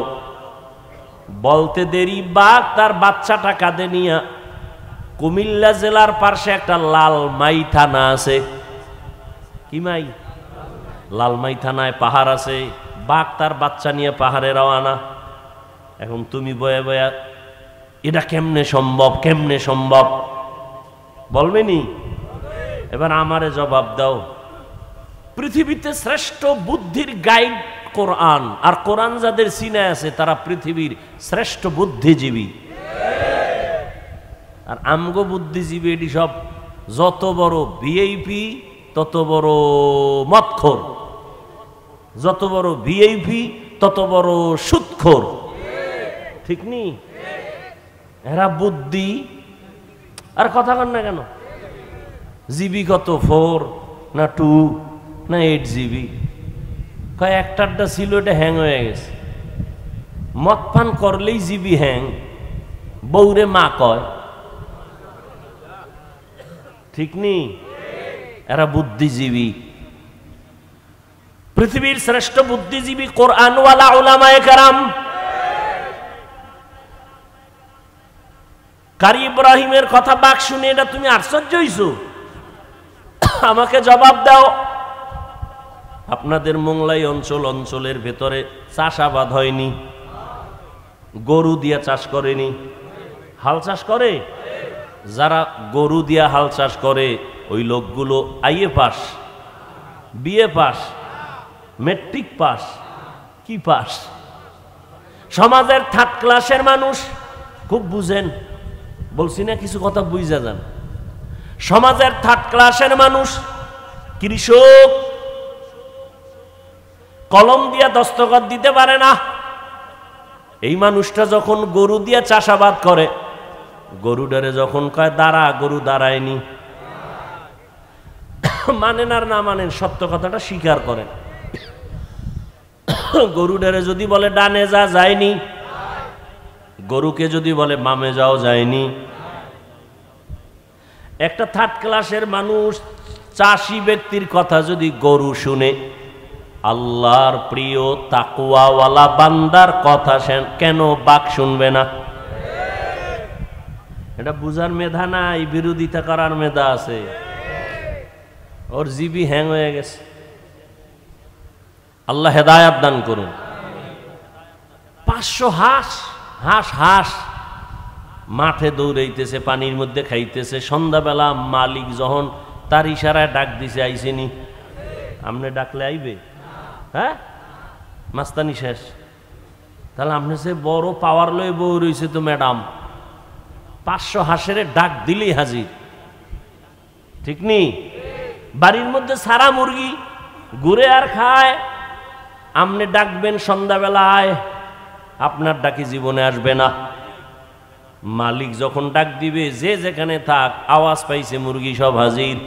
বলতে দেরি বাঘ তার বাচ্চাটা কাঁধে নিয়া কুমিল্লা জেলার পাশে একটা লালমাই থানা আছে। কি মাই? লালমাই থানায় পাহাড় আছে। বাঘ তার বাচ্চা নিয়ে পাহাড়ে রওয়ানা। এখন তুমি বয়ে বয়া এটা কেমনে সম্ভব, কেমনে সম্ভব বলবেনি? এবার আমারে জবাব দাও। পৃথিবীতে শ্রেষ্ঠ বুদ্ধির গাইড কোরআন, আর কোরআন যাদের সিনায় আছে তারা পৃথিবীর শ্রেষ্ঠ বুদ্ধিজীবী। আর আমগো বুদ্ধিজীবী এটি সব যত বড় ভিআইপি তত বড় মদখোর, যত বড় ভিআইপি তত বড় সুদখোর। ঠিক নি? এরা বুদ্ধি আর কথা কন না কেন? জিবি কত 4 না 2 না 8 জিবি? কয় একটারটা ছিল, এটা হ্যাং হয়ে গেছে। মদ পান করলেই জিবি হ্যাং, বউরে মা কয়। ঠিক নি? এরা বুদ্ধিজীবী। পৃথিবীর শ্রেষ্ঠ বুদ্ধিজীবী কোরআনওয়ালা উলামায়ে কেরাম। কারি ইব্রাহিমের কথা বাক শুনে এটা তুমি আশ্চর্য হইছো? আমাকে জবাব দাও। আপনাদের মোংলাই অঞ্চলের ভেতরে চাষাবাদ হয়নি? গরু দিয়া চাষ করেনি? হাল চাষ করে? যারা গরু দিয়া হাল চাষ করে ওই লোকগুলো IA pass, BA pass, matric pass, কি পাস? সমাজের 3rd ক্লাসের মানুষ, খুব বুঝেন, বলছি না কিছু কথা বুঝা যান। সমাজের 3rd ক্লাসের মানুষ কৃষক, কলম দিয়া দস্তখত দিতে পারে না। এই মানুষটা যখন গরু দিয়া চাষাবাদ করে, গরুডারে যখন কয় দাঁড়া, গরু দাঁড়ায়নি। মানেন আর না মানেন, সত্য কথাটা স্বীকার করেন। গরুডারে যদি বলে ডানে যা, যায়নি। গরুকে যদি বলে বামে যাও, যায়নি। একটা 3rd ক্লাসের মানুষ, চাষি ব্যক্তির কথা যদি গরু শুনে, আল্লাহর প্রিয় তাকওয়াওয়ালা বান্দার কথা কেন বাক শুনবে না? এটা বুঝার মেধা নাই, বিরোধিতা করার মেধা আছে। ওর জিবি হ্যাং হয়ে গেছে। আল্লাহ হেদায়াত দান করুন। 500 হাঁস হাঁস হাঁস মাঠে দৌড়াইতেছে, পানির মধ্যে খাইতেছে। সন্ধ্যাবেলা মালিক যখন তার ইশারায় ডাক দিছে, আইসেনি? আপনি ডাকলে আইবে? হ্যাঁ, মাস্তানি শেষ। তাহলে আপনি সে বড় পাওয়ার লয়ে বউ রয়েছে তো ম্যাডাম, 500 হাঁসের ডাক দিলেই হাজির। ঠিক নি? বাড়ির মধ্যে সারা মুরগি ঘুরে আর খায়। আপনি ডাকবেন সন্ধ্যাবেলায়, আপনার ডাকি জীবনে আসবে না। মালিক যখন ডাক দিবে, যে যেখানে থাক, আওয়াজ পাইছে মুরগি সব হাজির।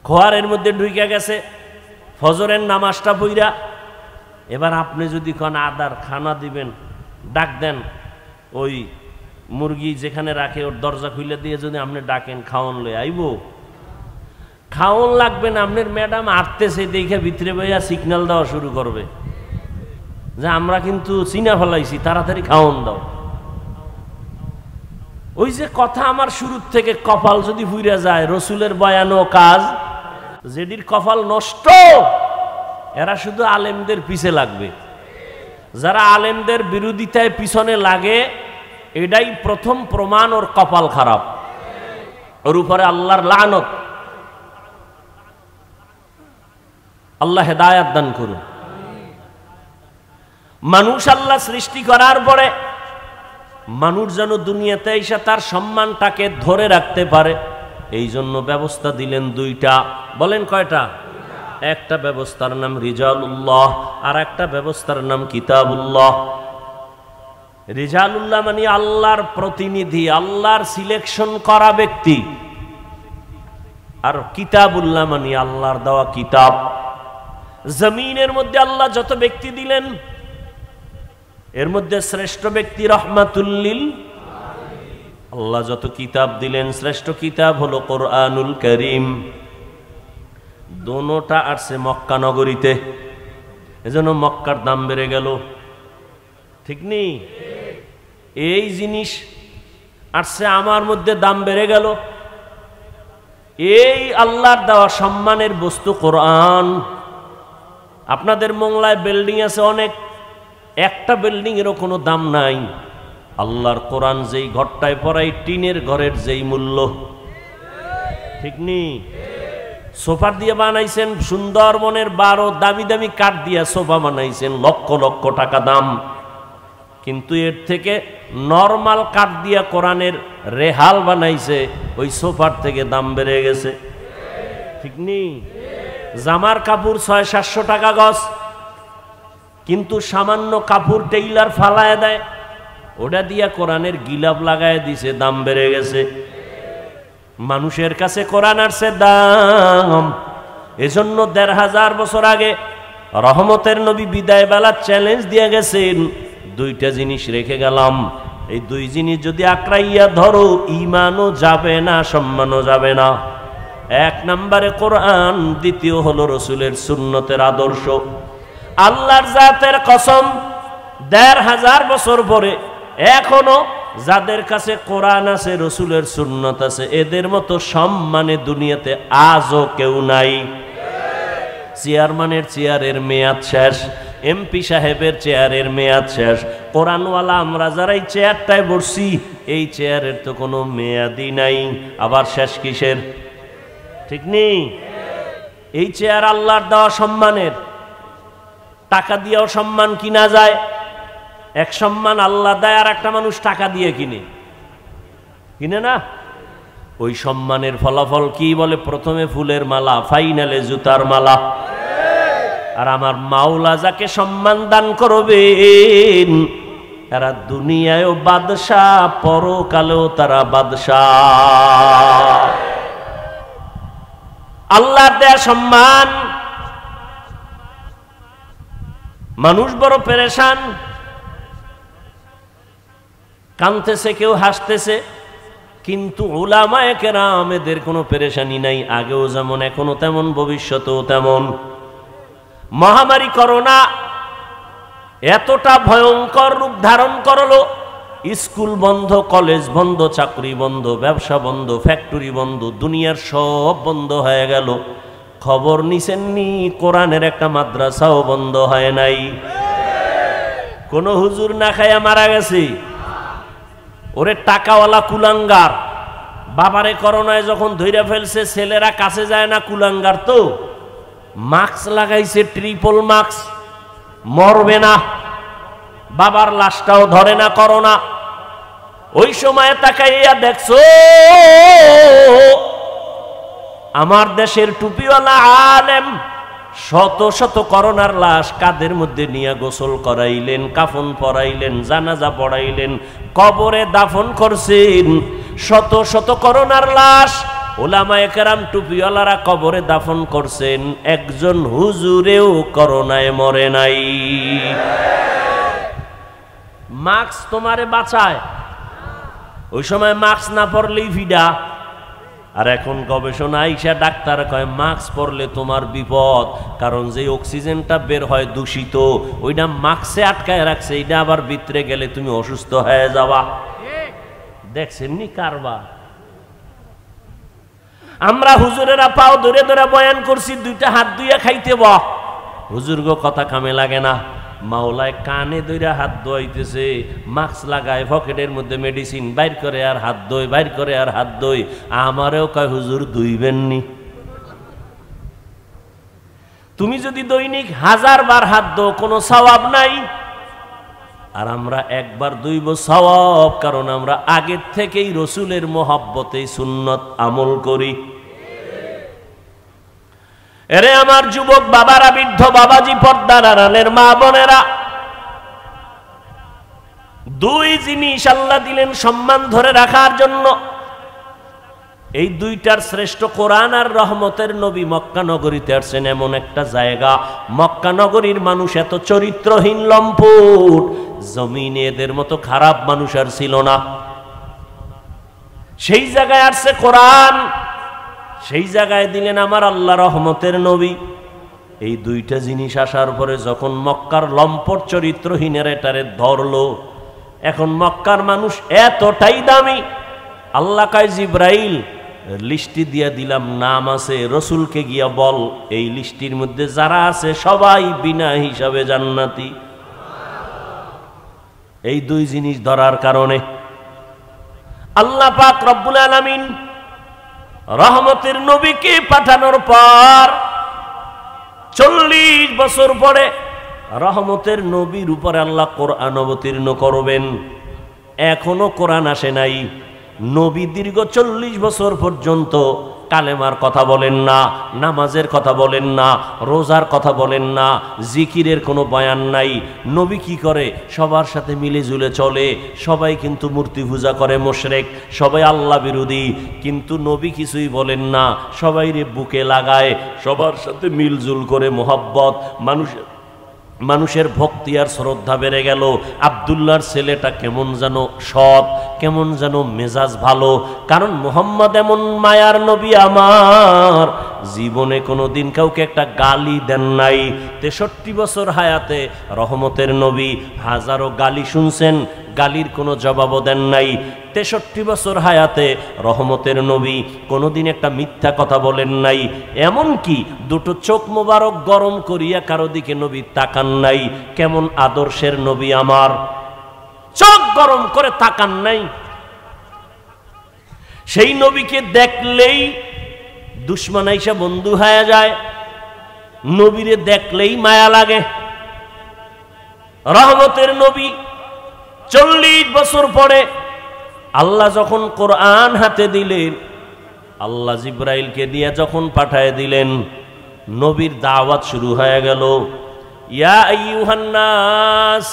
খোয়ারের মধ্যে ঢুকে গেছে, ফজরের নামাজটা পইরা। এবার আপনি যদি কোন আদার খানা দিবেন, ডাক দেন, ওই মুরগি যেখানে রাখে ওর দরজা খুলে দিয়ে যদি আপনি ডাকেন, খাওয়ান লই আইব? খাওয়ান লাগবে না। আপনার ম্যাডাম আটতেছে দেখে ভিতরে বইয়া সিগন্যাল দেওয়া শুরু করবে যে আমরা কিন্তু চিনা ফেলাইছি, তাড়াতাড়ি খাওয়ান দাও। ওই যে কথা আমার শুরুর থেকে, কপাল যদি ফুইরা যায়, রসুলের বয়ানো কাজ যেদির কপাল নষ্ট, এরা শুধু আলেমদের পিছে লাগবে। যারা আলেমদের বিরোধিতায় পিছনে লাগে, এটাই প্রথম প্রমাণ ওর কপাল খারাপ, ওর উপরে আল্লাহর লানত। আল্লাহ হেদায়াত দান করুন। মানুষ আল্লাহ সৃষ্টি করার পরে মানুষ যেন দুনিয়াতে এসে তার সম্মানটাকে ধরে রাখতে পারে, এই জন্য ব্যবস্থা দিলেন 2টা। বলেন কয়টা? একটা ব্যবস্থার নাম রিজালুল্লাহ, আর একটা ব্যবস্থার নাম কিতাবুল্লাহ। রিজালুল্লাহ মানে আল্লাহর প্রতিনিধি, আল্লাহর সিলেকশন করা ব্যক্তি। আর কিতাবুল্লাহ মানে আল্লাহর দেওয়া কিতাব। জমিনের মধ্যে আল্লাহ যত ব্যক্তি দিলেন এর মধ্যে শ্রেষ্ঠ ব্যক্তি রহমাতুল্লিল। আল্লাহ যত কিতাব দিলেন শ্রেষ্ঠ কিতাব হলো কোরআনুল কারীম। দোনোটা আসছে মক্কা নগরীতে, এজন্য মক্কার দাম বেড়ে গেল, ঠিক নেই? এই জিনিস আসছে আমার মধ্যে, দাম বেড়ে গেল। এই আল্লাহর দেওয়া সম্মানের বস্তু কোরআন। আপনাদের মোংলায় বিল্ডিং আছে অনেক, একটা বিল্ডিং এরও কোনো দাম নাই। আল্লাহর কোরআন যেই ঘরটায় পড়াই টিনের ঘরের যেই মূল্য, ঠিক নেই? সোফা দিয়ে বানাইছেন সুন্দরবনের 12 দামি দামি কাঠ দিয়ে সোফা বানাইছেন, লক্ষ লক্ষ টাকা দাম। কিন্তু এর থেকে নরমাল কাঠ দিয়া কোরআনের রেহাল বানাইছে, ওই সোফার থেকে দাম বেড়ে গেছে, ঠিক নেই? জামার কাপড় 600-700 টাকা গজ, কিন্তু সামান্য কাপড় টেইলার ফালায় দেয়, ওটা দিয়া কোরআনের গিলাপ লাগায় দিছে, দাম বেড়ে গেছে। মানুষের কাছে কোরআন আসছে দাম। এজন্য 1500 বছর আগে রহমতের নবী বিদায় বেলা চ্যালেঞ্জ দিয়ে গেছেন, 2টা জিনিস রেখে গেলাম, এই 2 জিনিস যদি আঁকড়াইয়া ধরো ঈমানও যাবে না, সম্মানও যাবে না। 1 নম্বরে কোরআন, দ্বিতীয় হলো রসুলের সুন্নতের আদর্শ। আল্লাহর জাতের কসম, 1500 বছর পরে এখনো যাদের কাছে কোরআন আছে, রসুলের সুন্নত আছে, এদের মতো সম্মানে দুনিয়াতে আজও কেউ নাই। চেয়ারম্যানের চেয়ারের মেয়াদ শেষ, এমপি সাহেবের চেয়ারের মেয়াদ শেষ, কোরআনওয়ালা আমরা যারা এই চেয়ারটায় বসছি এই চেয়ারের তো কোনো মেয়াদই নাই, আবার শেষ কিসের, ঠিক নেই? এই চেয়ার আল্লাহর দেওয়া সম্মানের, টাকা দিয়েও সম্মান কিনা যায়। এক সম্মান আল্লাহ দেয়, আর একটা মানুষ টাকা দিয়ে কিনে না। ওই সম্মানের ফলাফল কি বলে? প্রথমে ফুলের মালা, ফাইনালে জুতার মালা। আর আমার মাওলা যাকে সম্মান দান করবেন এরা দুনিয়ায়ও বাদশাহ, পরকালেও তারা বাদশাহ। আল্লাহর দেয়া সম্মান। মানুষ বড় পেরেশান, কাঁদতেছে, কেউ হাসতেছে, কিন্তু উলামায়ে কেরাম এদের কোনো পেরেশানি নাই। আগেও যেমন, এখনো তেমন, ভবিষ্যতেও তেমন। মহামারী করোনা এতটা ভয়ঙ্কর রূপ ধারণ করলো, স্কুল বন্ধ, কলেজ বন্ধ, চাকরি বন্ধ, ব্যবসা বন্ধ, ফ্যাক্টরি বন্ধ, দুনিয়ার সব বন্ধ হয়ে গেল। খবর নিছেননি কোরআনের একটা মাদ্রাসাও বন্ধ হয় নাই। কোন হুজুর না খায়া মারা গেছে? ওরে টাকাওয়ালা কুলাঙ্গার, বাবারে করোনায় যখন ধইরা ফেলছে ছেলেরা কাছে যায় না, কুলাঙ্গার তো মাস্ক লাগাইছে, ট্রিপল মাস্ক, মরবে না, বাবার লাশটাও ধরে না করোনা। ওই সময় তাকাইয়া দেখছো আমার দেশের টুপিওয়ালা আলেম শত শত করোনার লাশ কাদের মধ্যে নিয়ে গোসল করাইলেন, কাফন পরাইলেন, জানাজা পড়াইলেন, কবরে দাফন করছেন। শত শত করোনার লাশ উলামায়ে কেরাম টুপিওয়ালারা কবরে দাফন করছেন, একজন হুজুরেও করোনায় মরে নাই। মাস্ক তোমারে বাঁচায়, ওই সময় মাস্ক না পরলেই ভিডা। আর এখন গবেষণা আইসা ডাক্তার কয় মাস্ক পরলে তোমার বিপদ, কারণ যে অক্সিজেনটা বের হয় দূষিত, ওইটা মাস্কে আটকায় রাখছে, এইটা আবার ভিতরে গেলে তুমি অসুস্থ হয়ে যাবা। দেখছেন নি কারবার? আমরা হুজুরেরা পাও ধরে ধরে বয়ান করছি, 2টা হাত ধুইয়া খাইতে বা হুজুর গো কথা কামে লাগে না। মাওলায় কানে ধইরা হাত ধোয়াইতেছে, মাস্ক লাগায়, পকেটের মধ্যে মেডিসিন বাইর করে আর হাত ধোয়, বাইর করে আর হাত ধোয়। আমারেও কয় হুজুর ধুইবেননি। তুমি যদি দৈনিক 1000 বার হাত ধো কোনো সওয়াব নাই, আর আমরা একবার ধুইব সওয়াব, কারণ আমরা আগের থেকেই রসুলের মহব্বতে সুন্নত আমল করি। এরে আমার যুবক বাবারা, বৃদ্ধ বাবাজি, পর্দার আড়ালের মা বোনেরা, দুই জিনিস আল্লাহ দিলেন সম্মান ধরে রাখার জন্য। এই দুইটার শ্রেষ্ঠ কোরআন আর রহমতের নবী মক্কা নগরীতে আসছেন এমন একটা জায়গা, মক্কা নগরীর মানুষ এত চরিত্রহীন লম্পট, জমিনে এদের মতো খারাপ মানুষ আর ছিল না। সেই জায়গায় আসছে কোরআন, সেই জায়গায় দিলেন আমার আল্লাহ রহমতের নবী। এই দুইটা জিনিস আসার পরে যখন মক্কার লম্পট চরিত্রহীনের এটারে ধরলো, এখন মক্কার মানুষ এতটাই দামি, আল্লাহ কয় জিব্রাইল লিস্টি দিয়া দিলাম, নাম আছে, রসুলকে গিয়া বল এই লিস্টির মধ্যে যারা আছে সবাই বিনা হিসাবে জান্নাতি। এই দুই জিনিস ধরার কারণে আল্লাহ পাক রব্বুল আলামিন রহমতের নবীকে পাঠানোর পর 40 বছর পরে রহমতের নবীর উপরে আল্লাহ কোরআন অবতীর্ণ করবেন। এখনো কোরআন আসে নাই। নবী দীর্ঘ 40 বছর পর্যন্ত কালেমার কথা বলেন না, নামাজের কথা বলেন না, রোজার কথা বলেন না, জিকিরের কোনো বয়ান নাই। নবী কি করে? সবার সাথে মিলে ঝুলে চলে। সবাই কিন্তু মূর্তি পূজা করে, মুশরিক, সবাই আল্লাহ বিরোধী, কিন্তু নবী কিছুই বলেন না, সবাইরে বুকে লাগায়, সবার সাথে মিলজুল করে মোহাব্বত, মানুষের ভক্তি আর শ্রদ্ধা বেড়ে গেল। আব্দুল্লাহর ছেলেটা কেমন যেন সৎ, কেমন যেন মেজাজ ভালো, কারণ মুহাম্মদ এমন মায়ার নবী আমার, জীবনে কোনোদিন কাউকে একটা গালি দেন নাই। 63 বছর হায়াতে রহমতের নবী হাজারো গালি শুনছেন, গালির কোনো জবাবও দেন নাই। 63 বছর হায়াতে রহমতের নবী কোনোদিন একটা মিথ্যা কথা বলেন নাই। এমন কি দুটো চোখ মোবারক গরম করিয়া কারো দিকে নবী তাকান নাই। কেমন আদর্শের নবী আমার, চোখ গরম করে তাকান নাই। সেই নবীকে দেখলেই দুশ্মন আইসা বন্ধু হয়ে যায়, নবীরে দেখলেই মায়া লাগে। রহমতের নবী 40 বছর পরে আল্লাহ যখন কোরআন হাতে দিলেন, আল্লাহ জিব্রাইলকে দিয়ে যখন পাঠায় দিলেন, নবীর দাওয়াত শুরু হয়ে গেল। ইয়া আইয়ুহান নাস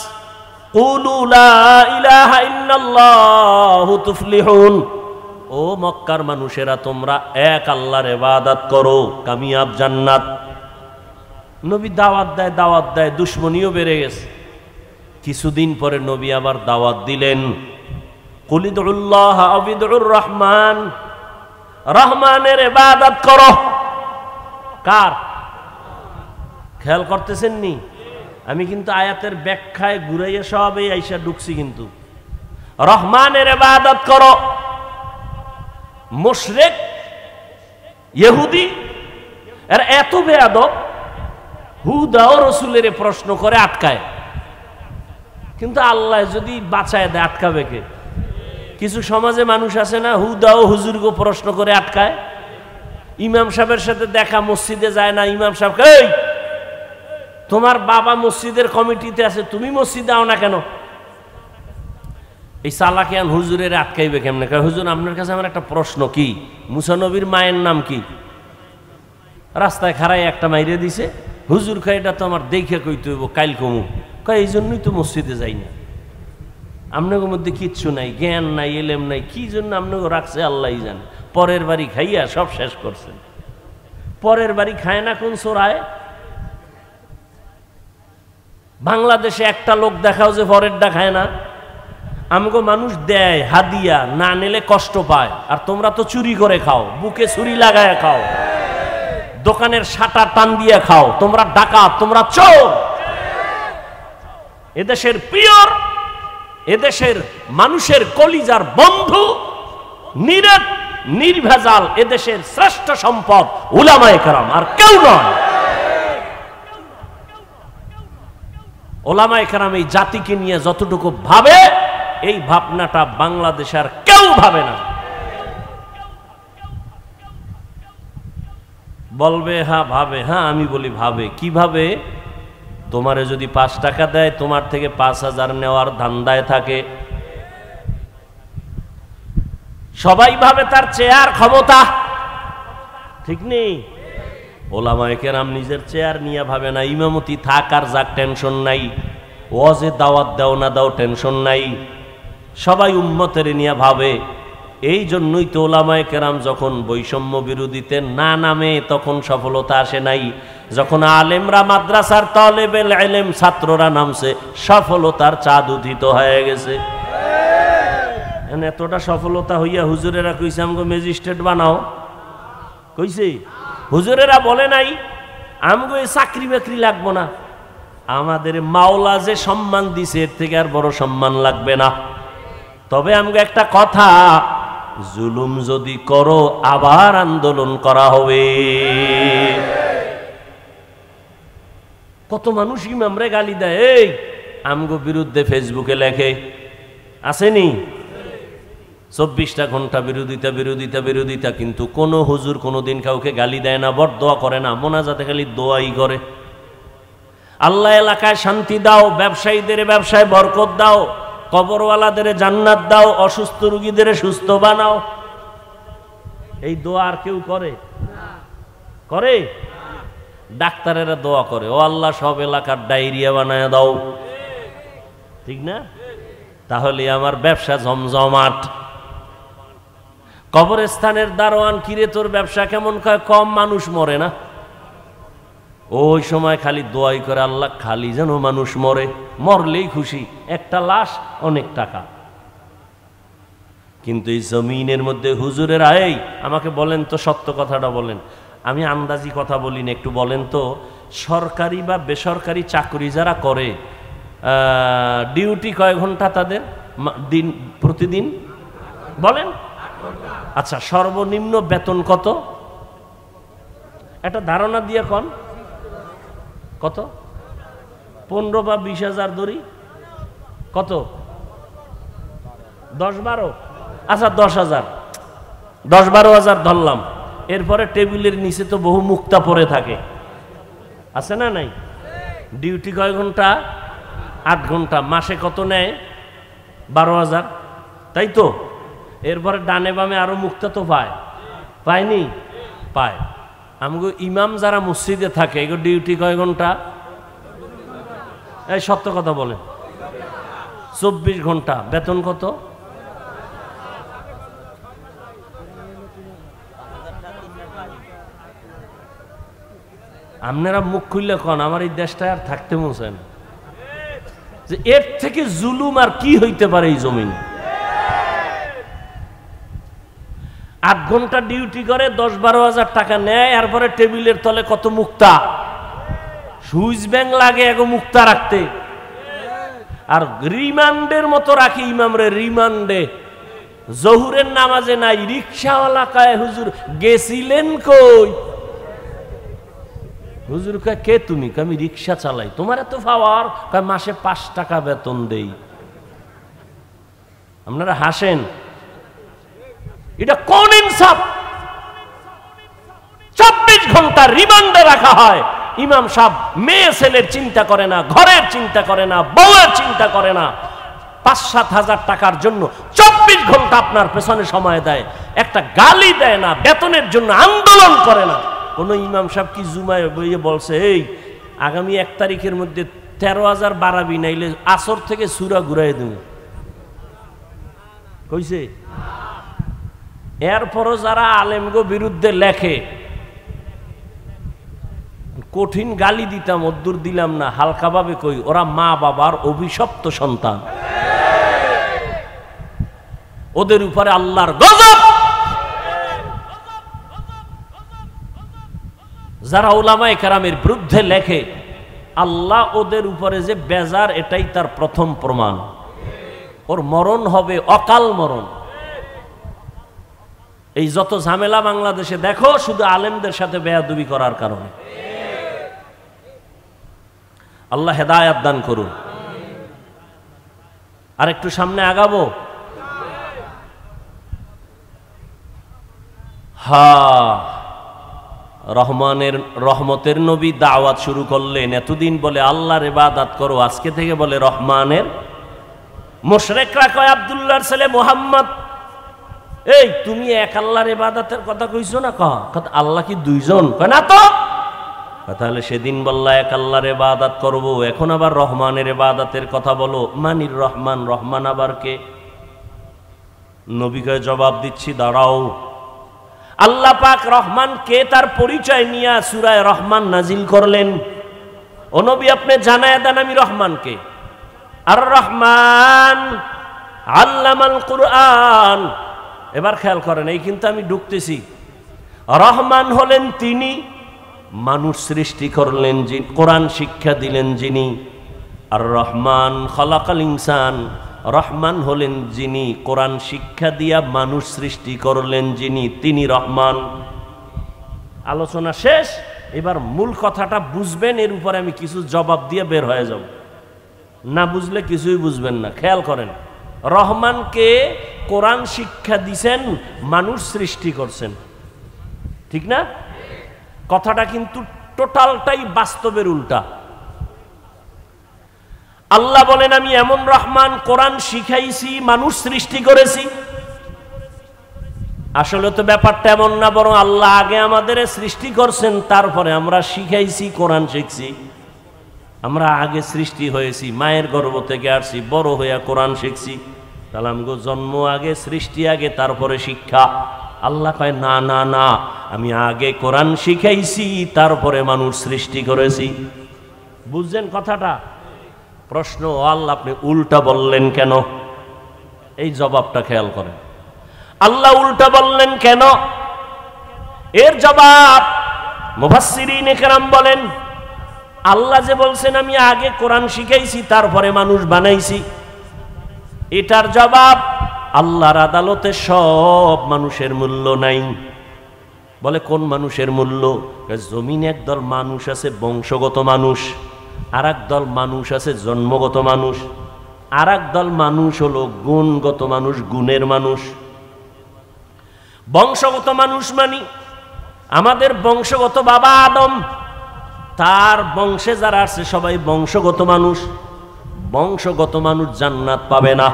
কুলু লা ইলাহা ইল্লাল্লাহু তুফলিহুন। ও মক্কার মানুষেরা, তোমরা এক আল্লাহর ইবাদত করো, কামিয়াব জান্নাত। নবী দাওয়াত দেয়, দুশ্মনীও বেড়ে গেছে। কিছুদিন পরে নবী আবার দাওয়াত দিলেন, কুলিদুল্লাহ আবিদুর রহমান, রহমানের ইবাদত করো। কার? খেয়াল করতেছেন নি? আমি কিন্তু আয়াতের ব্যাখ্যায় ঘুরাইয়া সবে আইসা ঢুকছি, কিন্তু রহমানের ইবাদত করো। মুশরিক ইহুদি এর এত বেয়াদব, হুদা ও রসুলের প্রশ্ন করে আটকায়, কিন্তু আল্লাহ যদি বাঁচায় দেয় আটকাবে কে? কিছু সমাজে মানুষ আছে না, হুদা ও হুজুরকে প্রশ্ন করে আটকায়। ইমাম সাহেবের সাথে দেখা, মসজিদে যায় না, ইমাম সাহেব এই তোমার বাবা মসজিদের কমিটিতে আছে, তুমি মসজিদে আও না কেন? এই চালাকিয়ান হুজুরের আটকাইবে কেমনে? হুজুর আপনার কাছে আমার একটা প্রশ্ন, কি মুসা নবীর মায়ের নাম কি? রাস্তায় খাড়াই একটা মাইরে দিছে, হুজুর কয় এটা তো আমার দেখে কইতে হইব, কাইল কমু। কয় এই জন্যই তো মসজিদে যাই না। আপনাদের মধ্যে কিচ্ছু নাই, জ্ঞান নাই, এলেম নাই, কি জন্য আপনাকে রাখছে আল্লাহই জানে। পরের বাড়ি খাইয়া সব শেষ করছেন। পরের বাড়ি খায় না কোন চোরায়? বাংলাদেশে একটা লোক দেখাও যে পরেরটা খায় না। আমাকে মানুষ দেয় হাদিয়া, না নিলে কষ্ট পায়, আর তোমরা তো চুরি করে খাও, বুকে ছুরি লাগায় খাও, দোকানের শাটার টান দিয়ে খাও। তোমরা ডাকাত, তোমরা চোর। এদেশের পিওর, এদেশের মানুষের কলিজার বন্ধু, নির্ভেজাল, এদেশের শ্রেষ্ঠ সম্পদ উলামায়ে কেরাম, আর কেউ নয়। উলামায়ে কেরাম এই জাতিকে নিয়ে যতটুকু ভাবে, এই ভাবনাটা বাংলাদেশ আর কেউ ভাবে না। বলবে হ্যাঁ ভাবে, হ্যাঁ আমি বলি ভাবে। কিভাবে? তোমারে যদি 5 টাকা দেয়, তোমার থেকে 5000 নেওয়ার ধান্দায় থাকে। সবাই ভাবে তার চেয়ার ক্ষমতা, ঠিক নেই? ওলামায়ে কেরাম নিজের চেয়ার নিয়ে ভাবে না, ইমামতি থাক আর যাক টেনশন নাই। ওয়াজে দাওয়াত দাও না দাও টেনশন নাই, সবাই উম্মতের নিয়ে ভাবে। এই জন্যই তো ওলামায়ে কেরাম যখন বৈষম্য বিরোধীতে না নামে তখন সফলতা আসে নাই। যখন আলেমরা মাদ্রাসার তালেবেল ইলম ছাত্ররা নামছে, সফলতার চাঁদ উদিত হয়ে গেছে। এতটা সফলতা হইয়া হুজুরেরা কইছে আমগো ম্যাজিস্ট্রেট বানাও, কইছে? হুজুরেরা বলে নাই আমগো এই চাকরি বাকরি লাগবো না, আমাদের মাওলা যে সম্মান দিছে এর থেকে আর বড় সম্মান লাগবে না। তবে আমগো একটা কথা, জুলুম যদি করো আবার আন্দোলন করা হবে। কত মানুষ ইমামরে গালি দেয়, এই আমগো বিরুদ্ধে ফেসবুকে লেখে, আসেনি? 24টা ঘন্টা বিরোধিতা বিরোধিতা বিরোধিতা, কিন্তু কোন হুজুর কোনোদিন কাউকে গালি দেয় না, বরদোয়া করে না, মোনাজাতে খালি দোয়াই করে। আল্লাহ এলাকায় শান্তি দাও, ব্যবসায়ীদের ব্যবসায় বরকত দাও, কবরওয়ালাদের জান্নাত দাও, অসুস্থ রোগীদের সুস্থ বানাও। এই দোয়া আর কেউ করে? করে? ডাক্তারেরা দোয়া করে, ও আল্লাহ সব এলাকার ডায়রিয়া বানায় দাও, ঠিক না? তাহলে আমার ব্যবসা জমজমাট। কবরস্থানের দারোয়ান, কিরে তোর ব্যবসা কেমন? কয় কম মানুষ মরে না। ওই সময় খালি দোয়াই করে, আল্লাহ খালি যেন মানুষ মরে, মরলেই খুশি, একটা লাশ অনেক টাকা। কিন্তু এই জমিনের মধ্যে হুজুরেরা, এই আমাকে বলেন তো, সত্য কথাটা বলেন, আমি আন্দাজি কথা বলি না, একটু বলেন তো, সরকারি বা বেসরকারি চাকরি যারা করে ডিউটি কয় ঘন্টা তাদের দিন প্রতিদিন? বলেন। আচ্ছা, সর্বনিম্ন বেতন কত? একটা ধারণা দিয়ে কোন কত? 15 বা 20,000 ধরি, কত? 10-12? আচ্ছা 10,000, 10-12,000 ধরলাম। এরপরে টেবিলের নিচে তো বহু মুক্তা পড়ে থাকে, আছে না নাই? ডিউটি কয় ঘন্টা? 8 ঘন্টা। মাসে কত নেয়? 12,000, তাই তো? এরপরে ডানে বামে আরো মুক্তা তো পায়, পায়নি? পায়। আমগো ইমাম যারা মসজিদে থাকে, এগো ডিউটি কয় ঘন্টা? এই সত্য কথা বলেন। 24 ঘন্টা। বেতন কত? আপনারা মুখ খুললে কন, আমার এই দেশটায় আর থাকতে মন যে এর থেকে জুলুম আর কি হইতে পারে এই জমিন। 8 ঘন্টা ডিউটি করে 10-12,000 টাকা নেয়, এরপরে টেবিলের তলে কত মুক্তা, সুইচ ব্যাংক লাগে এগো মুক্তা রাখতে। আর রিমান্ডের মতো রাখি ইমামরে, রিমান্ডে। জহুরের নামাজে নাই, রিক্সাওয়ালা কয় হুজুর গেছিলেন কই? হুজুর কয় কে তুমি? আমি রিক্সা চালাই। তোমার এত পাওয়ার? কয় মাসে 5 টাকা বেতন দেই। আপনারা হাসেন, এটা কোন ইনসাফ? 24 ঘন্টা রিমান্ডে রাখা হয়। ইমাম সাহেব মেয়ে ছেলের চিন্তা করে না, ঘরের চিন্তা করে না, বউয়ের চিন্তা করে না, 5-7 হাজার টাকার জন্য 24 ঘন্টা আপনার পেছনে সময় দেয়, একটা গালি দেয় না, বেতনের জন্য আন্দোলন করে না। কোন ইমাম সাহেব কি জুমায় বইয়ে বলছে এই আগামী 1 তারিখের মধ্যে 13,000 বাড়াবি, নাইলে আসর থেকে সূরা ঘুরাই দেব? কইছে? এরপরও যারা আলেমগো বিরুদ্ধে লেখে, কঠিন গালি দিতাম, অদ্দুর দিলাম না, হালকাভাবে কই, ওরা মা বাবার অভিশপ্ত সন্তান, ওদের উপরে আল্লাহর গজব। যারা উলামায়ে কেরামের বিরুদ্ধে লেখে, আল্লাহ ওদের উপরে যে বেজার, এটাই তার প্রথম প্রমাণ। ওর মরণ হবে অকাল মরণ। এই যত ঝামেলা বাংলাদেশে দেখো, শুধু আলেমদের সাথে বেয়াদবি করার কারণে। আল্লাহ হেদায়েত দান করুন। আর একটু সামনে আগাবো। রহমতের নবী দাওয়াত শুরু করলেন। এতদিন বলে আল্লাহর ইবাদত করো, আজকে থেকে বলে রহমানের। মুশরিকরা কয় আব্দুল্লাহর ছেলে মুহাম্মদ, এই তুমি এক আল্লাহর ইবাদতের কথা কইছো না? কয় আল্লাহ কি দুইজন? কয় না তো, তাহলে সেদিন বললা এক আল্লাহর ইবাদত করব, এখন আবার রহমানের ইবাদতের কথা বলো। মানির রহমান, রহমান আবার কে? নবীকে জবাব দিচ্ছি, দাঁড়াও। আল্লাহ পাক রহমান কে তার পরিচয় নিয়ে সূরা রহমান নাজিল করলেন। ও নবী, আপনি জানায় দেন আমি রহমান কে। আর রহমান আল্লামাল কুরআন। এবার খেয়াল করেন, এই কিন্তু আমি ঢুকতেছি। রহমান হলেন তিনি, মানুষ সৃষ্টি করলেন যিনি, কোরআন শিক্ষা দিলেন যিনি। আর রহমান খালাকাল ইনসান, রহমান হলেন যিনি, কোরআন শিক্ষা দিয়া মানুষ সৃষ্টি করলেন যিনি, তিনি রহমান। আলোচনা শেষ। এবার মূল কথাটা বুঝবেন, এর উপরে আমি কিছু জবাব দিয়ে বের হয়ে যাব। না বুঝলে কিছুই বুঝবেন না। খেয়াল করেন, রহমানকে কোরআন শিক্ষা দিছেন, মানুষ সৃষ্টি করছেন, ঠিক না? কথাটা কিন্তু টোটালটাই বাস্তবের উল্টা। আল্লাহ বলেন আমি এমন রহমান, কোরআন শিখাইছি, মানুষ সৃষ্টি করেছি। আসলে তো ব্যাপারটা এমন না, বরং আল্লাহ আগে আমাদের সৃষ্টি করছেন, তারপরে আমরা শিখাইছি, কোরআন শিখছি। আমরা আগে সৃষ্টি হয়েছি, মায়ের গর্ভ থেকে আসছি, বড় হইয়া কোরআন শিখছি। তাহলে আমগো জন্ম আগে, সৃষ্টি আগে, তারপরে শিক্ষা। আল্লাহ কয় না না না, আমি আগে কোরআন শিখাইছি, তারপরে মানুষ সৃষ্টি করেছি। বুঝছেন কথাটা? প্রশ্ন, আল্লাহ আপনি উল্টা বললেন কেন? এই জবাবটা খেয়াল করেন, আল্লাহ উল্টা বললেন কেন? এর জবাব মুফাসসিরিনে কেরাম বলেন, আল্লাহ যে বলছেন আমি আগে কোরআন শিখাইছি, তারপরে মানুষ বানাইছি, এটার জবাব আল্লাহর আদালতে সব মানুষের মূল্য নাই। বলে কোন মানুষের মূল্য? জমিনে একদল মানুষ আছে বংশগত মানুষ, আর একদল মানুষ আছে জন্মগত মানুষ, আর একদল মানুষ হলো গুণগত মানুষ, গুণের মানুষ। বংশগত মানুষ মানি আমাদের বংশগত বাবা আদম, তার বংশে যারা আছে সবাই বংশগত মানুষ। বংশগত মানুষ জান্নাত পাবে না।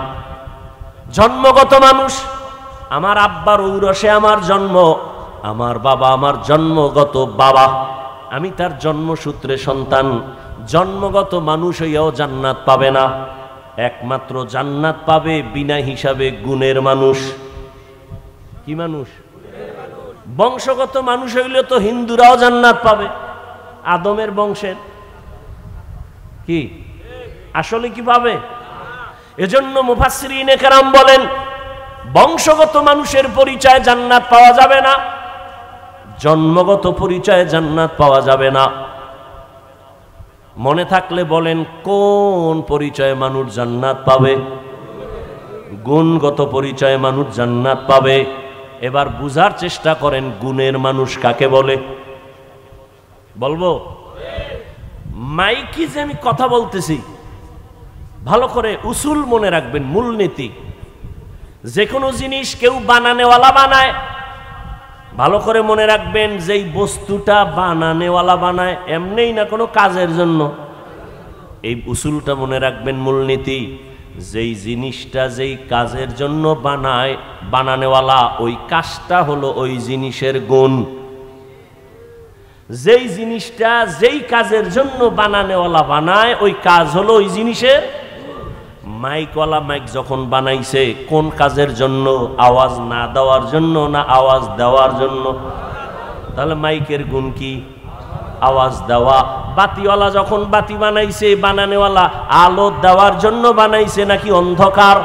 জন্মগত মানুষ, আমার আব্বার ঔরসে আমার জন্ম, আমার বাবা আমার জন্মগত বাবা, আমি তার জন্মসূত্রে সন্তান। জন্মগত মানুষ হইয়াও জান্নাত পাবে না। একমাত্র জান্নাত পাবে বিনা হিসাবে গুণের মানুষ। কি মানুষ? বংশগত মানুষ হইলে তো হিন্দুরাও জান্নাত পাবে, আদমের বংশের। কি আসলে কি পাবে? এজন্য মুফাসসিরিনে কেরাম বলেন বংশগত মানুষের পরিচয় জান্নাত পাওয়া যাবে না, জন্মগত পরিচয়ে জান্নাত পাওয়া যাবে না। মনে থাকলে বলেন কোন পরিচয়ে মানুষ জান্নাত পাবে? গুণগত পরিচয়ে মানুষ জান্নাত পাবে। এবার বুঝার চেষ্টা করেন গুণের মানুষ কাকে বলে। বলবো? মাইকি যে আমি কথা বলতেছি, ভালো করে উসুল মনে রাখবেন, মূলনীতি। যে কোনো জিনিস কেউ বানানেওয়ালা বানায়, ভালো করে মনে রাখবেন, যেই বস্তুটা বানানেওয়ালা বানায় এমনিই না, কোনো কাজের জন্য। এই উসুলটা মনে রাখবেন, মূলনীতি। যেই জিনিসটা যেই কাজের জন্য বানায় বানানেওয়ালা, ওই কাজটা হলো ওই জিনিসের গুণ। যেই জিনিসটা যেই কাজের জন্য বানানেওয়ালা বানায়, ওই কাজ হলো ওই জিনিসের। মাইকওয়ালা মাইক যখন বানাইছে কোন কাজের জন্য? আওয়াজ না দেওয়ার জন্য না আওয়াজ দেওয়ার জন্য? তাহলে মাইকের গুণ কি? আওয়াজ দেওয়া। বাতিওয়ালা যখন বাতি বানাইছে, বানানেওয়ালা আলো দেওয়ার জন্য বানাইছে নাকি অন্ধকার?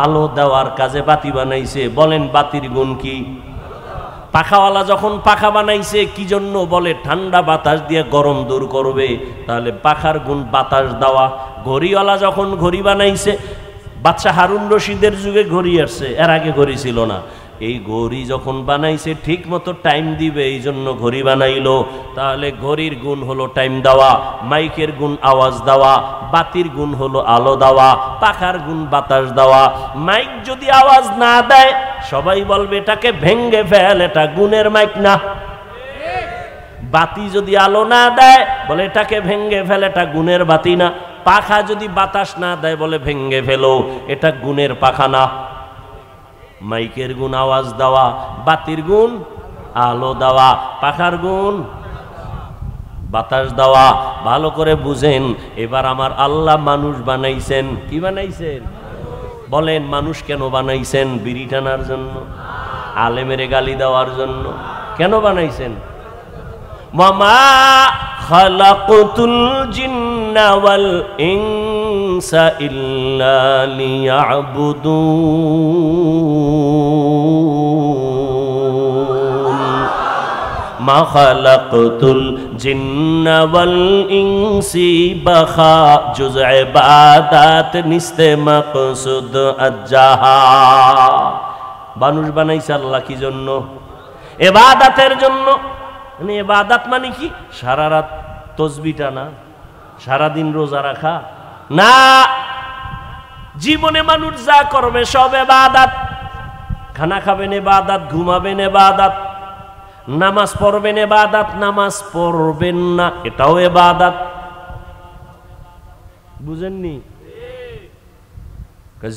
আলো দেওয়ার কাজে বাতি বানাইছে। বলেন বাতির গুণ কি? পাখাওয়ালা যখন পাখা বানাইছে কি জন্য? বলে ঠান্ডা বাতাস দিয়ে গরম দূর করবে, তাহলে পাখার গুণ বাতাস দেওয়া। ঘড়িওয়ালা যখন ঘড়ি বানাইছে, বাদশাহ হারুন রশিদের যুগে ঘড়ি আসছে, এর আগে ঘড়ি ছিল না। এই ঘড়ি যখন বানাইছে ঠিক মতো টাইম দিবে, এই জন্য ঘড়ি বানাইলো। তাহলে ঘড়ির গুণ হলো টাইম দেওয়া, মাইকের গুণ আওয়াজ দেওয়া, বাতির গুণ হলো আলো দেওয়া, পাখার গুণ বাতাস দেওয়া। মাইক যদি আওয়াজ না দেয় সবাই বলবে এটাকে ভেঙ্গে ফেল, এটা গুণের মাইক না। বাতি যদি আলো না দেয় বলে এটাকে ভেঙ্গে ফেল, এটা গুণের বাতি না। পাখা যদি বাতাস না দেয় বলে ভেঙ্গে ফেলো, এটা গুণের পাখা না। মাইকের গুণ আওয়াজ দেওয়া, বাতির গুণ আলো দেওয়া, পাখার গুণ বাতাস দেওয়া। ভালো করে বুঝেন, এবার আমার আল্লাহ মানুষ বানাইছেন। কি বানাইছেন? বলেন, মানুষ কেন বানাইছেন? বিড়ি টানার জন্য? আলেমেরে গালি দেওয়ার জন্য? কেন বানাইছেন? মামা খালাকুতুল জিন্না ওয়াল ইনসা ইল্লা লিয়াবুদুন। মা খালাকুতুল জিন্না ওয়াল ইনসি বাখা জুজ ইবাদাত নিস্তে মাকসুদ আজ্জাহা। মানুষ বানাইছে আল্লাহ কি জন্য? ইবাদতের জন্য। মানে ইবাদত মানে কি? সারা রাত তসবিহ টানা, সারাদিন রোজা রাখা না। জীবনে মানুষ যা করবে সব ইবাদত। খানা খাবেন ইবাদত, ঘুমাবেন ইবাদত, নামাজ পড়বেন ইবাদত, নামাজ পড়বেন না এটাও ইবাদত। বুঝেননি?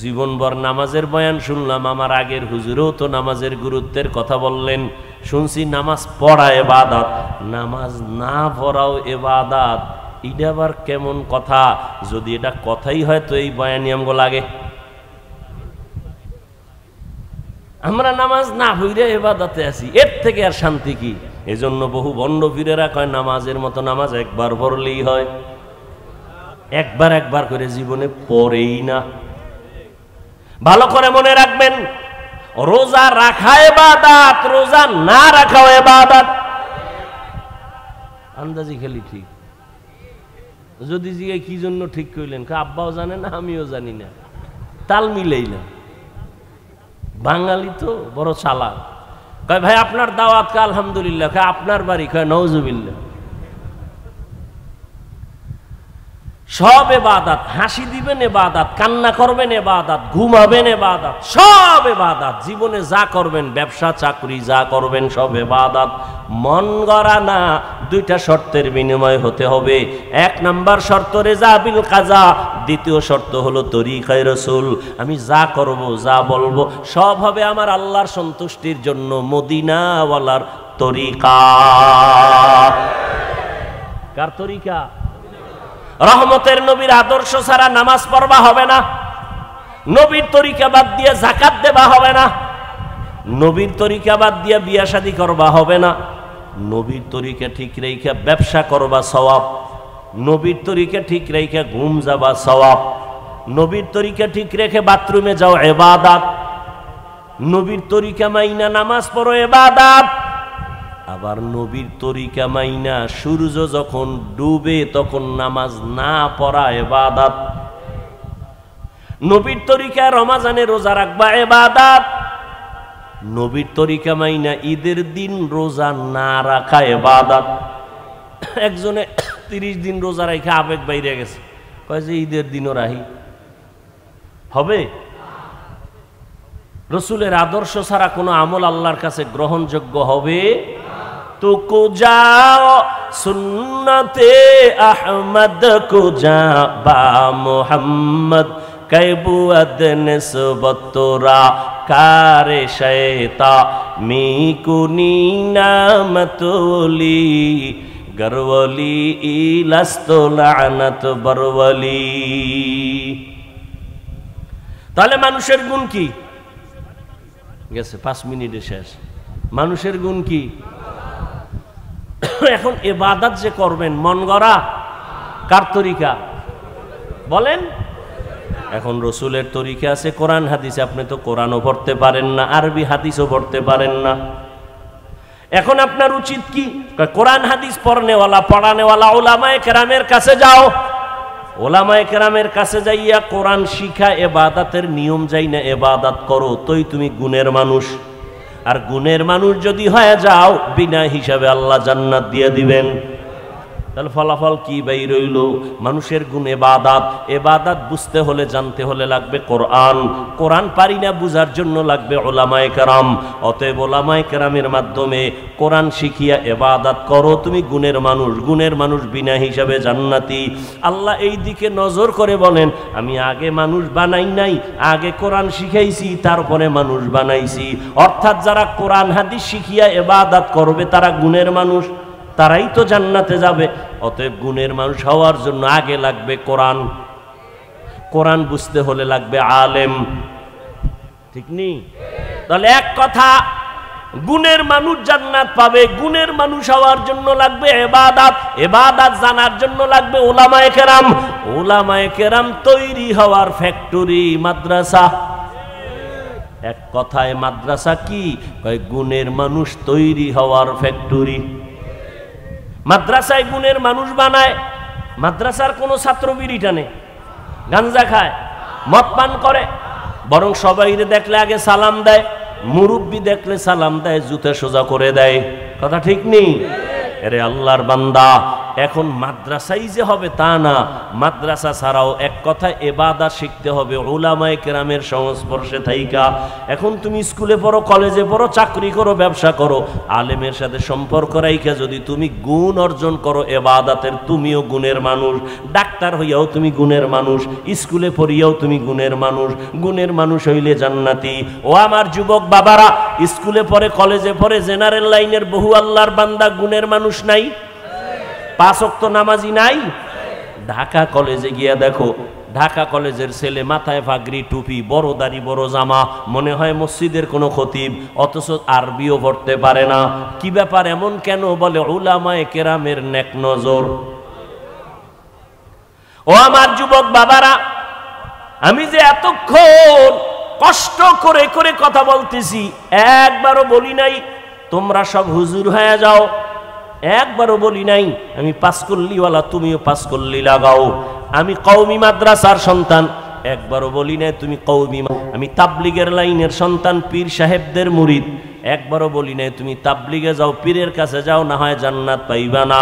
জীবনভর নামাজের বয়ান শুনলাম, আমার আগের হুজুরও তো নামাজের গুরুত্বের কথা বললেন, শুনছি নামাজ পড়া ইবাদত, নামাজ না পড়াও ইবাদত। এটা আবার কেমন কথা? যদি এটা কথাই হয় তো এই বয়ানি আমগো লাগে। আমরা নামাজ না পড়ে ইবাদতে আছি, এর থেকে আর শান্তি কি? এজন্য বহু ভণ্ড পীরেরা কয় নামাজের মতো নামাজ একবার পড়লেই হয়। একবার একবার করে জীবনে পড়েই না। ভালো করে মনে রাখবেন, রোজা রাখা ইবাদত, রোজা না রাখাও ইবাদত। আন্দাজি খেলি ঠিক। যদি জিজ্ঞাসা কি জন্য ঠিক কইলেন, আব্বাও জানে না, আমিও জানি না, তাল মিলেই না। বাঙালি তো বড় চালাক। কয় ভাই আপনার দাওয়াত? কা আলহামদুলিল্লাহ। কয় আপনার বাড়ি? কয় নওজুবিল্লাহ। সব ইবাদত। হাসি দিবেন ইবাদত, কান্না করবেন ইবাদত, ঘুমাবেন ইবাদত, সব ইবাদত। জীবনে যা করবেন, ব্যবসা চাকরি যা করবেন সব ইবাদত। মন গড়া না, দুইটা শর্তের বিনিময় হতে হবে। এক নাম্বার শর্ত রেজা বিল কাজা, দ্বিতীয় শর্ত হলো তরিকায়ে রাসূল। আমি যা করব, যা বলবো সব হবে আমার আল্লাহর সন্তুষ্টির জন্য, মদিনাওয়ালার তরিকা। কার তরিকা? রহমতের নবীর আদর্শ ছাড়া নামাজ পড়বা হবে না। নবীর তরিকা বাদ দিয়ে যাকাত দেবা হবে না। নবীর তরিকা বাদ দিয়ে বিয়া শাদী করবা হবে না। নবীর তরিকা ঠিক রেখে ব্যবসা করবা সওয়াব। নবীর তরিকা ঠিক রেখে ঘুম যাবা সওয়াব। নবীর তরিকা ঠিক রেখে বাথরুমে যাও ইবাদত। নবীর তরিকা মাইনা নামাজ পড়ো ইবাদত। আবার নবীর তরিকা মাইনা সূর্য যখন ডুবে তখন নামাজ না পড়া ইবাদত। নবীর তরিকা রমজানে রোজা রাখবা ইবাদত। নবীর তরিকা মাইনা ঈদের দিন রোজা না রাখা ইবাদত। একজনে 30 দিন রোজা রাখা আবেগ বাইরে গেছে, কয় যে ঈদের দিনও রাহি হবে? রসুলের আদর্শ ছাড়া কোনো আমল আল্লাহর কাছে গ্রহণযোগ্য হবে? তো কো যাও সুন্নতে আহমদ কো যা বা মোহাম্মদ कैबुअद निस्बतोरा कारे शैता मीकुनी नामतोली गरवली इलस्तो लानत बरवली। তাহলে মানুষের গুণ কি? গেছে 5 মিনিটে শেষ। মানুষের গুণ কি? এখন ইবাদত যে করবেন মন গড়া, কার তরিকা বলেন? এখন রসুলের তরিকা আছে কোরআন হাদিস। আপনি তো কোরআনও পড়তে পারেন না, আরবি হাদিসও পড়তে পারেন না। এখন আপনার উচিত কি? কোরআন হাদিস পড়নেওয়ালা পড়ানেওয়ালা ওলামায়ে কেরামের কাছে যাও। ওলামায়ে কেরামের কাছে যাইয়া কোরআন শিখা ইবাদতের নিয়ম যাই না ইবাদত করো, তোই তুমি গুণের মানুষ। আর গুণের মানুষ যদি হয়ে যাও বিনা হিসাবে আল্লাহ জান্নাত দিয়ে দিবেন। তাহলে ফলাফল কি বাই রইল? মানুষের গুণ ইবাদত। ইবাদত বুঝতে হলে জানতে হলে লাগবে কোরআন। কোরআন পারি না বুঝার জন্য লাগবে ওলামায়ে কেরাম। অতএব ওলামায়ে কেরামের মাধ্যমে কোরআন শিখিয়া ইবাদত করো, তুমি গুণের মানুষ। গুণের মানুষ বিনা হিসাবে জান্নাতি। আল্লাহ এই দিকে নজর করে বলেন, আমি আগে মানুষ বানাই নাই, আগে কোরআন শিখাইছি, তারপরে মানুষ বানাইছি। অর্থাৎ যারা কোরআন হাদিস শিখিয়া ইবাদত করবে তারা গুণের মানুষ। তারাই তো জান্নাতে যাবে। অতএব গুণের মানুষ হওয়ার জন্য আগে লাগবে কোরআন, কোরআন বুঝতে হলে লাগবে আলেম, ঠিক নেই? তাহলে এক কথা, গুণের মানুষ জান্নাত পাবে, গুণের মানুষ হওয়ার জন্য লাগবে ইবাদত, ইবাদত জানার জন্য লাগবে উলামায়ে কেরাম, উলামায়ে কেরাম তৈরি হওয়ার ফ্যাক্টরি মাদ্রাসা। এক কথায় মাদ্রাসা কি? গুণের মানুষ তৈরি হওয়ার ফ্যাক্টরি। মাদ্রাসায় গুণের মানুষ বানায়। মাদ্রাসার কোনো ছাত্র বিড়ি টানে, গাঞ্জা খায়, মদ পান করে, বরং সবাইরে দেখলে আগে সালাম দেয়, মুরব্বি দেখলে সালাম দেয়, জুতে সোজা করে দেয়। কথা ঠিক নেই? আরে আল্লাহর বান্দা, এখন মাদ্রাসাই যে হবে তা না, মাদ্রাসা ছাড়াও এক কথায় ইবাদত শিখতে হবে উলামায়ে কেরামের সংস্পর্শে থাইকা। এখন তুমি স্কুলে পড়ো, কলেজে পড়ো, চাকরি করো, ব্যবসা করো, আলেমের সাথে সম্পর্ক রাইখা যদি তুমি গুণ অর্জন করো ইবাদতের, তুমিও গুণের মানুষ। ডাক্তার হইয়াও তুমি গুণের মানুষ, স্কুলে পড়িয়াও তুমি গুণের মানুষ। গুণের মানুষ হইলে জান্নাতি। ও আমার যুবক বাবারা, স্কুলে পড়ে, কলেজে পড়ে, জেনারেল লাইনের বহু আল্লাহর বান্দা গুণের মানুষ নাই? 5 ওয়াক্ত নামাজি নাই? ঢাকা কলেজে গিয়া দেখো, ঢাকা কলেজের ছেলে মাথায় পাগড়ি, টুপি, বড় দাড়ি, বড় জামা, মনে হয় মসজিদের কোনো খতিব, অথচ আরবিও পড়তে পারে না। কি ব্যাপার, এমন কেন? বলে উলামায়ে কেরামের নেক নজর। ও আমার যুবক বাবারা, আমি যে এতক্ষণ কষ্ট করে করে কথা বলতেছি, একবারও বলি নাই তোমরা সব হুজুর হয়ে যাও, একবারও বলি নাই আমি পাঁচকল্লিওয়ালা, তুমিও পাঁচকল্লি লাগাও। আমি কওমি মাদ্রাসার সন্তান, একবারও বলি নাই তুমি কওমি। আমি তাবলিগের লাইনের সন্তান, পীর সাহেবদের মুরিদ, একবারও বলি নাই তুমি তাবলিগে যাও, পীরের কাছে যাও, না হয় জান্নাত পাইবা না।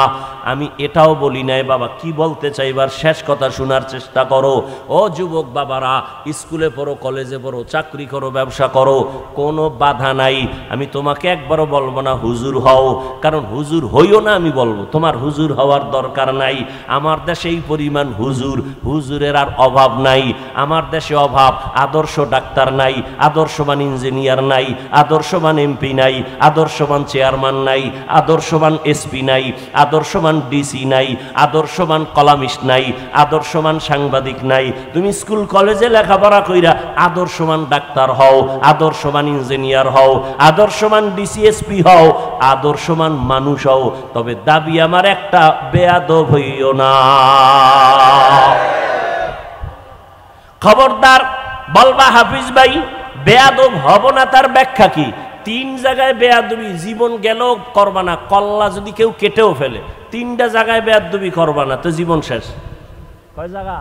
আমি এটাও বলি নাই। বাবা কি বলতে চাইবার শেষ কথা শোনার চেষ্টা করো। ও যুবক বাবারা, স্কুলে পড়ো, কলেজে পড়ো, চাকরি করো, ব্যবসা করো, কোনো বাধা নাই। আমি তোমাকে একবারও বলবো না হুজুর হও, কারণ হুজুর হইও না আমি বলবো, তোমার হুজুর হওয়ার দরকার নাই। আমার দেশে এই পরিমাণ হুজুর, হুজুরের আর অভাব নাই। আমার দেশে অভাব, আদর্শ ডাক্তার নাই, আদর্শবান ইঞ্জিনিয়ার নাই, আদর্শবান এমপি নাই, আদর্শবান চেয়ারম্যান নাই, আদর্শবান এসপি নাই, আদর্শবান ডিসি নাই, আদর্শবান কলামিস্ট নাই, আদর্শবান সাংবাদিক নাই। তুমি স্কুল কলেজে লেখাপড়া কইরা আদর্শবান ডাক্তার হও, আদর্শবান ইঞ্জিনিয়ার হও, আদর্শবান ডিসি এসপি হও, আদর্শবান মানুষ হও, তবে দাবি আমার একটা, বেয়াদব হইও না। খবরদার, বলবা হাফিজ ভাই বেয়াদব হব না, তার ব্যাখ্যা কি? 3 জায়গায় বেয়াদবি, জীবন গেল করবা না, কল্লা যদি কেউ কেটেও ফেলে, 3টা জায়গায় বেয়াদবি করবা না, তো জীবন শেষ। কয় জায়গা?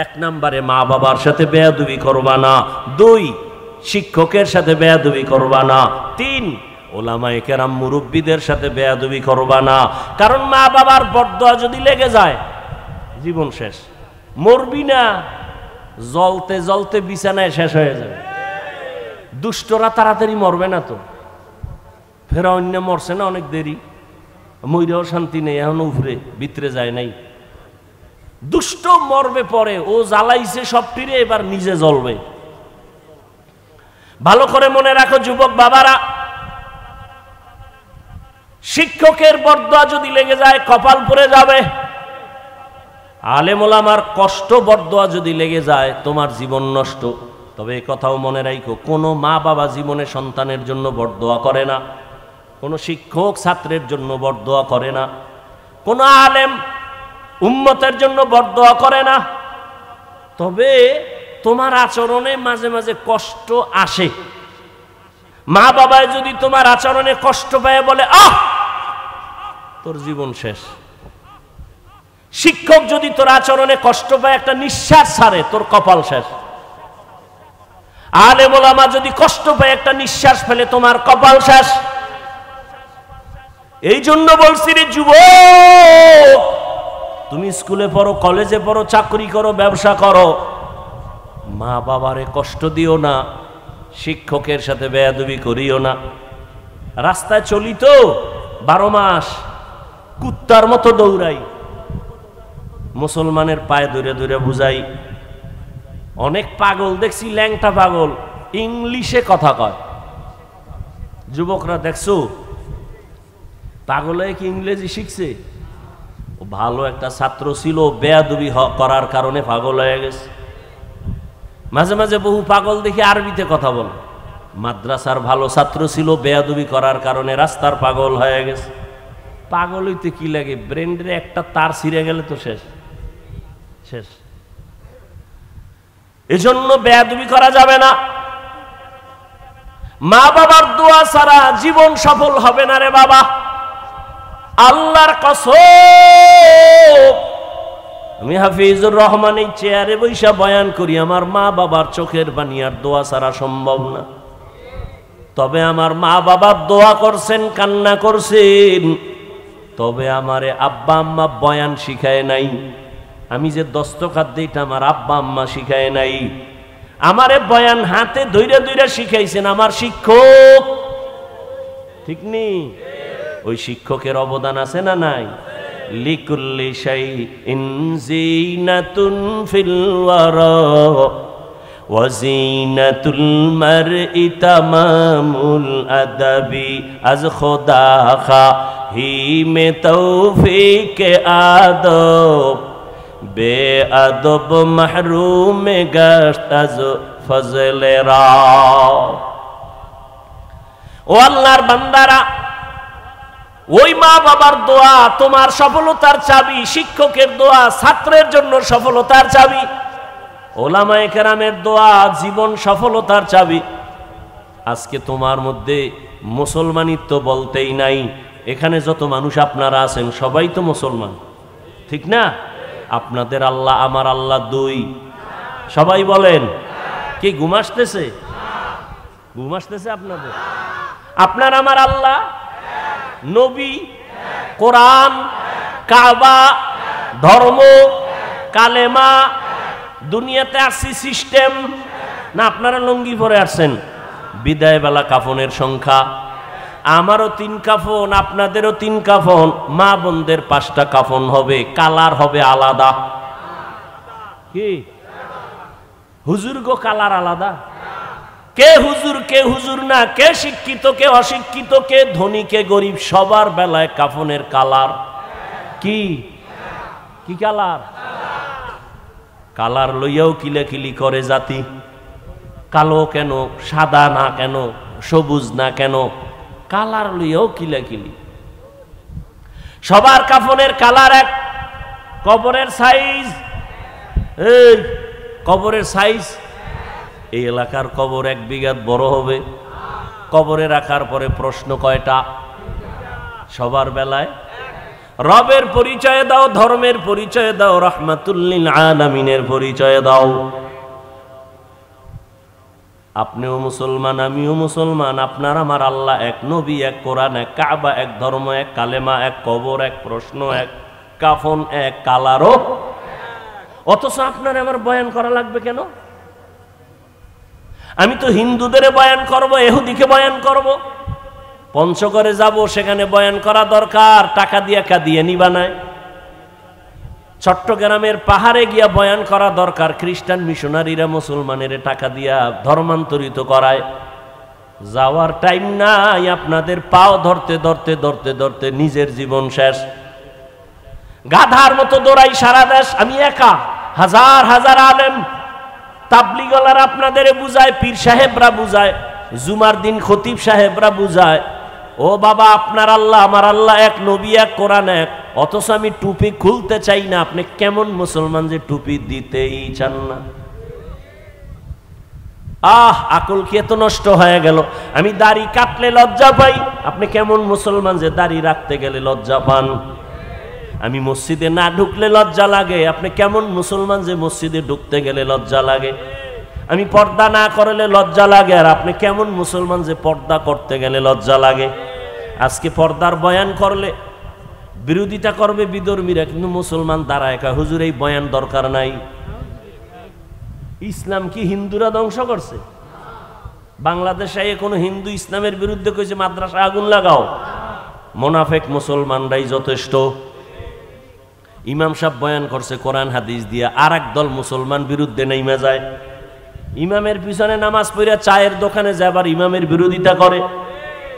1 নম্বরে মা বাবার সাথে বেয়াদবি করবা না, 2 শিক্ষকের সাথে বেয়াদবি করবা না, 3 ওলামায়ে কেরাম মুরব্বীদের সাথে বেয়াদবি করবা না। কারণ মা বাবার বরদোয়া যদি লেগে যায়, জীবন শেষ। মরবি না, জ্বলতে জ্বলতে বিছানায় শেষ হয়ে যাবে। দুষ্টরা তাড়াতাড়ি মরবে না তো, ফেরাউন মরছে না অনেক দেরি, মইরাও শান্তি নেই, এখন উপরে ভিতরে যায় নাই। দুষ্ট মরবে পরে, ও জ্বালাইছে সবটিরে, এবার নিজে জ্বলবে। ভালো করে মনে রাখো যুবক বাবারা, শিক্ষকের বরদোয়া যদি লেগে যায় কপাল পড়ে যাবে। আলেম ওলামার কষ্ট বরদোয়া যদি লেগে যায় তোমার জীবন নষ্ট। তবে এই কথাও মনে রাখো, কোনো মা বাবা জীবনে সন্তানের জন্য বরদোয়া করে না, কোনো শিক্ষক ছাত্রের জন্য বরদোয়া করে না, কোনো আলেম উম্মতের জন্য বরদোয়া করে না। তবে তোমার আচরণে মাঝে মাঝে কষ্ট আসে। মা বাবায় যদি তোমার আচরণে কষ্ট পায় বলে আহ, তোর জীবন শেষ। শিক্ষক যদি তোর আচরণে কষ্ট পায়, একটা নিঃশ্বাস ছাড়ে, তোর কপাল শেষ। আলেম ওলামা যদি কষ্ট পায়, একটা নিঃশ্বাস ফেলে, তোমার কপাল শেষ। এই জন্য বলছি রে যুবক, তুমি স্কুলে পড়ো, কলেজে পড়ো, চাকরি করো, ব্যবসা করো, মা বাবারে কষ্ট দিও না, শিক্ষকের সাথে বেয়াদবি করিও না। রাস্তায় চলি তো 12 মাস কুত্তার মতো দৌড়াই, মুসলমানের পায়ে ধরে ধরে বুঝাই। অনেক পাগল দেখছি, ল্যাংটা পাগল, ইংলিশে কথা কয়। যুবকরা দেখছো, পাগল হয়ে কি ইংরেজি শিখছে? ও ভালো একটা ছাত্র ছিল, বেয়াদবি করার কারণে পাগল হয়ে গেছে। মাঝে মাঝে বহু পাগল দেখে আরবিতে কথা বলে। মাদ্রাসার ভালো ছাত্র ছিল, বেয়াদবি করার কারণে রাস্তার পাগল হয়ে গেছে। পাগল হইতে কি লাগে? ব্রেন্ডে একটা তার ছিঁড়ে গেলে তো শেষ শেষ। এজন্য বেয়াদবি করা যাবে না। মা বাবার দোয়া ছাড়া জীবন সফল হবে না রে বাবা, আল্লাহর কসম। আমি হাফিজুর রহমান এই চেয়ারে বৈশা বয়ান করি, আমার মা বাবার চোখের পানি আর দোয়া ছাড়া সম্ভব না। তবে আমার মা বাবার দোয়া করছেন, কান্না করছেন, তবে আমারে আব্বা আম্মা বয়ান শিখায় নাই। আমি যে দস্তখত দিই এটা আমার আব্বা আম্মা শিখায় নাই। আমারে বয়ান হাতে ধইরা ধইরা শিখাইছেন আমার শিক্ষক, ঠিক নেই? ওই শিক্ষকের অবদান আছে না নাই? লিকুল্লি শাইইন যিনাতুন ফিল ওয়ারা ওয়া যিনাতুল মারই তামামুল আদাবি আজ খোদা খাহি মে তৌফিক আদব বেআদব মাহরুম গশত আজ ফজলে রা। ও আল্লাহর বান্দারা, ওই মা বাবার দোয়া তোমার সফলতার চাবি, শিক্ষকের দোয়া ছাত্রের জন্য সফলতার চাবি, ওলামায়ে কেরামের দোয়া জীবন সফলতার চাবি। আজকে তোমার মধ্যে মুসলমানিত্ব বলতেই নাই। এখানে যত মানুষ আপনারা আছেন সবাই তো মুসলমান, ঠিক না? আপনাদের আল্লাহ আমার আল্লাহ দুই, সবাই বলেন। কি ঘুম আসতেছে? ঘুম আসতেছে আপনাদের? আপনার আমার আল্লাহ, নবী, কোরআন, কাবা, ধর্ম, কালেমা, দুনিয়াতে আসছি সিস্টেম না? আপনারা লুঙ্গি পরে আসছেন। বিদায় বেলা কাফনের সংখ্যা, আমারও 3 কাফন, আপনাদেরও 3 কাফন, মা বোনদের 5টা কাফন হবে, কালার হবে আলাদা। কি হুজুর গো কালার আলাদা? কে হুজুর কে হুজুর না, কে শিক্ষিত কে অশিক্ষিত, কে ধনী কে গরিব, সবার বেলায় কাফনের কালার কি? কি কালার? কালার লইয়াও কিলাকিলি করে জাতি। কালো কেন, সাদা না কেন, সবুজ না কেন, কালার লইয়াও কিলাকিলি। সবার কাফনের কালার এক, কবরের সাইজ, এই কবরের সাইজ। এই এলাকার কবর 1 বিঘা বড় হবে। কবরে রাখার পরে প্রশ্ন কয়টা? সবার বেলায় রবের পরিচয় দাও, ধর্মের পরিচয় দাও, রাহমাতুল লিল আলামিনের পরিচয় দাও। আপনিও মুসলমান, আমিও মুসলমান, আপনার আমার আল্লাহ এক, নবী এক, কোরআন এক, কাবা এক, ধর্ম এক, কালেমা এক, কবর এক, প্রশ্ন এক, কাফন এক, কালারও। অথচ আপনার আমার বয়ান করা লাগবে কেন? আমি তো হিন্দুদের বয়ান করব, ইহুদিকে বয়ান করব। পঞ্চগড়ে যাব, সেখানে বয়ান করা দরকার, টাকা দিয়ে কাঁদিয়ে নিবা নাই। চট্টগ্রামের পাহাড়ে গিয়া বয়ান করা দরকার, খ্রিস্টান মিশনারিরা মুসলমানের টাকা দিয়া ধর্মান্তরিত করায়। যাওয়ার টাইম নাই আপনাদের, পাও ধরতে ধরতে ধরতে ধরতে নিজের জীবন শেষ। গাধার মতো দৌড়াই সারা দেশ, আমি একা, হাজার হাজার আলেম তাবলিগলার আপনাদের বুঝায়, পীর সাহেবরা বুঝায়, জুমার দিন খতিব সাহেবরা বুঝায়, ও বাবা আপনার আল্লাহ আমার আল্লাহ এক, নবী এক, কোরআন এক। অথচ আমি টুপি খুলতে চাই না। আপনি কেমন মুসলমান যে টুপি দিতেই চান না? আকল কি এত নষ্ট হয়ে গেল? আমি দাড়ি কাটলে লজ্জা পাই, আপনি কেমন মুসলমান যে দাড়ি রাখতে গেলে লজ্জা পান? আমি মসজিদে না ঢুকলে লজ্জা লাগে, আপনি কেমন মুসলমান যে মসজিদে ঢুকতে গেলে লজ্জা লাগে? আমি পর্দা না করলে লজ্জা লাগে, আর আপনি কেমন মুসলমান যে পর্দা করতে গেলে লজ্জা লাগে? আজকে পর্দার বয়ান করলে বিরোধিতা করবে বিধর্মীরা, কিন্তু মুসলমান দাঁড়ায় একা, হুজুর এই বয়ান দরকার নাই। ইসলাম কি হিন্দুরা ধ্বংস করছে? বাংলাদেশে কোনো হিন্দু ইসলামের বিরুদ্ধে কইছে মাদ্রাসা আগুন লাগাও? মোনাফেক মুসলমানরাই যথেষ্ট। ইমাম সাহেব বয়ান করছে কোরআন হাদিস দিয়া, আর এক দল মুসলমান বিরুদ্ধে নেমে যায়। ইমামের পিছনে নামাজ পড়ে চায়ের দোকানে যায়, আবার ইমামের বিরোধিতা করে,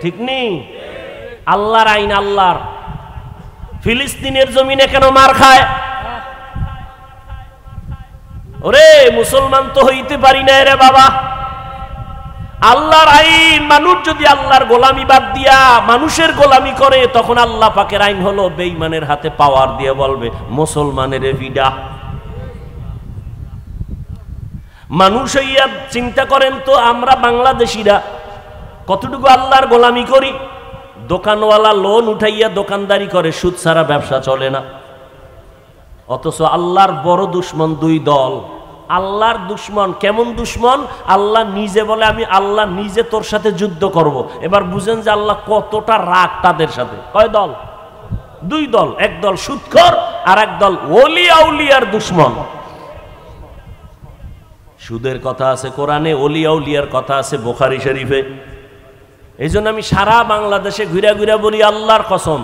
ঠিক নেই? আল্লাহর আইন আল্লাহর। ফিলিস্তিনের জমিনে কেন মার খায়? ওরে মুসলমান তো হইতে পারি না রে বাবা। আল্লাহর আইন, মানুষ যদি আল্লাহর গোলামি বাদ দিয়া মানুষের গোলামি করে, তখন আল্লাহ পাকের আইন হলো বেঈমানের হাতে পাওয়ার দিয়ে বলবে মুসলমানের ভিডা। মানুষ হইয়া চিন্তা করেন তো, আমরা বাংলাদেশিরা কতটুকু আল্লাহর গোলামি করি। দোকানওয়ালা লোন উঠাইয়া দোকানদারি করে, সুদ ছাড়া ব্যবসা চলে না। অথচ আল্লাহর বড় দুশ্মন দুই দল। আল্লাহর দুশ্মন কেমন দুশ্মন? আল্লাহ নিজে বলে আমি আল্লাহ নিজে তোর সাথে যুদ্ধ করব। এবার বুঝেন যে আল্লাহ কতটা রাগ তাদের সাথে। কয় দল? দুই দল। এক দল সুদখোর আর এক দল ওলি আউলিয়ার দুশ্মন। সুদের কথা আছে কোরআনে, ওলি আউলিয়ার কথা আছে বুখারী শরীফে। এই জন্য আমি সারা বাংলাদেশে ঘুরে ঘুরে বলি আল্লাহর কসম,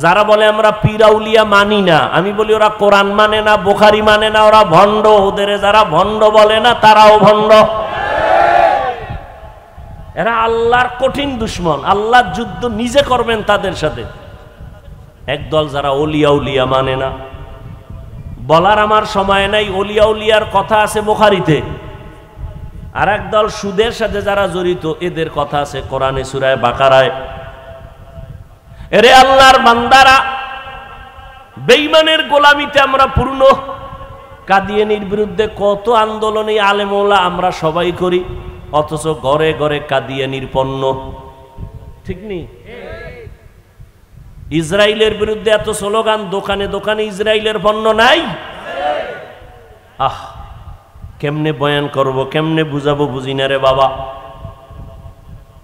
যারা বলে আমরা পীর আউলিয়া মানি না, আমি বলি ওরা কোরআন মানে না, বুখারী মানে না, ওরা ভণ্ড। ওদের যারা ভণ্ড বলে না তারাও ভণ্ড। এরা আল্লাহর কঠিন দুশ্মন। আল্লাহর যুদ্ধ নিজে করবেন তাদের সাথে। একদল যারা ওলি আউলিয়া মানে না, বলার আমার সময় নাই, ওলি আউলিয়ার কথা আছে বুখারীতে। আর একদল সুদের সাথে যারা জড়িত, এদের কথা আছে কোরআনে সূরা বাকারায়। এরে আল্লাহর বান্দারা, বেঈমানের গোলামিতে আমরা পূর্ণ। কাদিয়ানীর বিরুদ্ধে কত আন্দোলনে আলেম ওলামা আমরা সবাই করি, অথচ ঘরে ঘরে কাদিয়ানীর পণ্য। ঠিক নেই? ইসরায়েলের বিরুদ্ধে এত স্লোগান, দোকানে দোকানে ইসরায়েলের পণ্য নাই। কেমনে বয়ান করব, কেমনে বুঝাবো, বুঝি না রে বাবা।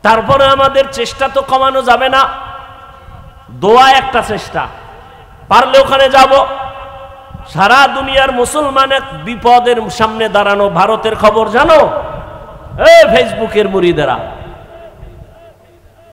তারপরে আমাদের চেষ্টা তো কমানো যাবে না। দোয়া একটা চেষ্টা, পারলে ওখানে যাব। সারা দুনিয়ার মুসলমানের বিপদের সামনে দাঁড়ানো। ভারতের খবর জানো? ফেসবুকের মুরিদেরা